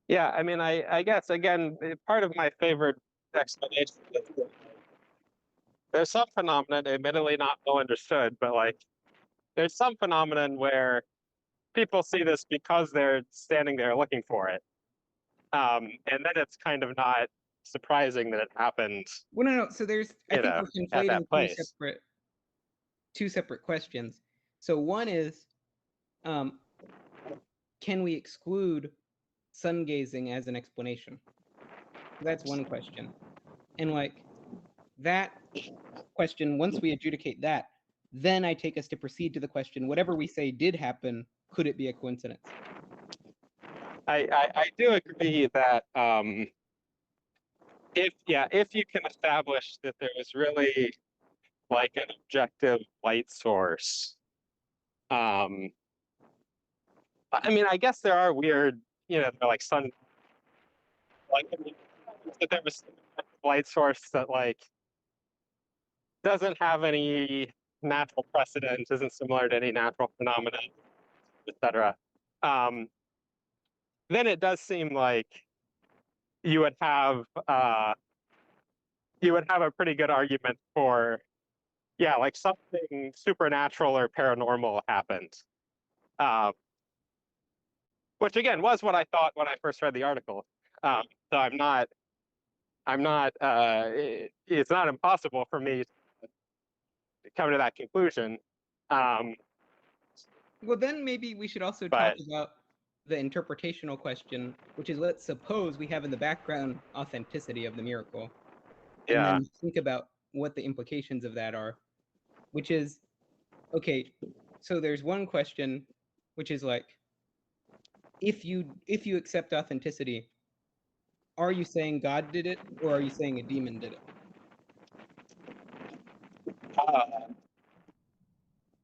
Yeah, I mean, I guess, again, part of my favorite explanation is that there's some phenomenon, admittedly not well understood, but like there's some phenomenon where people see this because they're standing there looking for it. And then it's kind of not surprising that it happened, Well, no. So I think we're at conflating that place. two separate questions. So one is, can we exclude sun gazing as an explanation? That's one question. And like that question, once we adjudicate that, then I take us to proceed to the question, whatever we say did happen, could it be a coincidence? I do agree that if you can establish that there was really like an objective light source, I mean, I guess there are weird, like sun, like that there was a light source that like doesn't have any natural precedent, isn't similar to any natural phenomenon, etc. Then it does seem like you would have a pretty good argument for, yeah, like something supernatural or paranormal happened. Which again was what I thought when I first read the article. So it's not impossible for me to come to that conclusion. Well, then maybe we should also talk about the interpretational question, which is, let's suppose we have in the background authenticity of the miracle. And then think about what the implications of that are, which is, okay, so there's one question, which is like, if you accept authenticity, are you saying God did it, or are you saying a demon did it?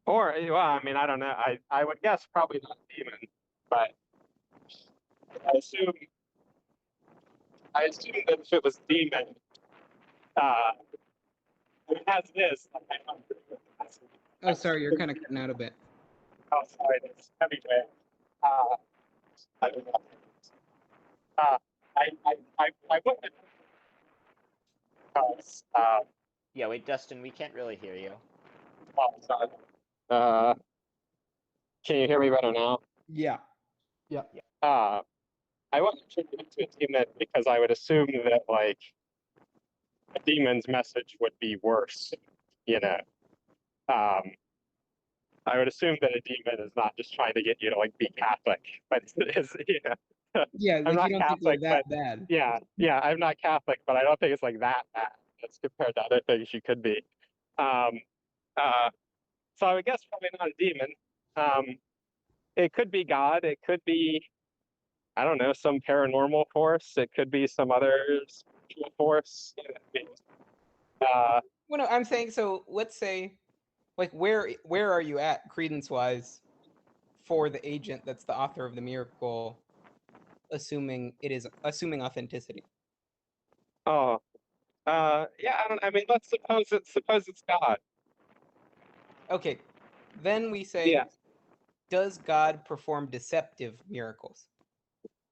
Or, well, I mean, I don't know. I would guess probably not a demon, but I assume that if it was demon, it has this. Oh, sorry, you're kind of cutting out a bit. Oh, sorry, it's heavyweight. I don't know. I wouldn't because Yeah, wait, Dustin, we can't really hear you. oh, sorry. Can you hear me better now? Yeah. I wouldn't attribute it to a demon because I would assume that like a demon's message would be worse, you know. I would assume that a demon is not just trying to get you to like be Catholic, but is Yeah, I'm like not you don't Catholic, think they're that but bad. yeah, I'm not Catholic, but I don't think it's like that bad as compared to other things you could be. Um, so I would guess probably not a demon. It could be God. It could be, I don't know, some paranormal force. It could be some other spiritual force. Well, no, I'm saying, so let's say, like, where are you at credence-wise for the agent that's the author of the miracle, assuming authenticity? Yeah, I mean, let's suppose it's God. Okay, then we say, does God perform deceptive miracles?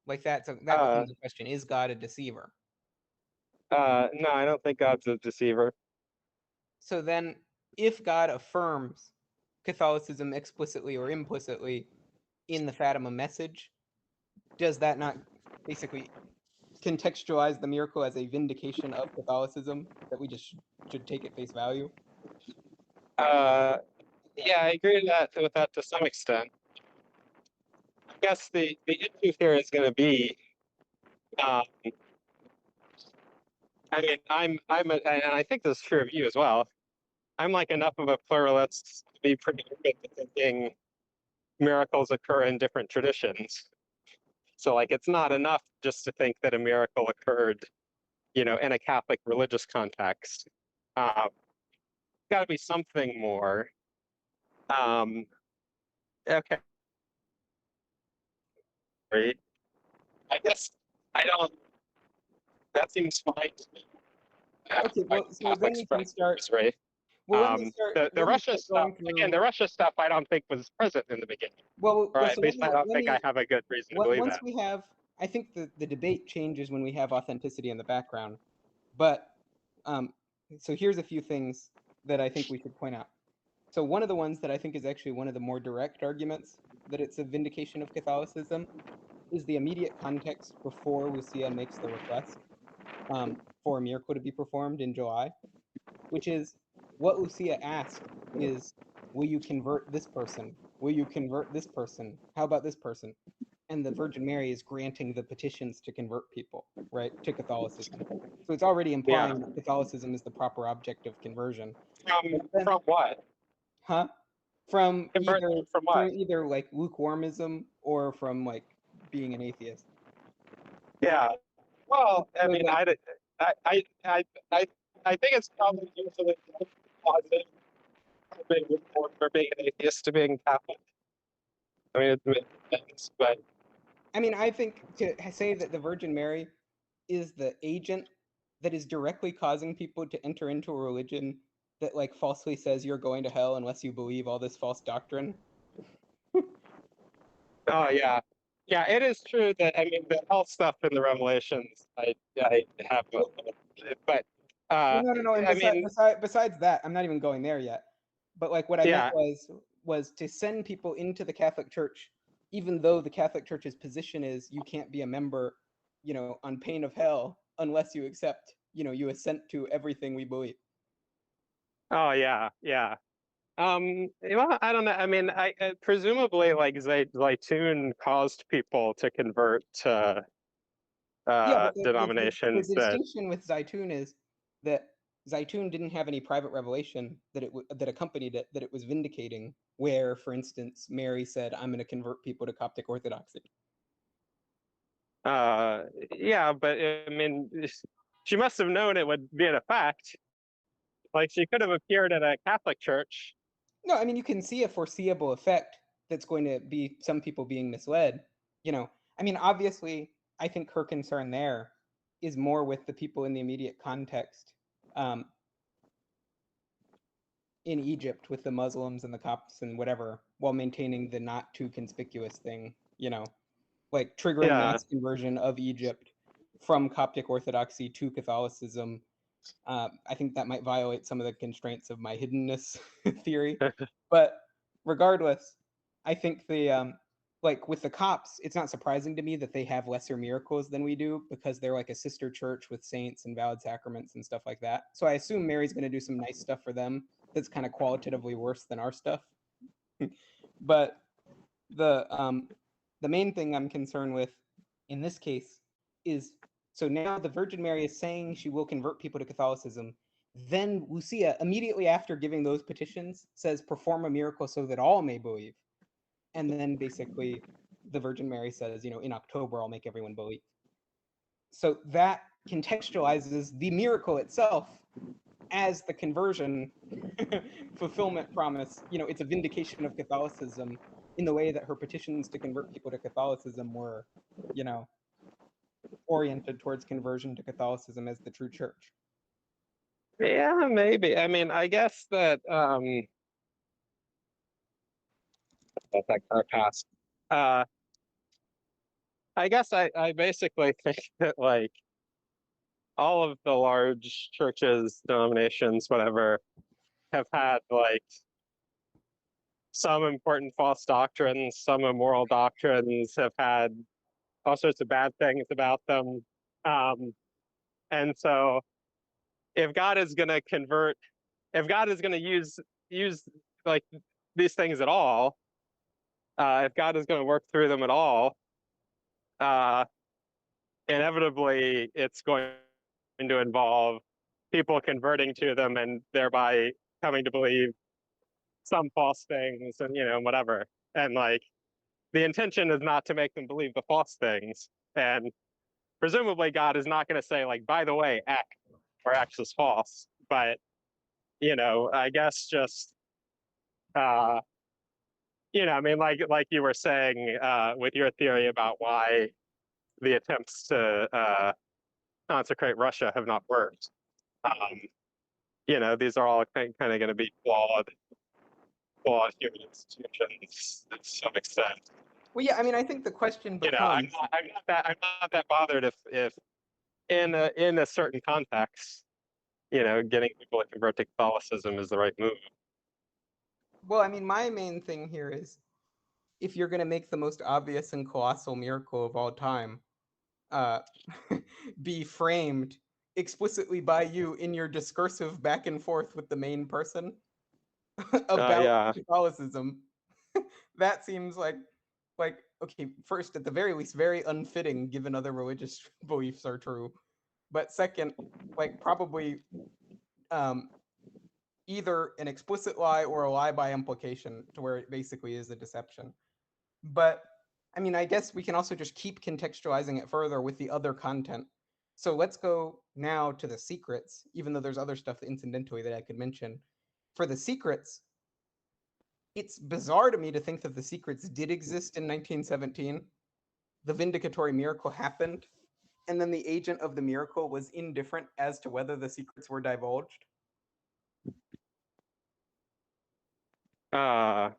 Like that becomes the question: is God a deceiver? No, I don't think God's a deceiver. So then, if God affirms Catholicism explicitly or implicitly in the Fatima message, does that not basically contextualize the miracle as a vindication of Catholicism that we just should take at face value? Yeah, I agree with that to some extent. I guess the issue here is going to be, I mean, and I think this is true of you as well. I'm like enough of a pluralist to be pretty open to thinking miracles occur in different traditions. So like, it's not enough just to think that a miracle occurred, in a Catholic religious context. Got to be something more. Okay. Right. I guess I don't. That seems fine to me. Okay, well, so then we can start. Right. Well, let me start. The Russia stuff. Again, the Russia stuff I don't think was present in the beginning. Well, Or so at least I don't think I have a good reason to believe once that. we have, I think the debate changes when we have authenticity in the background. But so here's a few things that I think we should point out. So one of the ones that I think is actually one of the more direct arguments that it's a vindication of Catholicism is the immediate context before Lucia makes the request for a miracle to be performed in July, which is what Lucia asked is, will you convert this person? Will you convert this person? How about this person? And the Virgin Mary is granting the petitions to convert people, right, to Catholicism. So it's already implying that Catholicism is the proper object of conversion. From what? Huh? from Convert either them from what? like lukewarmism or from like being an atheist. Yeah. Well, I So, mean, like, I think it's probably usually positive for being an atheist to being Catholic. I mean, it depends, but I mean, I think to say that the Virgin Mary is the agent that is directly causing people to enter into a religion that like falsely says you're going to hell unless you believe all this false doctrine. oh yeah, yeah, it is true that I mean the health stuff in the Revelations, I have, but No. And I mean, besides that, I'm not even going there yet. But like what I meant yeah, was to send people into the Catholic Church, even though the Catholic Church's position is you can't be a member, on pain of hell unless you accept, you assent to everything we believe. oh yeah, yeah. Well, I don't know. I mean, I presumably like Zaytun caused people to convert to Yeah, but the denominations that. distinction with Zaytun is that Zaytun didn't have any private revelation that accompanied it that it was vindicating. Where, for instance, Mary said, "I'm going to convert people to Coptic Orthodoxy." Yeah, but I mean, she must have known it would be an effect. Like she could have appeared at a Catholic church. No, I mean you can see a foreseeable effect that's going to be some people being misled. I mean, obviously, I think her concern there is more with the people in the immediate context um, in Egypt with the Muslims and the Copts and whatever, while maintaining the not too conspicuous thing. Like triggering Yeah, mass conversion of Egypt from Coptic Orthodoxy to Catholicism. I think that might violate some of the constraints of my hiddenness theory. But regardless, I think like with the Copts, it's not surprising to me that they have lesser miracles than we do because they're like a sister church with saints and valid sacraments and stuff like that. So I assume Mary's going to do some nice stuff for them that's kind of qualitatively worse than our stuff. But the main thing I'm concerned with in this case is so now the Virgin Mary is saying she will convert people to Catholicism. Then Lucia, immediately after giving those petitions, says, "Perform a miracle so that all may believe." And then basically the Virgin Mary says, "In October, I'll make everyone believe." So that contextualizes the miracle itself as the conversion fulfillment promise. It's a vindication of Catholicism in the way that her petitions to convert people to Catholicism were, you know, oriented towards conversion to Catholicism as the true church. yeah, maybe. I mean, I guess that let that car pass. Uh, I guess I basically think that like all of the large churches, denominations, whatever, have had like some important false doctrines, some immoral doctrines, have had all sorts of bad things about them. Um, and so if God is going to convert, if God is going to use like these things at all, if God is going to work through them at all, uh, inevitably it's going to involve people converting to them and thereby coming to believe some false things and whatever. And like the intention is not to make them believe the false things. And presumably God is not going to say like, by the way, X or X is false. But I guess just I mean, like you were saying with your theory about why the attempts to consecrate Russia have not worked. These are all kind of going to be flawed human institutions to some extent. Well, yeah, I mean, I think the question becomes. I'm not that bothered if in a certain context, getting people to convert to Catholicism is the right move. Well, I mean, my main thing here is if you're going to make the most obvious and colossal miracle of all time uh, be framed explicitly by you in your discursive back and forth with the main person about Yeah. Catholicism, that seems like okay, first at the very least very unfitting given other religious beliefs are true, but second, like probably um either an explicit lie or a lie by implication, to where it basically is a deception. But I mean, I guess we can also just keep contextualizing it further with the other content. So let's go now to the secrets, even though there's other stuff incidentally that I could mention. For the secrets, it's bizarre to me to think that the secrets did exist in 1917. The vindicatory miracle happened, and then the agent of the miracle was indifferent as to whether the secrets were divulged. Well,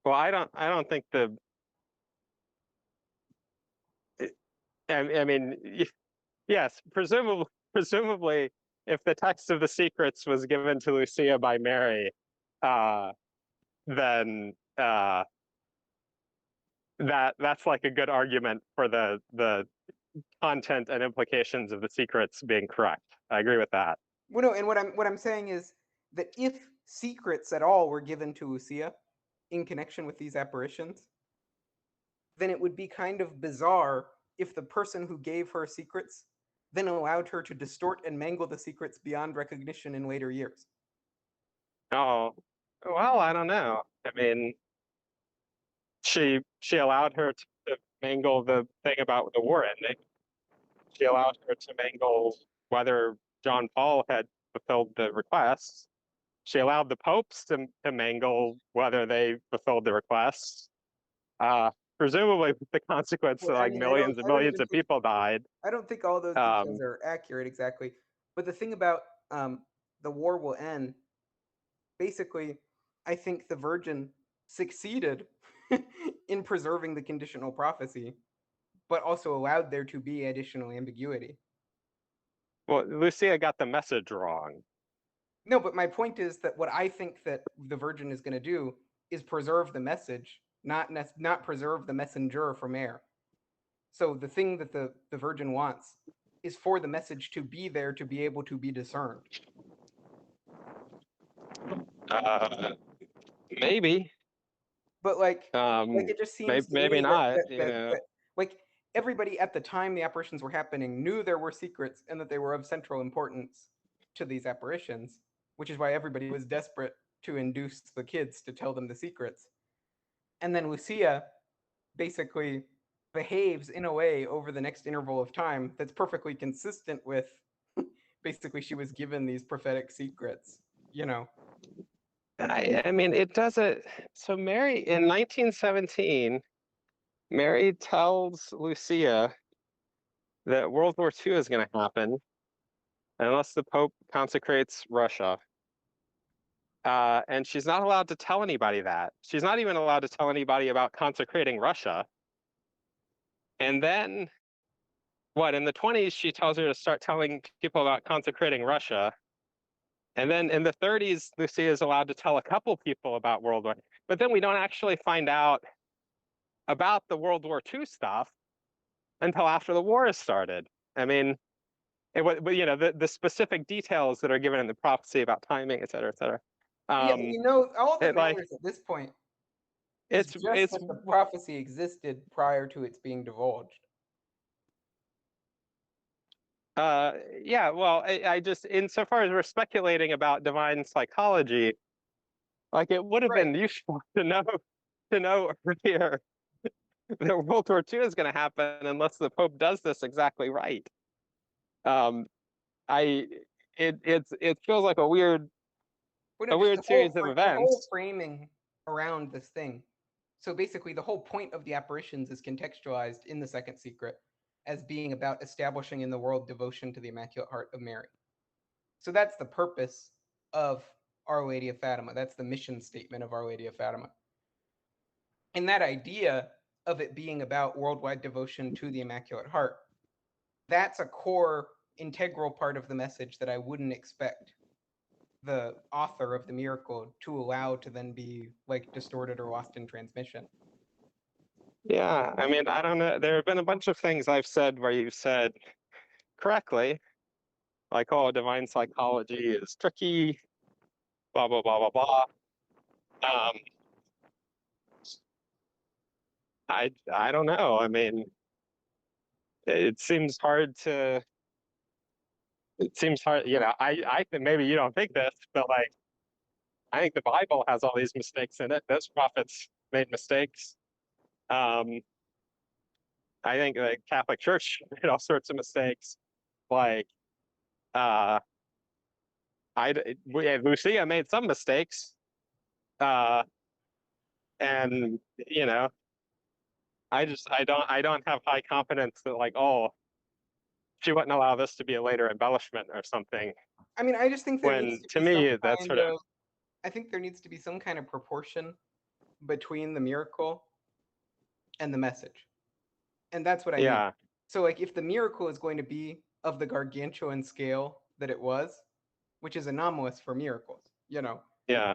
I don't think I mean, yes, presumably, if the text of the secrets was given to Lucia by Mary, then that's like a good argument for the content and implications of the secrets being correct. I agree with that. Well, no, and what I'm saying is that if secrets at all were given to Lucia in connection with these apparitions, then it would be kind of bizarre if the person who gave her secrets then allowed her to distort and mangle the secrets beyond recognition in later years. Oh, well, I don't know. I mean, she allowed her to mangle the thing about the war ending. She allowed her to mangle whether John Paul had fulfilled the requests. She allowed the popes to mangle whether they fulfilled the requests. Presumably with the consequence Well, that I like mean, millions and millions of people died. I don't think all those details are accurate exactly. But the thing about the war will end, basically, I think the Virgin succeeded in preserving the conditional prophecy, but also allowed there to be additional ambiguity. Well, Lucia got the message wrong. No, but my point is that what I think that the Virgin is going to do is preserve the message, not preserve the messenger from error. So the thing that the Virgin wants is for the message to be there to be able to be discerned. Maybe. But like it just seems to maybe me not. that like everybody at the time the apparitions were happening knew there were secrets and that they were of central importance to these apparitions, which is why everybody was desperate to induce the kids to tell them the secrets. And then Lucia basically behaves in a way over the next interval of time that's perfectly consistent with basically she was given these prophetic secrets, you know. I mean, it doesn't. So Mary in 1917, Mary tells Lucia that World War II is going to happen unless the Pope consecrates Russia. And she's not allowed to tell anybody that. She's not even allowed to tell anybody about consecrating Russia. And then, what, in the 20s, she tells her to start telling people about consecrating Russia. And then in the 30s, Lucia is allowed to tell a couple people about World War. But then we don't actually find out about the World War II stuff until after the war has started. I mean, the specific details that are given in the prophecy about timing, et cetera, et cetera. Yeah, all that matters like, at this point is just that the prophecy existed prior to its being divulged. Yeah, well, I just, insofar as we're speculating about divine psychology, like it would have been useful to know earlier that World War II is going to happen unless the Pope does this exactly right. It feels like a weird series of events. The whole framing around this thing. So basically, the whole point of the apparitions is contextualized in the second secret as being about establishing in the world devotion to the Immaculate Heart of Mary. So that's the purpose of Our Lady of Fatima. That's the mission statement of Our Lady of Fatima. And that idea of it being about worldwide devotion to the Immaculate Heart, that's a core, integral part of the message that I wouldn't expect the author of the miracle to allow to then be like distorted or lost in transmission. Yeah, I mean, I don't know. There have been a bunch of things I've said where you said correctly, like, oh, divine psychology is tricky, blah, blah, blah, blah, blah. I don't know. I mean, it seems hard to it seems hard, I think maybe you don't think this, but like, I think the Bible has all these mistakes in it. Those prophets made mistakes. Um, I think the Catholic Church made all sorts of mistakes. Like, uh, Lucia made some mistakes. Uh, and I don't have high confidence that like, oh, she wouldn't allow this to be a later embellishment or something. I mean, I just think there needs When to to be some me, that's kind sort of, I think there needs to be some kind of proportion between the miracle and the message. And that's what I mean. yeah, So like if the miracle is going to be of the gargantuan scale that it was, which is anomalous for miracles, yeah,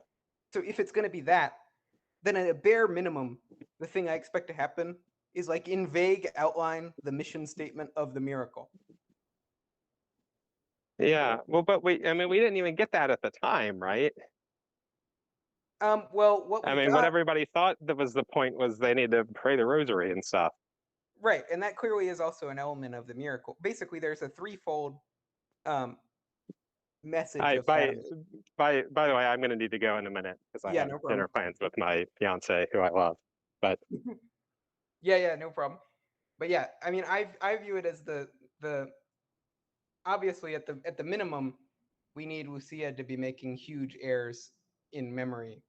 So if it's going to be that, then at a bare minimum, the thing I expect to happen is like in vague outline the mission statement of the miracle. yeah. Well, but we didn't even get that at the time, right? Well, what we I mean, got, what everybody thought that was the point was they need to pray the rosary and stuff. right, and that clearly is also an element of the miracle. Basically, there's a threefold message of By Fatima. the way, I'm going to need to go in a minute because I Yeah, have no problem. dinner plans with my fiance, who I love. But Yeah, no problem. But yeah, I mean, I view it as the obviously at the minimum, we need Lucia to be making huge errors in memory,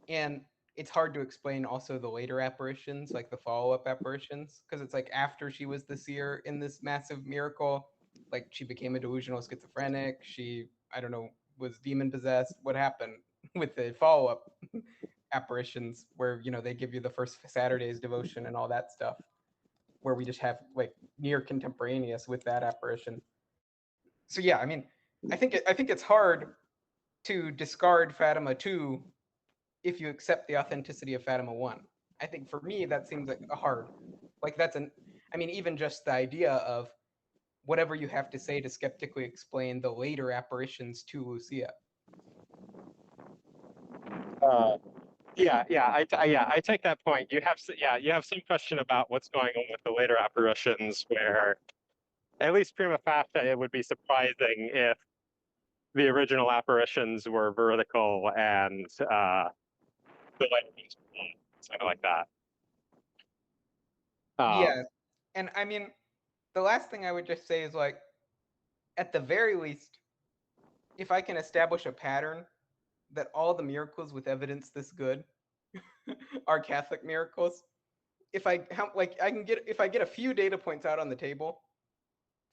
and it's hard to explain also the later apparitions, like the follow-up apparitions, because it's like after she was the seer in this massive miracle, like she became a delusional schizophrenic, she, I don't know, was demon possessed. What happened with the follow-up apparitions where they give you the first Saturday's devotion and all that stuff, where we just have like near contemporaneous with that apparition. So yeah, I mean, I think it's hard to discard Fatima 2 if you accept the authenticity of Fatima 1. I think for me that seems like a hard. Like I mean, even just the idea of whatever you have to say to skeptically explain the later apparitions to Lucia. I take that point. You have some question about what's going on with the later apparitions, where at least prima facie it would be surprising if the original apparitions were vertical and the later ones were not, something like that. Yeah, and I mean, the last thing I would just say is like, at the very least, if I can establish a pattern that all the miracles with evidence this good are Catholic miracles, if I get a few data points out on the table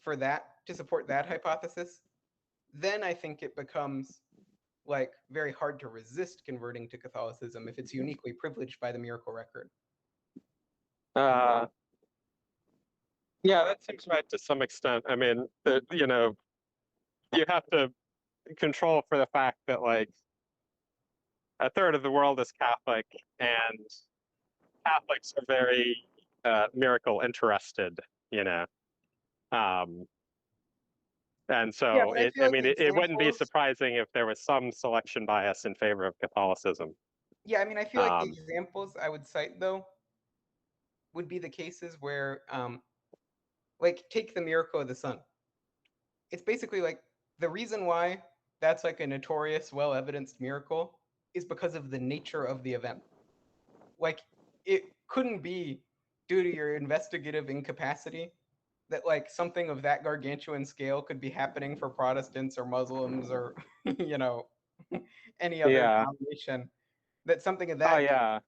for that to support that hypothesis, then I think it becomes like very hard to resist converting to Catholicism if it's uniquely privileged by the miracle record. Yeah, that seems right to some extent. I mean, you have to control for the fact that like a third of the world is Catholic, and Catholics are very miracle interested, and so but I feel like the it wouldn't be examples. surprising if there was some selection bias in favor of Catholicism. Yeah, I mean, I feel like the Um, examples I would cite though would be the cases where, like, take the miracle of the sun. It's basically like the reason why that's like a notorious, well evidenced miracle is because of the nature of the event. Like, it couldn't be due to your investigative incapacity that like something of that gargantuan scale could be happening for Protestants or Muslims or any other yeah. denomination. That something of Oh that. yeah.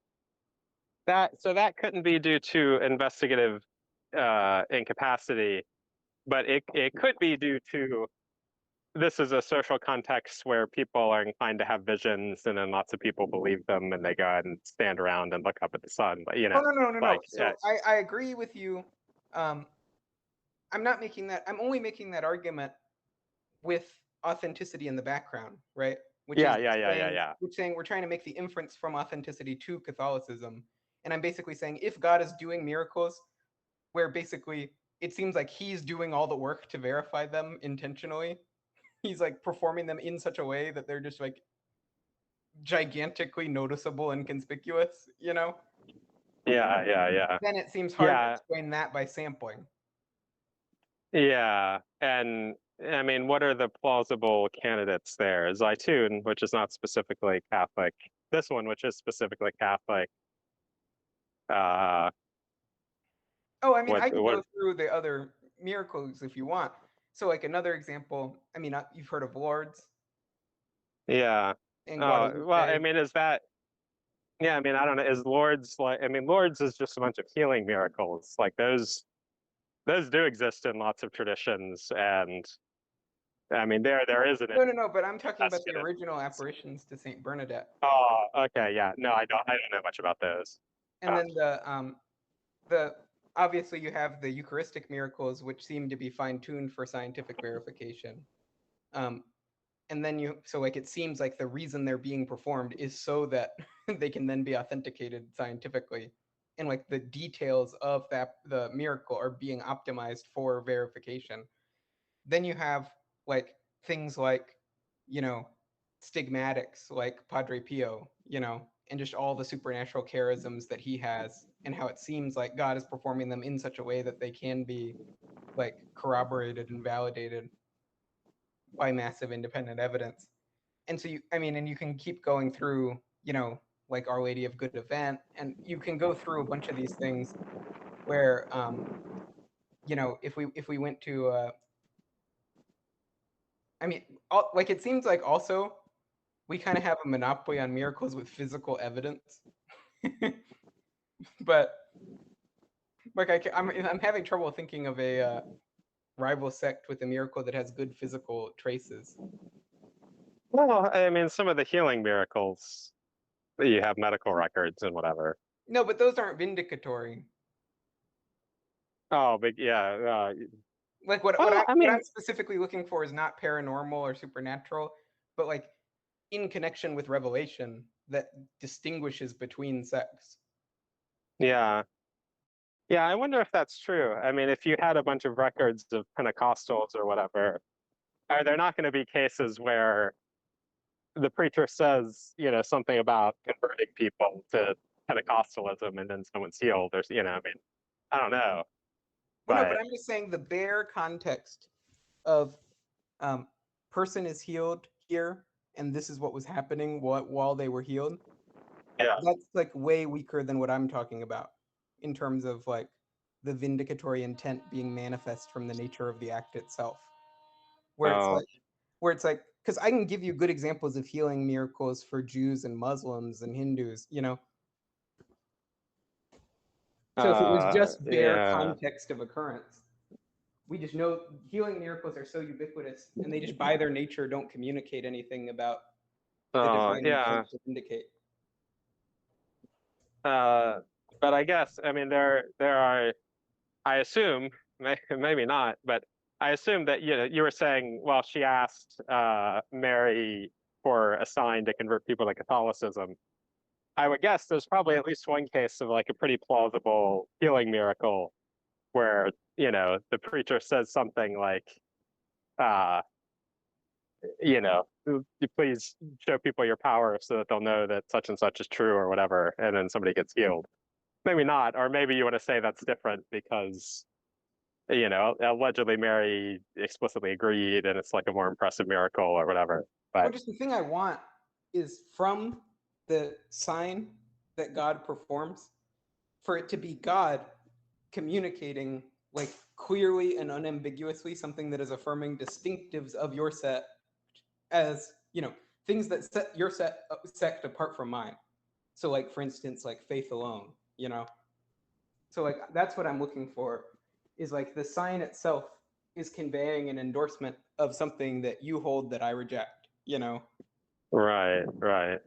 That couldn't be due to investigative incapacity, but it could be due to this is a social context where people are inclined to have visions, and then lots of people believe them, and they go out and stand around and look up at the sun. But Oh no. like So I agree with you. I'm not making that. I'm only making that argument with authenticity in the background, right? Which is saying we're trying to make the inference from authenticity to Catholicism, and I'm basically saying if God is doing miracles, where basically it seems like He's doing all the work to verify them intentionally, He's like performing them in such a way that they're just like gigantically noticeable and conspicuous, Yeah. Then it seems hard to explain that by sampling. Yeah, and I mean, what are the plausible candidates there? Zaytun, which is not specifically Catholic. This one, which is specifically Catholic. Uh, Oh, I mean, what I can what? go through the other miracles if you want. So, like another example, I mean, you've heard of Lourdes Yeah. in Oh, well, I Guadalupe. mean, is that? Yeah, I mean, I don't know. Is Lourdes like? I mean, Lourdes is just a bunch of healing miracles. Like those do exist in lots of traditions, and I mean, there is an No, but I'm talking about the investigative. original apparitions to Saint Bernadette. Oh, okay, yeah. No, I don't know much about those. And then the obviously you have the Eucharistic miracles, which seem to be fine-tuned for scientific verification. And then so like it seems like the reason they're being performed is so that they can then be authenticated scientifically, and like the details of the miracle are being optimized for verification. Then you have like things like, you know, stigmatics like Padre Pio, and just all the supernatural charisms that he has, and how it seems like God is performing them in such a way that they can be like corroborated and validated by massive independent evidence. And so and you can keep going through, like Our Lady of Good Event, and you can go through a bunch of these things where, if we went to, like it seems like also we kind of have a monopoly on miracles with physical evidence, but like I'm having trouble thinking of a rival sect with a miracle that has good physical traces. Well, I mean, some of the healing miracles, you have medical records and whatever. No, but those aren't vindicatory. Oh, but yeah, Like what well, I what mean, I'm specifically looking for is not paranormal or supernatural, but like in connection with revelation that distinguishes between sects. yeah, yeah. I wonder if that's true. I mean, if you had a bunch of records of Pentecostals or whatever, are there not going to be cases where the preacher says, something about converting people to Pentecostalism and then someone's healed, or I mean, I don't know, Well, no, but but I'm just saying the bare context of person is healed here, and this is what was happening while they were healed. yeah, That's like way weaker than what I'm talking about in terms of like the vindicatory intent being manifest from the nature of the act itself. Where it's oh, like because I can give you good examples of healing miracles for Jews and Muslims and Hindus. So if it was just bare yeah, context of occurrence, we just know healing miracles are so ubiquitous, and they just by their nature don't communicate anything about the divine yeah. intent to vindicate. But I guess, I mean, there are, I assume, maybe not, but I assume that, you were saying, well, she asked Mary for a sign to convert people to Catholicism. I would guess there's probably at least one case of like a pretty plausible healing miracle where, the preacher says something like, uh, you please show people your power so that they'll know that such and such is true or whatever, and then somebody gets healed. Maybe not, or maybe you want to say that's different because, allegedly Mary explicitly agreed and it's like a more impressive miracle or whatever. Well, But just the thing I want is from the sign that God performs, for it to be God communicating like clearly and unambiguously something that is affirming distinctives of your set as things that set your sect apart from mine. So like for instance, like faith alone. So like that's what I'm looking for, is like the sign itself is conveying an endorsement of something that you hold that I reject. right.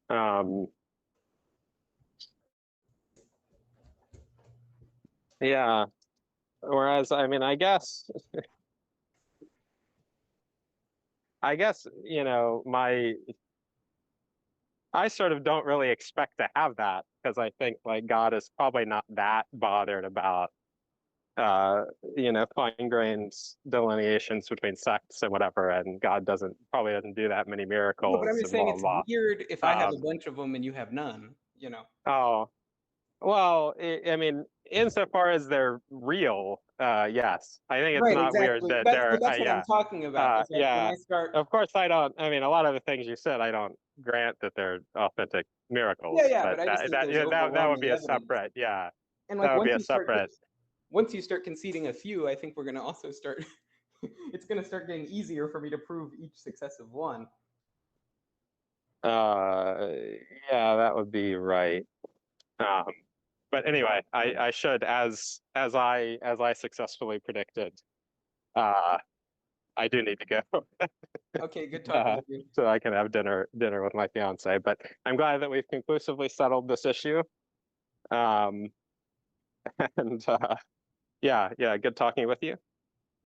Um, yeah. Whereas, I mean, I guess, I sort of don't really expect to have that because I think like God is probably not that bothered about uh, fine-grained delineations between sects and whatever, and God probably doesn't do that many No, but I'm miracles just and saying blah it's blah weird if I blah. have a bunch of them and you have none. Oh, Well, I mean, insofar as they're real, yes. I think it's Right, not weird exactly. that That's they're, but that's what yeah, I'm talking about. Is like when yeah. I start. Of course, I mean, a lot of the things you said, I don't grant that they're authentic miracles, Yeah, but but I just think there's yeah, that would overwhelming be a evidence. separate, yeah, And that like would be a separate. once you start conceding a few, I think we're gonna also start. It's gonna start getting easier for me to prove each successive one. Uh, yeah, that would be right. Um, but anyway, I should, as I successfully predicted, I do need to go. Okay, good talking uh, with you. so I can have dinner with my fiance. But I'm glad that we've conclusively settled this issue. Um, and yeah, good talking with you.